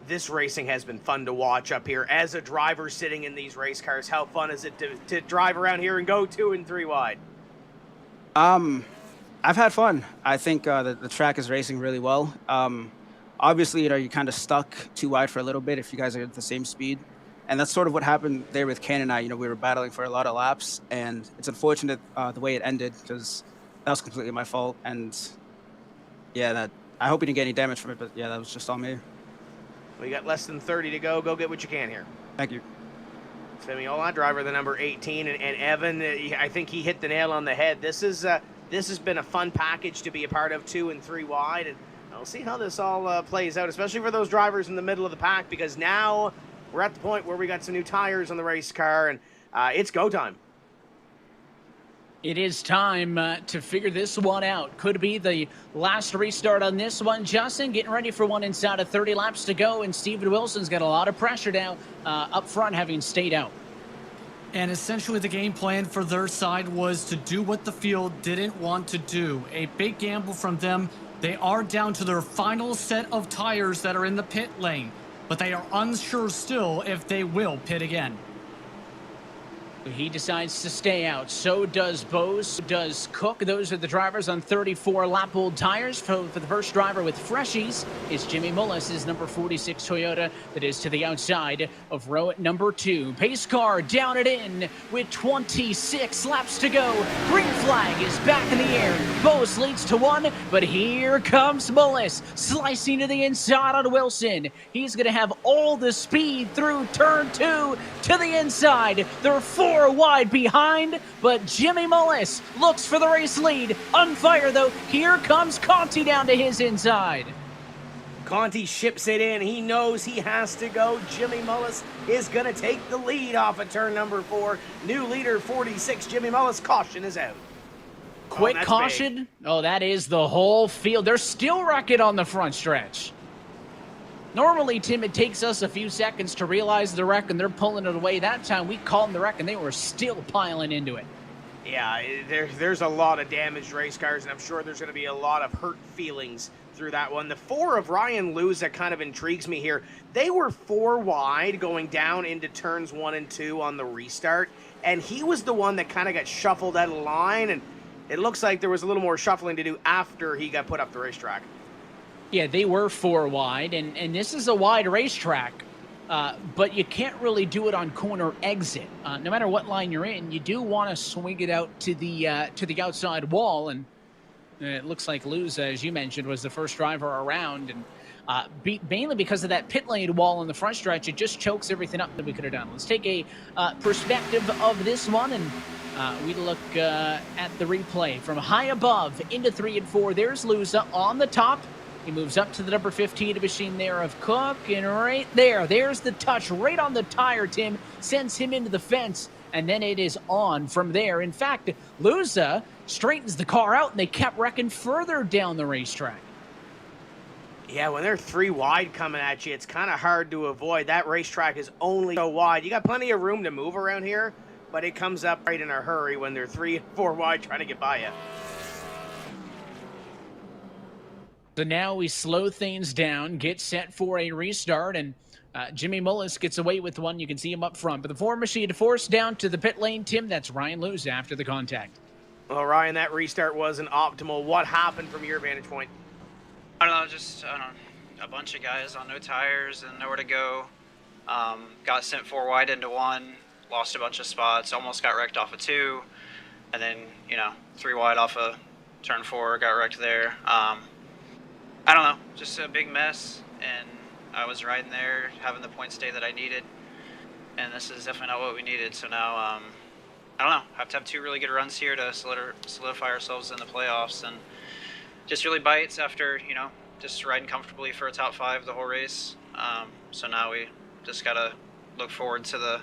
This racing has been fun to watch up here. As a driver sitting in these race cars, how fun is it to drive around here and go 2 and 3 wide? I've had fun. I think the track is racing really well. Obviously, you're kind of stuck 2 wide for a little bit if you guys are at the same speed. And that's sort of what happened there with Ken and I. We were battling for a lot of laps, and it's unfortunate the way it ended because that was completely my fault. And yeah, I hope you didn't get any damage from it, but yeah, that was just on me. We got less than 30 to go. Go get what you can here. Thank you. Femi Olad, driver the number 18, and Evan, I think he hit the nail on the head. This has been a fun package to be a part of, 2 and 3 wide, and we'll see how this all plays out, especially for those drivers in the middle of the pack, because now we're at the point where we got some new tires on the race car, and it's go time. It is time to figure this one out. Could be the last restart on this one. Justin getting ready for one inside of 30 laps to go, and Steven Wilson's got a lot of pressure now up front, having stayed out. And essentially the game plan for their side was to do what the field didn't want to do. A big gamble from them. They are down to their final set of tires that are in the pit lane, but they are unsure still if they will pit again. He decides to stay out. So does Bose, so does Cook. Those are the drivers on 34-lap-old tires. For the first driver with freshies is Jimmy Mullis, his number 46 Toyota that is to the outside of row at number 2. Pace car down it in with 26 laps to go. Green flag is back in the air. Bose leads to 1, but here comes Mullis slicing to the inside on Wilson. He's going to have all the speed through turn 2 to the inside. They're 4 wide behind, but Jimmy Mullis looks for the race lead. On fire, though. Here comes Conti down to his inside. Conti ships it in. He knows he has to go. Jimmy Mullis is going to take the lead off of turn number 4. New leader 46, Jimmy Mullis. Caution is out. Quick caution. Big. Oh, that is the whole field. They're still wrecking on the front stretch. Normally, Tim, it takes us a few seconds to realize the wreck, and they're pulling it away. That time, we called the wreck, and they were still piling into it. Yeah, there's a lot of damaged race cars, and I'm sure there's going to be a lot of hurt feelings through that one. The 4 of Ryan Lewis that kind of intrigues me here. They were 4 wide going down into turns 1 and 2 on the restart, and he was the one that kind of got shuffled out of line, and it looks like there was a little more shuffling to do after he got put up the racetrack. Yeah, they were 4 wide, and this is a wide racetrack, but you can't really do it on corner exit. No matter what line you're in, you do want to swing it out to the outside wall, and It looks like Luza, as you mentioned, was the first driver around, and mainly because of that pit lane wall in the front stretch, it just chokes everything up that we could have done. Let's take a perspective of this one, and we look at the replay from high above into 3 and 4. There's Luza on the top. He moves up to the number 15 machine there of Cook, and right there's the touch right on the tire, Tim, sends him into the fence, and then it is on from there. In fact, Luza straightens the car out, and they kept wrecking further down the racetrack. Yeah, when they're 3 wide coming at you, it's kind of hard to avoid. That racetrack is only so wide. You got plenty of room to move around here, but it comes up right in a hurry when they're 3 and 4 wide trying to get by you. So now we slow things down, get set for a restart, and Jimmy Mullis gets away with one. You can see him up front. But the Ford machine forced down to the pit lane, Tim. That's Ryan Luza after the contact. Well, Ryan, that restart wasn't optimal. What happened from your vantage point? I don't know, just a bunch of guys on no tires and nowhere to go. Got sent 4 wide into 1, lost a bunch of spots, almost got wrecked off of 2, and then 3 wide off of turn 4, got wrecked there. I don't know, just a big mess, and I was riding there, having the point stay that I needed, and this is definitely not what we needed. So now, I don't know, have to have 2 really good runs here to solidify ourselves in the playoffs, and just really bites after, just riding comfortably for a top 5 the whole race. So now we just gotta look forward to the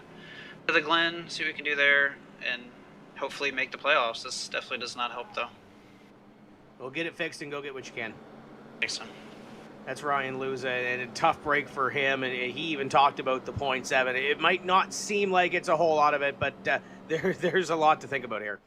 Glen, see what we can do there, and hopefully make the playoffs. This definitely does not help, though. We'll get it fixed and go get what you can. Thanks, son. That's Ryan Luza, and a tough break for him, and he even talked about the .7. It might not seem like it's a whole lot of it, but there's a lot to think about here.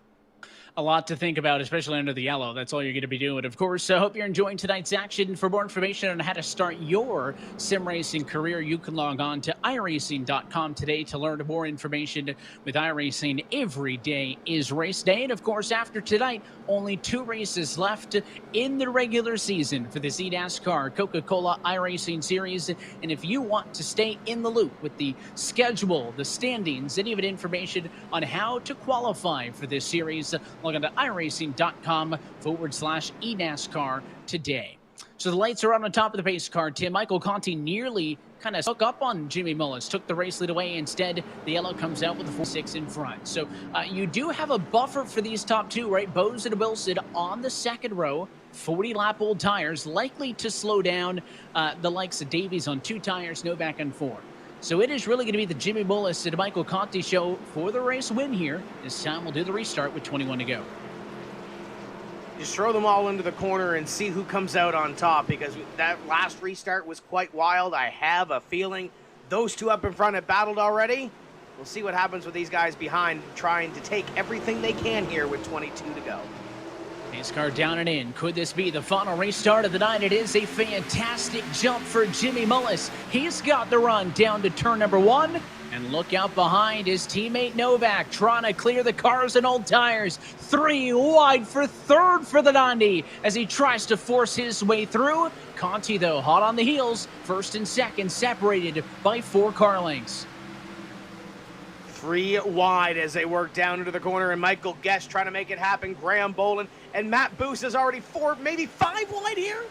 A lot to think about, especially under the yellow. That's all you're going to be doing. Of course, I hope you're enjoying tonight's action. For more information on how to start your sim racing career, you can log on to iRacing.com today to learn more information. With iRacing, every day is race day. And of course, after tonight, only 2 races left in the regular season for the eNASCAR Coca-Cola iRacing Series. And if you want to stay in the loop with the schedule, the standings, any of the information on how to qualify for this series, log on to iRacing.com/eNASCAR today. So the lights are on top of the pace car, Tim. Michael Conti nearly kind of hook up on Jimmy Mullis, took the race lead away. Instead, the yellow comes out with the 4-6 in front. So you do have a buffer for these top 2, right? Bose and Wilson on the second row, 40-lap old tires, likely to slow down the likes of Davies on 2 tires, Novak on 4. So it is really going to be the Jimmy Mullis and Michael Conti show for the race win here. This time we'll do the restart with 21 to go. Just throw them all into the corner and see who comes out on top, because that last restart was quite wild. I have a feeling those 2 up in front have battled already. We'll see what happens with these guys behind, trying to take everything they can here with 22 to go. Pace car down and in. Could this be the final restart of the night? It is a fantastic jump for Jimmy Mullis. He's got the run down to turn number 1. And look out behind his teammate Novak, trying to clear the cars and old tires. 3 wide for 3rd for the 90 as he tries to force his way through. Conti, though, hot on the heels. 1st and 2nd separated by 4 car lengths. 3 wide as they work down into the corner, and Michael Guest trying to make it happen. Graham Boland and Matt Boos is already 4, maybe 5 wide here.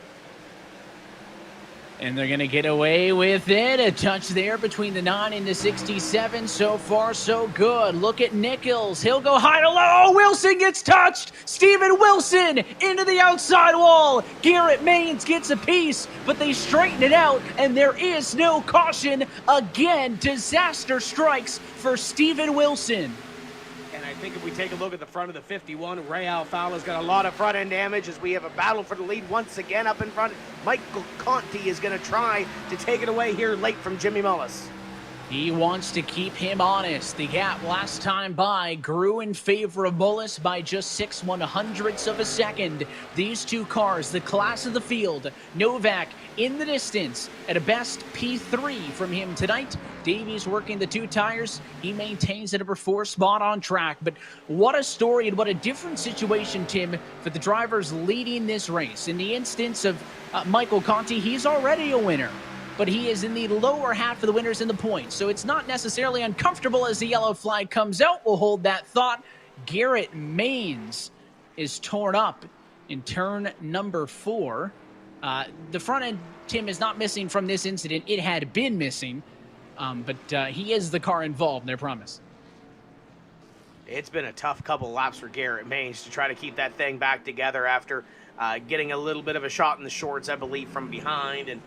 And they're going to get away with it. A touch there between the 9 and the 67. So far, so good. Look at Nichols. He'll go high to low. Wilson gets touched. Steven Wilson into the outside wall. Garrett Maines gets a piece, but they straighten it out, and there is no caution. Again, disaster strikes for Steven Wilson. And I think if we take a look at the front of the 51, Ray Alfala's got a lot of front end damage as we have a battle for the lead once again up in front. Michael Conti is going to try to take it away here late from Jimmy Mullis. He wants to keep him honest. The gap last time by grew in favor of Mullis by just 6/100ths of a second. These 2 cars, the class of the field. Novak in the distance at a best P3 from him tonight. Davies working the 2 tires. He maintains the number 4 spot on track. But what a story and what a different situation, Tim, for the drivers leading this race. In the instance of Michael Conti, he's already a winner, but he is in the lower half of the winners in the points. So it's not necessarily uncomfortable as the yellow flag comes out. We'll hold that thought. Garrett Maines is torn up in turn number 4. The front end, Tim, is not missing from this incident. It had been missing, but he is the car involved, I promise. It's been a tough couple laps for Garrett Maines to try to keep that thing back together after getting a little bit of a shot in the shorts, I believe, from behind. And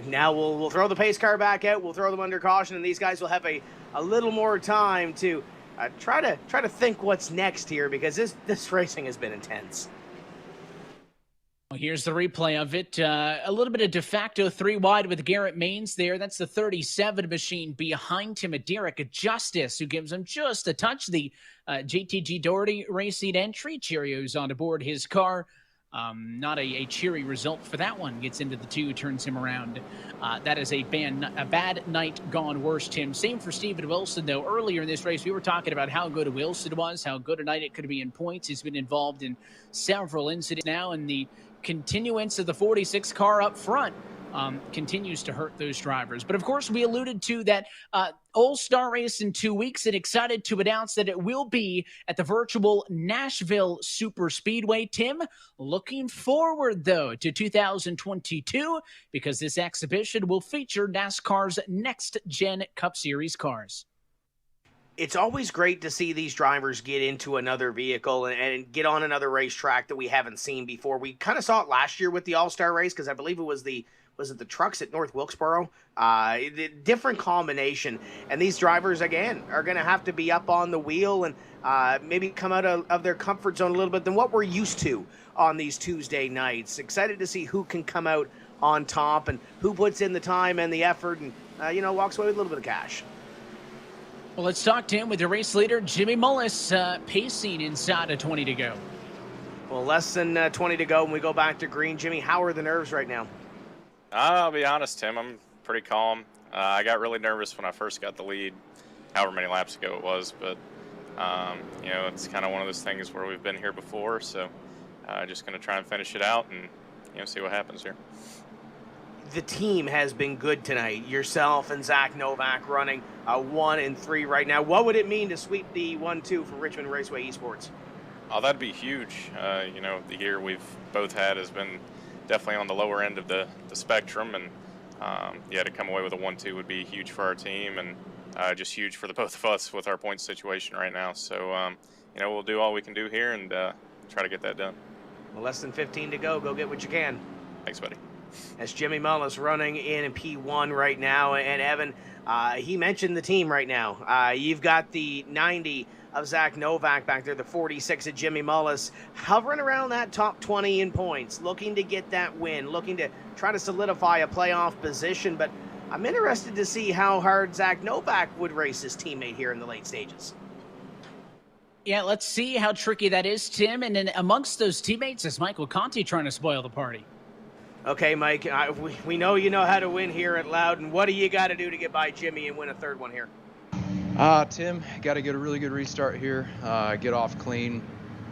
now we'll throw the pace car back out. We'll throw them under caution, and these guys will have a little more time to try to think what's next here, because this racing has been intense. Well, here's the replay of it. A little bit of de facto 3 wide with Garrett Maines there. That's the 37 machine behind him, a Derek Justice, who gives him just a touch. The JTG Doherty racing entry. Cheerios on aboard his car. Not a cheery result for that one. Gets into the 2, turns him around. That is a bad night gone worse, Tim. Same for Steven Wilson, though. Earlier in this race, we were talking about how good Wilson was, how good a night it could be in points. He's been involved in several incidents now, and the continuance of the 46 car up front continues to hurt those drivers. But of course, we alluded to that All-Star race in 2 weeks, and excited to announce that it will be at the virtual Nashville Super Speedway. Tim, looking forward, though, to 2022, because this exhibition will feature NASCAR's next-gen Cup Series cars. It's always great to see these drivers get into another vehicle and get on another racetrack that we haven't seen before. We kind of saw it last year with the All-Star race, because I believe it was the trucks at North Wilkesboro? Different combination. And these drivers, again, are going to have to be up on the wheel and maybe come out of their comfort zone a little bit than what we're used to on these Tuesday nights. Excited to see who can come out on top and who puts in the time and the effort and, walks away with a little bit of cash. Well, let's talk to him with the race leader, Jimmy Mullis, pacing inside of 20 to go. Well, less than 20 to go when we go back to green. Jimmy, how are the nerves right now? I'll be honest, Tim. I'm pretty calm. I got really nervous when I first got the lead, however many laps ago it was. But, it's kind of one of those things where we've been here before. So just going to try and finish it out and, see what happens here. The team has been good tonight. Yourself and Zach Novak running 1 and 3 right now. What would it mean to sweep the 1-2 for Richmond Raceway Esports? Oh, that'd be huge. The year we've both had has been definitely on the lower end of the spectrum, and to come away with a 1-2 would be huge for our team, and just huge for the both of us with our points situation right now. So, we'll do all we can do here and try to get that done. Well, less than 15 to go. Go get what you can. Thanks, buddy. That's Jimmy Mullis running in P1 right now. And Evan, he mentioned the team right now. You've got the 90 of Zach Novak back there, the 46 of Jimmy Mullis, hovering around that top 20 in points, looking to get that win, looking to try to solidify a playoff position. But I'm interested to see how hard Zach Novak would race his teammate here in the late stages. Yeah, let's see how tricky that is, Tim. And then amongst those teammates is Michael Conti trying to spoil the party. Okay, Mike, we know you know how to win here at Loudon. What do you got to do to get by Jimmy and win a third one here? Tim, got to get a really good restart here, get off clean.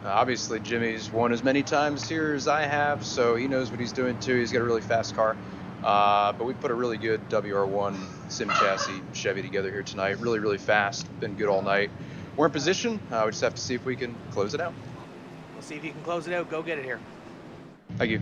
Obviously, Jimmy's won as many times here as I have, so he knows what he's doing too. He's got a really fast car. But we put a really good WR1 sim chassis Chevy together here tonight. Really, really fast. Been good all night. We're in position. We just have to see if we can close it out. We'll see if you can close it out. Go get it here. Thank you.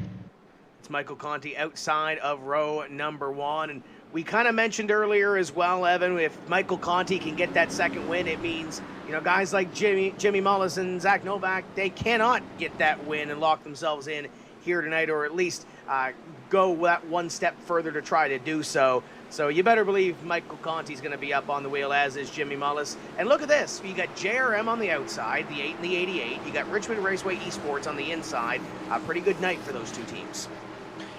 It's Michael Conti outside of row number 1. And we kind of mentioned earlier as well, Evan, if Michael Conti can get that second win, it means, guys like Jimmy Mullis and Zach Novak, they cannot get that win and lock themselves in here tonight, or at least go that one step further to try to do so. So you better believe Michael Conti's going to be up on the wheel, as is Jimmy Mullis. And look at this. You got JRM on the outside, the 8 and the 88. You got Richmond Raceway Esports on the inside. A pretty good night for those two teams.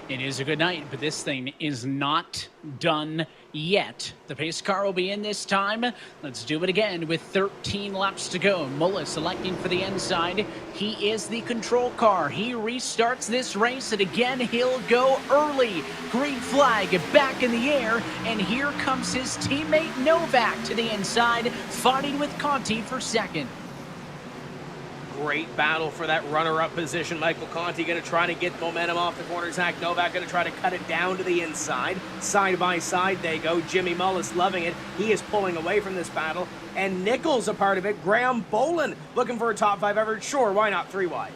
It is a good night, but this thing is not done yet. The pace car will be in this time. Let's do it again with 13 laps to go. Mullis selecting for the inside. He is the control car. He restarts this race, and again, he'll go early. Green flag back in the air, and here comes his teammate Novak to the inside, fighting with Conti for second. Great battle for that runner-up position. Michael Conti going to try to get momentum off the corner. Zach Novak going to try to cut it down to the inside. Side by side they go. Jimmy Mullis loving it. He is pulling away from this battle. And Nichols a part of it. Graham Boland looking for a top 5 effort. Sure, why not 3 wide?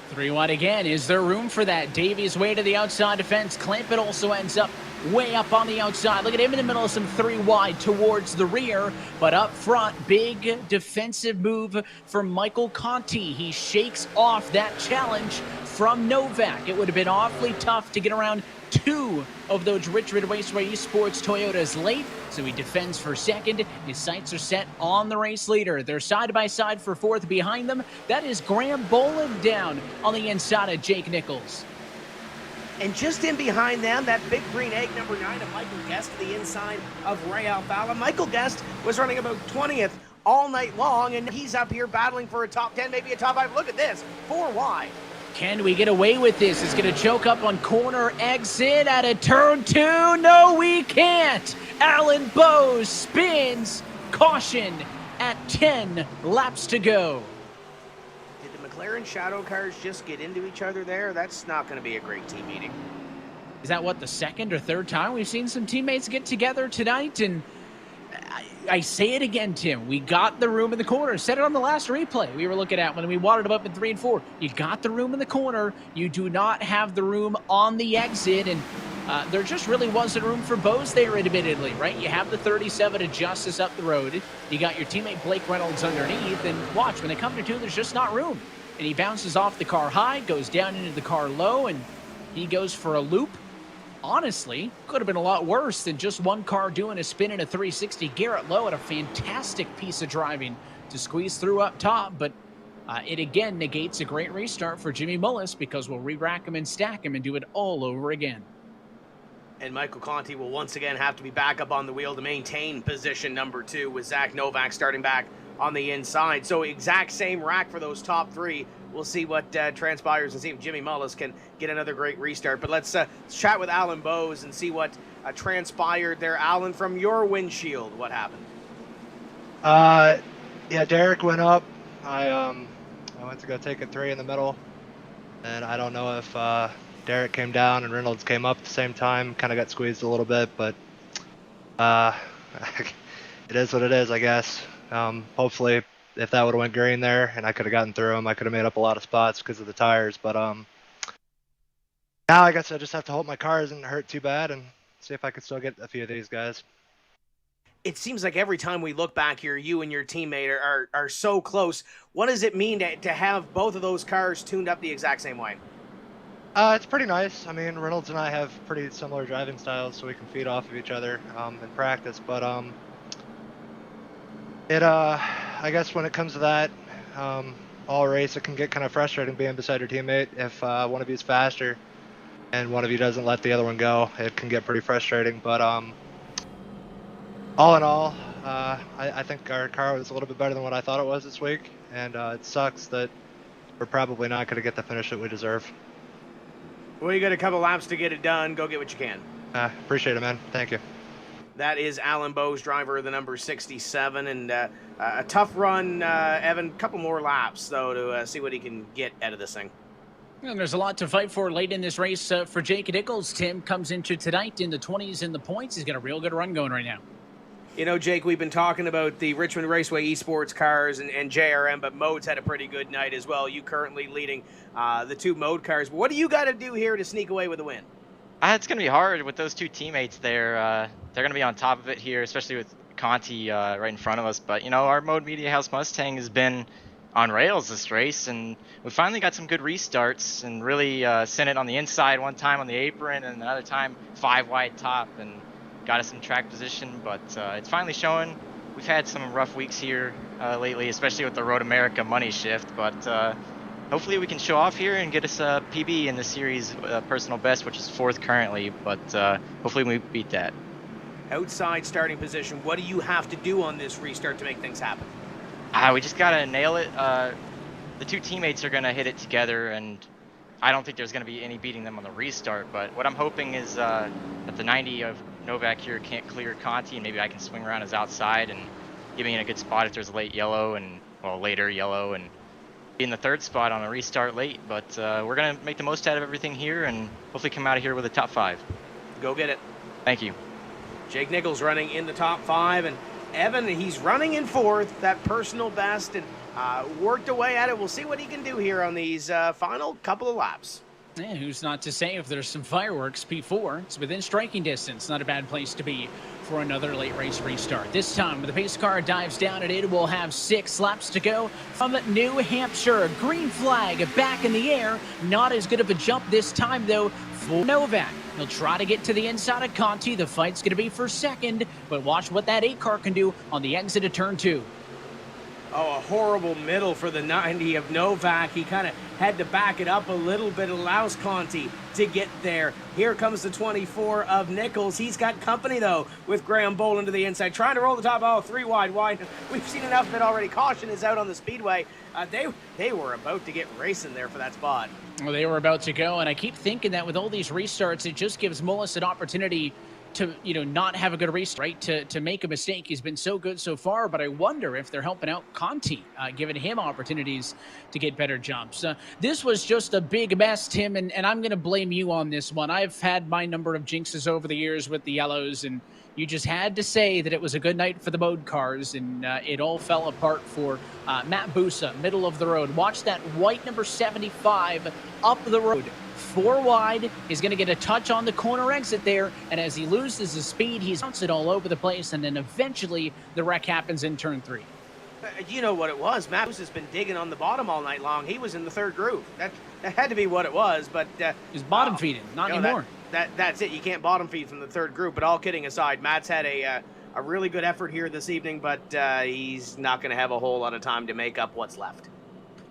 3 wide again. Is there room for that? Davies way to the outside defense. Clampett also ends up way up on the outside. Look at him in the middle of some 3 wide towards the rear. But up front, big defensive move from Michael Conti. He shakes off that challenge from Novak. It would have been awfully tough to get around 2 of those Richmond Raceway Esports Toyotas late, so he defends for second. His sights are set on the race leader. They're side by side for fourth behind them. That is Graham Boland down on the inside of Jake Nichols. And just in behind them, that big green egg, number 9 of Michael Guest to the inside of Ray Alfala. Michael Guest was running about 20th all night long, and he's up here battling for a top 10, maybe a top 5. Look at this, 4 wide. Can we get away with this? It's going to choke up on corner exit at a turn 2. No, we can't. Alan Bowes spins. Caution at 10 laps to go. Did the McLaren shadow cars just get into each other there? That's not going to be a great team meeting. Is that, what, the second or third time we've seen some teammates get together tonight? And I say it again, Tim. We got the room in the corner. Said it on the last replay we were looking at when we wadded them up in 3 and 4. You got the room in the corner. You do not have the room on the exit. And there just really wasn't room for Bose there, admittedly, right? You have the 37 to Justice up the road. You got your teammate Blake Reynolds underneath. And watch, when they come to 2, there's just not room. And he bounces off the car high, goes down into the car low, and he goes for a loop. Honestly, could have been a lot worse than just one car doing a spin in a 360. Garrett Lowe had a fantastic piece of driving to squeeze through up top, but it again negates a great restart for Jimmy Mullis because we'll re-rack him and stack him and do it all over again. And Michael Conti will once again have to be back up on the wheel to maintain position number 2 with Zach Novak starting back on the inside. So exact same rack for those top 3. We'll see what transpires and see if Jimmy Mullis can get another great restart. But let's chat with Alan Bowes and see what transpired there. Alan, from your windshield, what happened? Yeah, Derek went up. I went to go take a 3 in the middle, and I don't know if Derek came down and Reynolds came up at the same time. Kind of got squeezed a little bit, but it is what it is, I guess. Hopefully, if that would have went green there and I could have gotten through him, I could have made up a lot of spots because of the tires. But now I guess I just have to hope my car isn't hurt too bad and see if I can still get a few of these guys. It seems like every time we look back here, you and your teammate are so close. What does it mean to have both of those cars tuned up the exact same way? It's pretty nice. I mean, Reynolds and I have pretty similar driving styles, so we can feed off of each other in practice. But I guess when it comes to that, all race, it can get kind of frustrating being beside your teammate. If one of you is faster and one of you doesn't let the other one go, it can get pretty frustrating. But all in all, I think our car was a little bit better than what I thought it was this week, and it sucks that we're probably not going to get the finish that we deserve. Well, you got a couple laps to get it done. Go get what you can. Appreciate it, man. Thank you. That is Alan Bowes, driver of the number 67, and a tough run, Evan. A couple more laps, though, to see what he can get out of this thing. And there's a lot to fight for late in this race for Jake Nichols. Tim comes into tonight in the 20s in the points. He's got a real good run going right now. You know, Jake, we've been talking about the Richmond Raceway Esports cars and JRM, but Mode's had a pretty good night as well. You currently leading the 2 Mode cars. What do you got to do here to sneak away with the win? It's going to be hard with those 2 teammates there. They're going to be on top of it here, especially with Conti right in front of us. But, you know, our Mode Media House Mustang has been on rails this race, and we finally got some good restarts and really sent it on the inside one time on the apron and another time 5 wide top and got us in track position. But it's finally showing. We've had some rough weeks here lately, especially with the Road America money shift. But hopefully we can show off here and get us a PB in the series personal best, which is 4th currently. But hopefully we beat that. Outside starting position, what do you have to do on this restart to make things happen? We just got to nail it. The 2 teammates are going to hit it together, and I don't think there's going to be any beating them on the restart. But what I'm hoping is that the 90 of Novak here can't clear Conti, and maybe I can swing around his outside and get me in a good spot if there's a late yellow and, well, later yellow, and be in the 3rd spot on a restart late. But we're going to make the most out of everything here and hopefully come out of here with a top 5. Go get it. Thank you. Jake Nichols running in the top 5, and Evan, he's running in fourth, that personal best, and worked away at it. We'll see what he can do here on these final couple of laps. Yeah, who's not to say if there's some fireworks, P4, it's within striking distance. Not a bad place to be for another late race restart. This time, when the pace car dives down at it, we'll have 6 laps to go from New Hampshire. Green flag back in the air. Not as good of a jump this time, though, for Novak. He'll try to get to the inside of Conti. The fight's going to be for second, but watch what that 8 car can do on the exit of turn 2. Oh, a horrible middle for the 90 of Novak. He kind of had to back it up a little bit, allows Conti to get there. Here comes the 24 of Nichols. He's got company, though, with Graham Boland to the inside, trying to roll the top. Oh, 3 wide. We've seen enough of it already. Caution is out on the speedway. They were about to get racing there for that spot. Well, they were about to go, and I keep thinking that with all these restarts, it just gives Mullis an opportunity to, not have a good race, right? To make a mistake. He's been so good so far, but I wonder if they're helping out Conti, giving him opportunities to get better jumps. This was just a big mess, Tim, and I'm going to blame you on this one. I've had my number of jinxes over the years with the yellows, and you just had to say that it was a good night for the mode cars, and it all fell apart for Matt Busa, middle of the road. Watch that white number 75 up the road. 4 wide, he's going to get a touch on the corner exit there, and as he loses his speed, he's bouncing all over the place, and then eventually the wreck happens in turn 3. You know what it was. Matt has been digging on the bottom all night long. He was in the 3rd groove. That had to be what it was, but... He's bottom feeding, not anymore. That's it. You can't bottom feed from the 3rd group, but all kidding aside, Matt's had a really good effort here this evening, but he's not going to have a whole lot of time to make up what's left.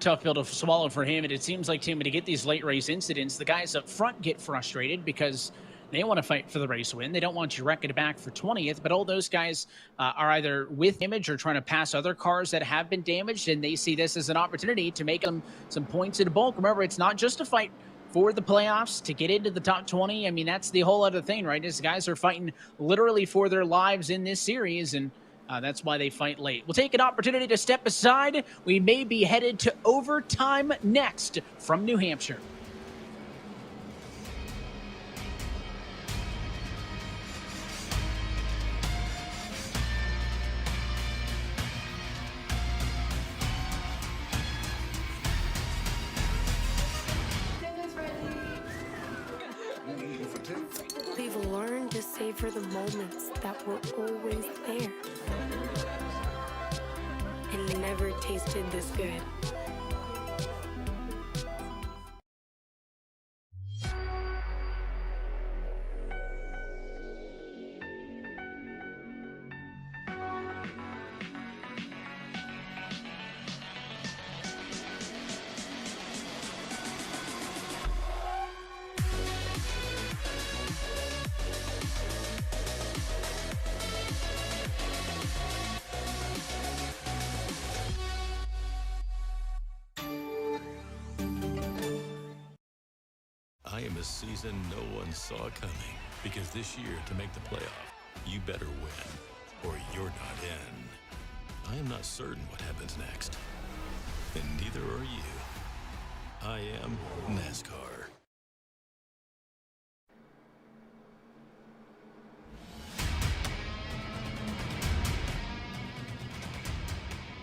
Tough pill to swallow for him, and it seems like, Tim, to get these late race incidents, the guys up front get frustrated because they want to fight for the race win. They don't want you wrecking it back for 20th, but all those guys are either with damage or trying to pass other cars that have been damaged, and they see this as an opportunity to make them some points in bulk. Remember, it's not just a fight for the playoffs to get into the top 20. I mean, that's the whole other thing, right? These guys are fighting literally for their lives in this series, and that's why they fight late. We'll take an opportunity to step aside. We may be headed to overtime next from New Hampshire. We've learned to savor the moments that were always there. And never tasted this good. I am a season no one saw coming, because this year, to make the playoff, you better win, or you're not in. I am not certain what happens next, and neither are you. I am NASCAR.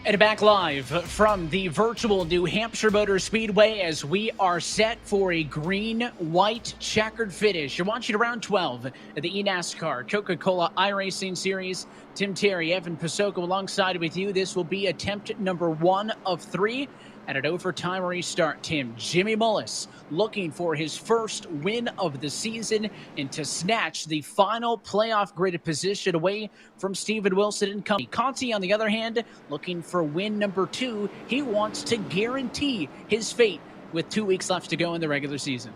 And back live from the virtual New Hampshire Motor Speedway as we are set for a green-white checkered finish. You're watching round 12 of the eNASCAR Coca-Cola iRacing Series. Tim Terry, Evan Pasoko alongside with you. This will be attempt number 1 of 3 at an overtime restart. Tim, Jimmy Mullis looking for his first win of the season and to snatch the final playoff grid position away from Steven Wilson and company. Conti, on the other hand, looking for win number 2. He wants to guarantee his fate with 2 weeks left to go in the regular season.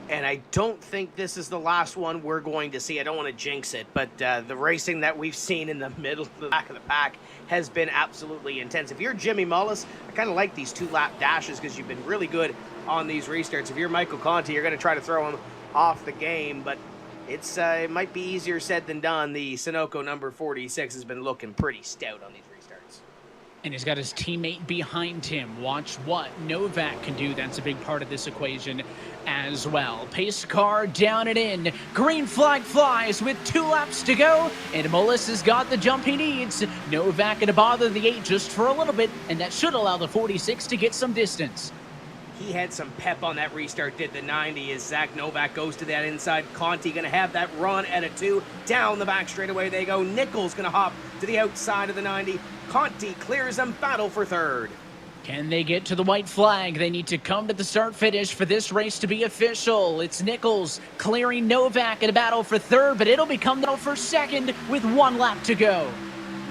And I don't think this is the last one we're going to see. I don't want to jinx it, but the racing that we've seen in the middle, the back of the pack, has been absolutely intense. If you're Jimmy Mullis, I kind of like these 2-lap dashes because you've been really good on these restarts. If you're Michael Conti, you're going to try to throw him off the game, but it might be easier said than done. The Sunoco number 46 has been looking pretty stout on these restarts. And he's got his teammate behind him. Watch what Novak can do. That's a big part of this equation as well. Pace car down and in. Green flag flies with 2 laps to go. And Mullis has got the jump he needs. Novak going to bother the 8 just for a little bit. And that should allow the 46 to get some distance. He had some pep on that restart, did the 90, as Zach Novak goes to that inside. Conti going to have that run at a 2. Down the back straightaway they go. Nichols going to hop to the outside of the 90. Conti clears them, battle for third. Can they get to the white flag? They need to come to the start-finish for this race to be official. It's Nichols clearing Novak in a battle for third, but it'll become the for second with 1 lap to go.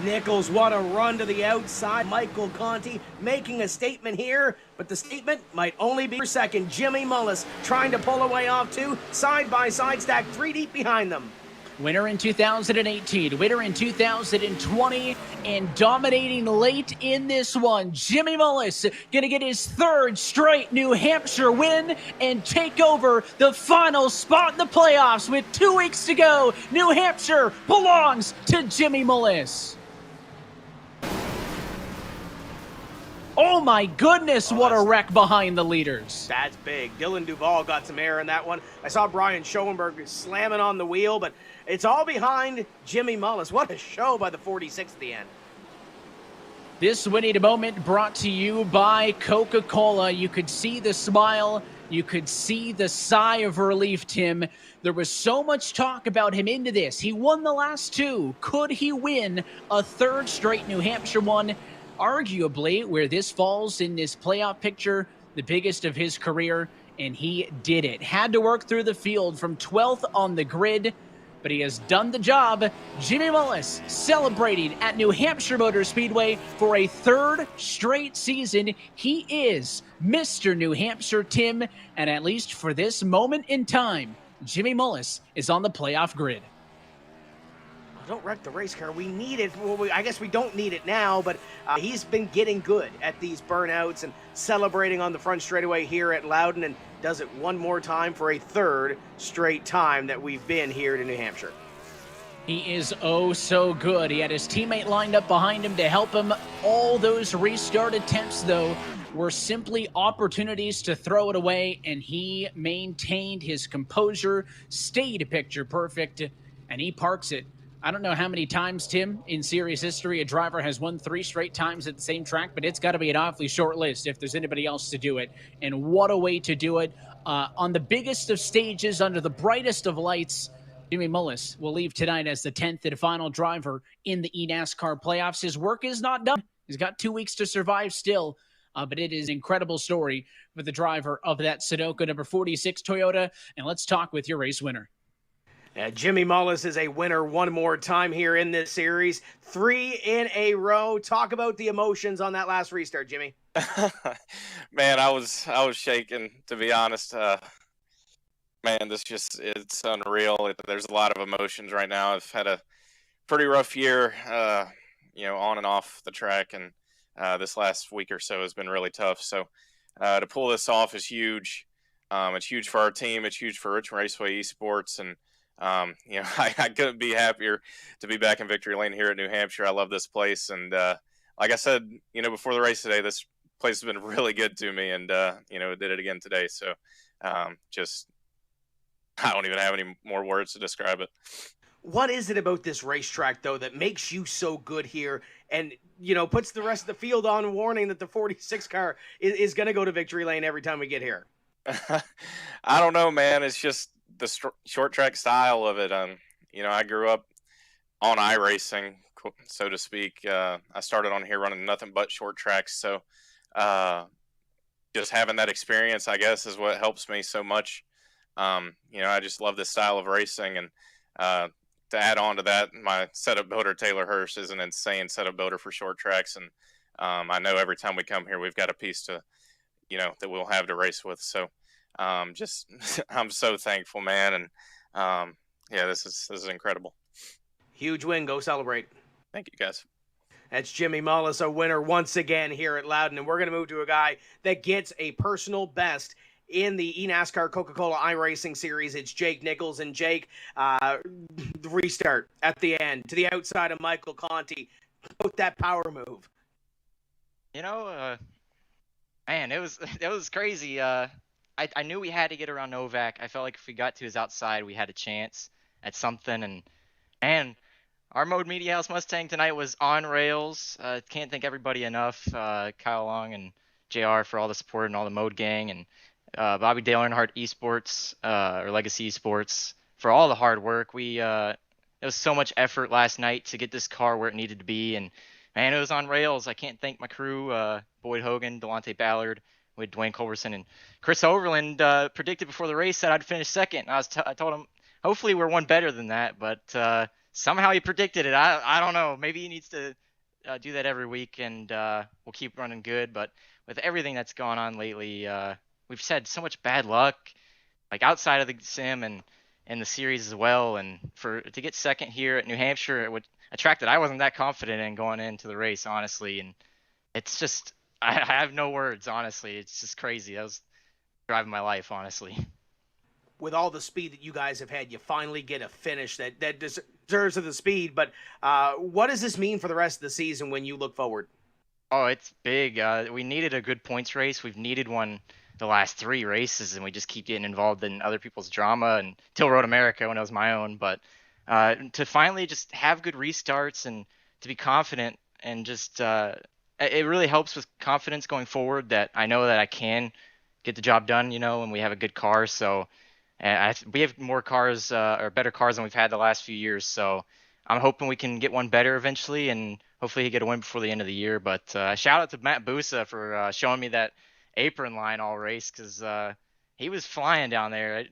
Nichols want to run to the outside. Michael Conti making a statement here, but the statement might only be for second. Jimmy Mullis trying to pull away off 2. Side-by-side stack 3 deep behind them. Winner in 2018, winner in 2020, and dominating late in this one. Jimmy Mullis going to get his 3rd straight New Hampshire win and take over the final spot in the playoffs with 2 weeks to go. New Hampshire belongs to Jimmy Mullis. Oh my goodness, what a wreck behind the leaders. That's big. Dylan Duvall got some air in that one. I saw Brian Schoenberg slamming on the wheel, but it's all behind Jimmy Mullis. What a show by the 46 at the end. This winning moment brought to you by Coca-Cola. You could see the smile. You could see the sigh of relief, Tim. There was so much talk about him into this. He won the last 2. Could he win a 3rd straight New Hampshire one? Arguably, where this falls in this playoff picture, the biggest of his career, and he did it. Had to work through the field from 12th on the grid, but he has done the job. Jimmy Mullis celebrating at New Hampshire Motor Speedway for a 3rd straight season. He is Mr. New Hampshire, Tim, and at least for this moment in time, Jimmy Mullis is on the playoff grid. Don't wreck the race car. We need it. Well, I guess we don't need it now, but he's been getting good at these burnouts and celebrating on the front straightaway here at Loudon, and does it one more time for a 3rd straight time that we've been here to New Hampshire. He is oh so good. He had his teammate lined up behind him to help him. All those restart attempts, though, were simply opportunities to throw it away, and he maintained his composure, stayed picture perfect, and he parks it. I don't know how many times, Tim, in series history a driver has won 3 straight times at the same track, but it's got to be an awfully short list if there's anybody else to do it. And what a way to do it. On the biggest of stages, under the brightest of lights, Jimmy Mullis will leave tonight as the 10th and final driver in the eNASCAR playoffs. His work is not done. He's got 2 weeks to survive still, but it is an incredible story for the driver of that Sunoco number 46 Toyota. And let's talk with your race winner. Jimmy Mullis is a winner one more time here in this series. 3 in a row. Talk about the emotions on that last restart, Jimmy. Man, I was shaking, to be honest. Man, it's unreal. There's a lot of emotions right now. I've had a pretty rough year, on and off the track, and this last week or so has been really tough. So to pull this off is huge. It's huge for our team. It's huge for Richmond Raceway Esports, and I couldn't be happier to be back in Victory Lane here at New Hampshire. I love this place. And like I said, before the race today, this place has been really good to me, and, it did it again today. So I don't even have any more words to describe it. What is it about this racetrack, though, that makes you so good here and, puts the rest of the field on warning that the 46 car is going to go to Victory Lane every time we get here? I don't know, man. It's just the short track style of it. I grew up on iRacing, so to speak. I started on here running nothing but short tracks. So just having that experience, I guess, is what helps me so much. I just love this style of racing. And to add on to that, my setup builder, Taylor Hirsch, is an insane setup builder for short tracks. And I know every time we come here, we've got a piece to, that we'll have to race with. So I'm so thankful, man. And this is incredible. Huge win. Go celebrate. Thank you, guys. That's Jimmy Mullis, a winner once again here at Loudon. And we're going to move to a guy that gets a personal best in the eNASCAR Coca-Cola iRacing series. It's Jake Nichols. And Jake, the restart at the end to the outside of Michael Conti. Put that power move. You know, man, it was crazy. I knew we had to get around Novak. I felt like if we got to his outside, we had a chance at something. And man, our Mode Media House Mustang tonight was on rails. Can't thank everybody enough. Kyle Long and JR for all the support and all the Mode Gang, and Bobby Dale Earnhardt Esports or Legacy Esports for all the hard work. It was so much effort last night to get this car where it needed to be, and man, it was on rails. I can't thank my crew, Boyd Hogan, Delonte Ballard, with Dwayne Culberson, and Chris Overland predicted before the race that I'd finish second. I told him, hopefully we're one better than that, but somehow he predicted it. I don't know. Maybe he needs to do that every week, and we'll keep running good. But with everything that's gone on lately, we've had so much bad luck, like outside of the sim and the series as well. And to get second here at New Hampshire, a track that I wasn't that confident in going into the race, honestly. And it's just, I have no words, honestly. It's just crazy. That was driving my life, honestly. With all the speed that you guys have had, you finally get a finish that deserves of the speed. But what does this mean for the rest of the season when you look forward? Oh, it's big. We needed a good points race. We've needed one the last 3 races, and we just keep getting involved in other people's drama until Road America when it was my own. But to finally just have good restarts and to be confident and just it really helps with confidence going forward that I know that I can get the job done, when we have a good car. So we have more cars or better cars than we've had the last few years. So I'm hoping we can get one better eventually, and hopefully he get a win before the end of the year. But shout out to Matt Busa for showing me that apron line all race, because he was flying down there.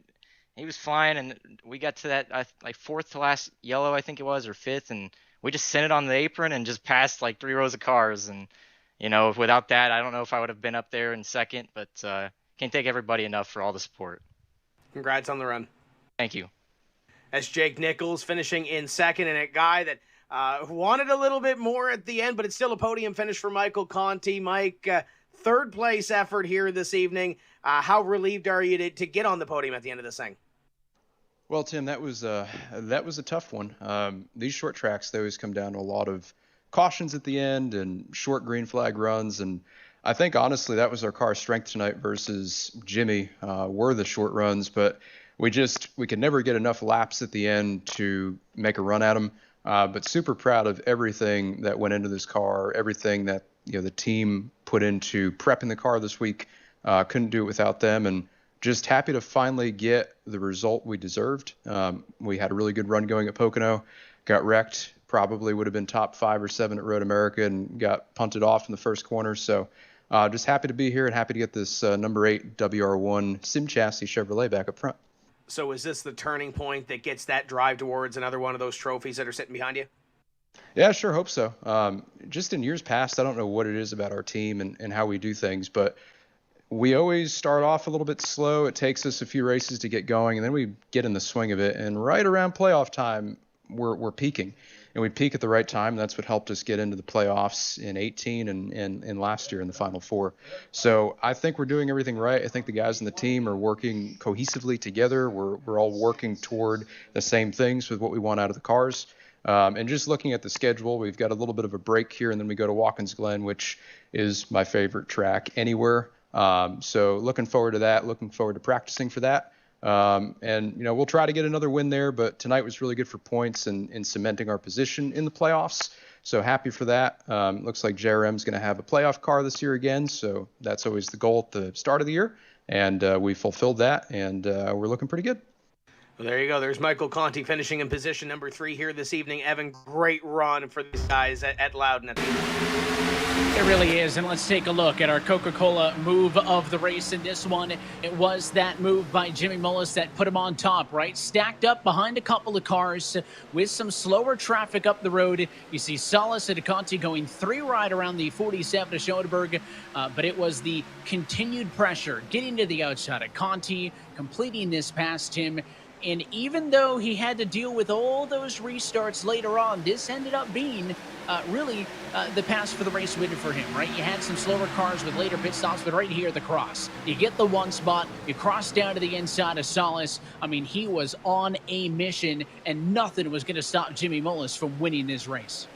He was flying, and we got to that like 4th to last yellow, I think it was, or 5th, and we just sent it on the apron and just passed like 3 rows of cars. And without that, I don't know if I would have been up there in second. But can't thank everybody enough for all the support. Congrats on the run. Thank you. As Jake Nichols finishing in second, and a guy that wanted a little bit more at the end, but it's still a podium finish for Michael Conti. Mike, 3rd place effort here this evening. How relieved are you to get on the podium at the end of this thing? Well, Tim, that was a tough one. These short tracks, they always come down to a lot of cautions at the end and short green flag runs. And I think, honestly, that was our car's strength tonight versus Jimmy, were the short runs. But we could never get enough laps at the end to make a run at them. But super proud of everything that went into this car, everything that the team put into prepping the car this week. Couldn't do it without them, and just happy to finally get the result we deserved. We had a really good run going at Pocono, got wrecked, probably would have been top 5 or 7 at Road America, and got punted off in the first corner. So just happy to be here and happy to get this number 8 WR1 Sim Chassis Chevrolet back up front. So is this the turning point that gets that drive towards another one of those trophies that are sitting behind you? Yeah, sure, hope so. Just in years past, I don't know what it is about our team and how we do things, but we always start off a little bit slow. It takes us a few races to get going, and then we get in the swing of it. And right around playoff time, we're peaking. And we peak at the right time. That's what helped us get into the playoffs in 18 and last year in the Final Four. So I think we're doing everything right. I think the guys in the team are working cohesively together. We're all working toward the same things with what we want out of the cars. And just looking at the schedule, we've got a little bit of a break here, and then we go to Watkins Glen, which is my favorite track anywhere. So looking forward to that, looking forward to practicing for that. And we'll try to get another win there, but tonight was really good for points and cementing our position in the playoffs. So happy for that. Looks like JRM's going to have a playoff car this year again. So that's always the goal at the start of the year. And we fulfilled that, and we're looking pretty good. Well, there you go. There's Michael Conti finishing in position number 3 here this evening. Evan, great run for these guys at Loudon. It really is, and let's take a look at our Coca-Cola move of the race. In this one, it was that move by Jimmy Mullis that put him on top, right? Stacked up behind a couple of cars with some slower traffic up the road. You see Salas and Conti going 3 right around the 47 to Schoenberg, but it was the continued pressure getting to the outside of Conti, completing this past him. And even though he had to deal with all those restarts later on, this ended up being really the pass for the race win for him, right? You had some slower cars with later pit stops, but right here, the cross. You get the one spot, you cross down to the inside of Salas. I mean, he was on a mission, and nothing was going to stop Jimmy Mullis from winning this race.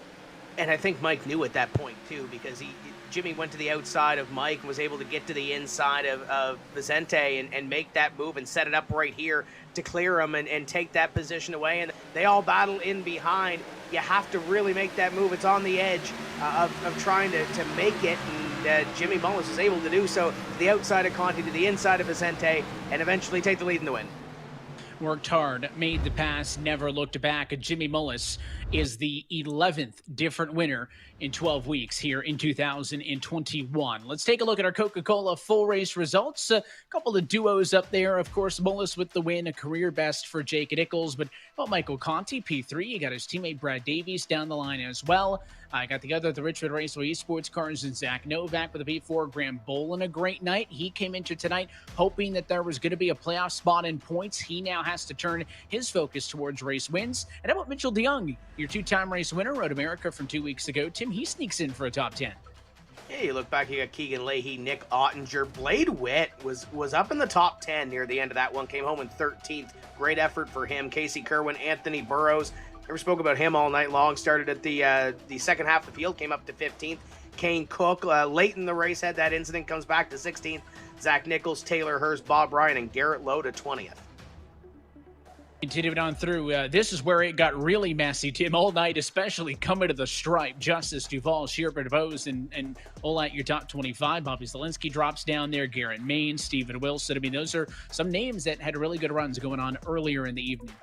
And I think Mike knew at that point too, because Jimmy went to the outside of Mike and was able to get to the inside of Vicente and make that move and set it up right here to clear him and take that position away. And they all battle in behind. You have to really make that move. It's on the edge of trying to make it. And Jimmy Mullis was able to do so to the outside of Conti, to the inside of Vicente, and eventually take the lead in the win. Worked hard, made the pass, never looked back. Jimmy Mullis is the 11th different winner in 12 weeks here in 2021. Let's take a look at our Coca-Cola full race results. A couple of duos up there. Of course, Mullis with the win, a career best for Jake Nichols. But Michael Conti, P3. You got his teammate Brad Davies down the line as well. I got the Richmond Raceway Esports cars and Zach Novak with a P4. Graham Bolin, a great night. He came into tonight hoping that there was going to be a playoff spot in points. He now has to turn his focus towards race wins. And how about Mitchell DeYoung, your two-time race winner, Road America from 2 weeks ago. Tim, he sneaks in for a top 10. Yeah, you look back, you got Keegan Leahy, Nick Ottinger. Blade Witt was up in the top 10 near the end of that one, came home in 13th. Great effort for him. Casey Kerwin, Anthony Burrows. Never spoke about him all night long. Started at the second half of the field, came up to 15th. Kane Cook, late in the race, had that incident, comes back to 16th. Zach Nichols, Taylor Hurst, Bob Ryan, and Garrett Lowe to 20th. Continuing on through, this is where it got really messy, Tim, all night, especially coming to the stripe. Justice, Duval, Sherbert, Bose, and all at your top 25. Bobby Zielinski drops down there, Garrett Main, Stephen Wilson. I mean, those are some names that had really good runs going on earlier in the evening.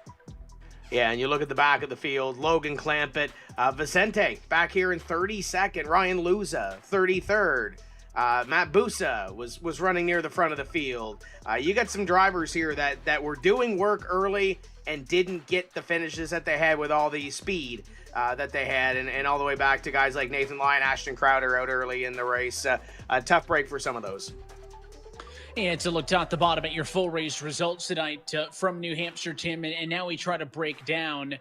Yeah, and you look at the back of the field, Logan Clampett, Vicente back here in 32nd, Ryan Luza, 33rd. Matt Busa was running near the front of the field. You got some drivers here that were doing work early and didn't get the finishes that they had with all the speed that they had, and all the way back to guys like Nathan Lyon, Ashton Crowder out early in the race. A tough break for some of those. And to look top to bottom at your full race results tonight from New Hampshire, Tim, and now we try to break down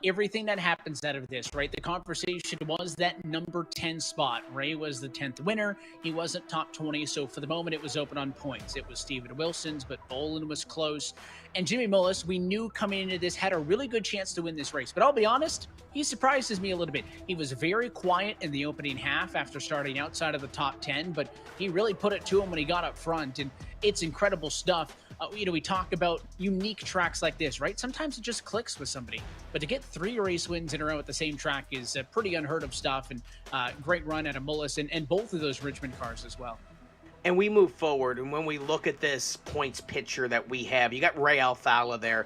everything that happens out of this, right? The conversation was that number 10 spot. Ray was the 10th winner. He wasn't top 20, so for the moment it was open on points. It was Stephen Wilson's, but Bolin was close. And Jimmy Mullis, we knew coming into this, had a really good chance to win this race. But I'll be honest, he surprises me a little bit. He was very quiet in the opening half after starting outside of the top 10, but he really put it to him when he got up front, and it's incredible stuff. We talk about unique tracks like this, right? Sometimes it just clicks with somebody. But to get 3 race wins in a row at the same track is pretty unheard of stuff, and great run out of Mullis and both of those Richmond cars as well. And we move forward, and when we look at this points picture that we have, you got Ray Alfala there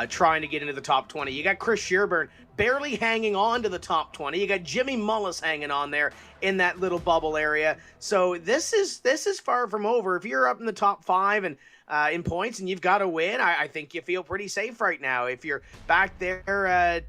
trying to get into the top 20. You got Chris Shearburn barely hanging on to the top 20. You got Jimmy Mullis hanging on there in that little bubble area. So this is far from over. If you're up in the top 5 and in points and you've got to win, I think you feel pretty safe right now. If you're back there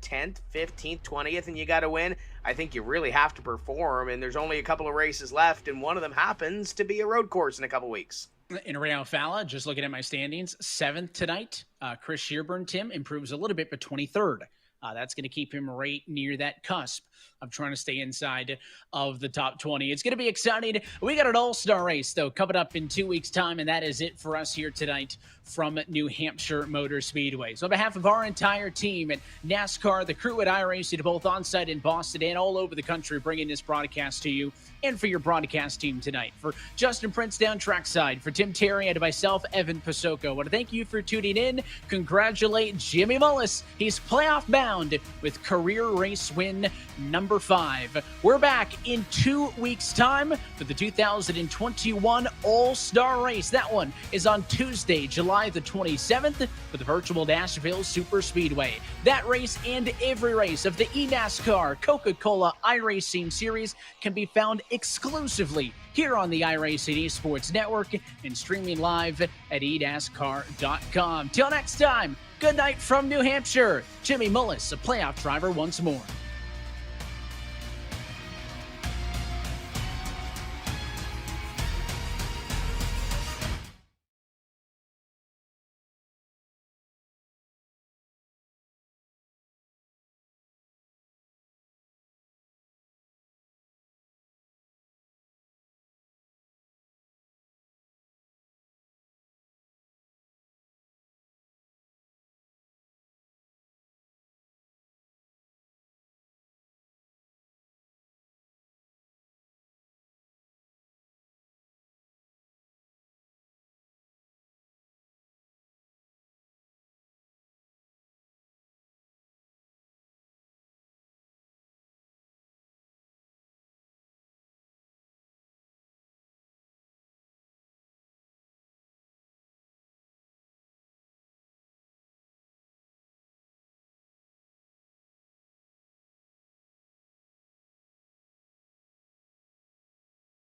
10th, 15th, 20th, and you got to win, I think you really have to perform, and there's only a couple of races left, and one of them happens to be a road course in a couple weeks. In Ray Alfala, just looking at my standings, 7th tonight. Chris Shearburn, Tim, improves a little bit, but 23rd. That's going to keep him right near that cusp of trying to stay inside of the top 20. It's going to be exciting. We got an all-star race, though, coming up in 2 weeks' time, and that is it for us here tonight from New Hampshire Motor Speedway. So on behalf of our entire team at NASCAR, the crew at iRacing, both on-site in Boston and all over the country, bringing this broadcast to you, and for your broadcast team tonight. For Justin Prince down trackside, for Tim Terry, and myself, Evan Pasoko, I want to thank you for tuning in. Congratulate Jimmy Mullis. He's playoff bound with career race win number 5. We're back in 2 weeks' time for the 2021 All-Star Race. That one is on Tuesday, July the 27th for the virtual Nashville Super Speedway. That race and every race of the eNASCAR Coca-Cola iRacing Series can be found exclusively here on the iRacing Esports Network and streaming live at eNASCAR.com. Till next time, good night from New Hampshire. Jimmy Mullis, a playoff driver once more.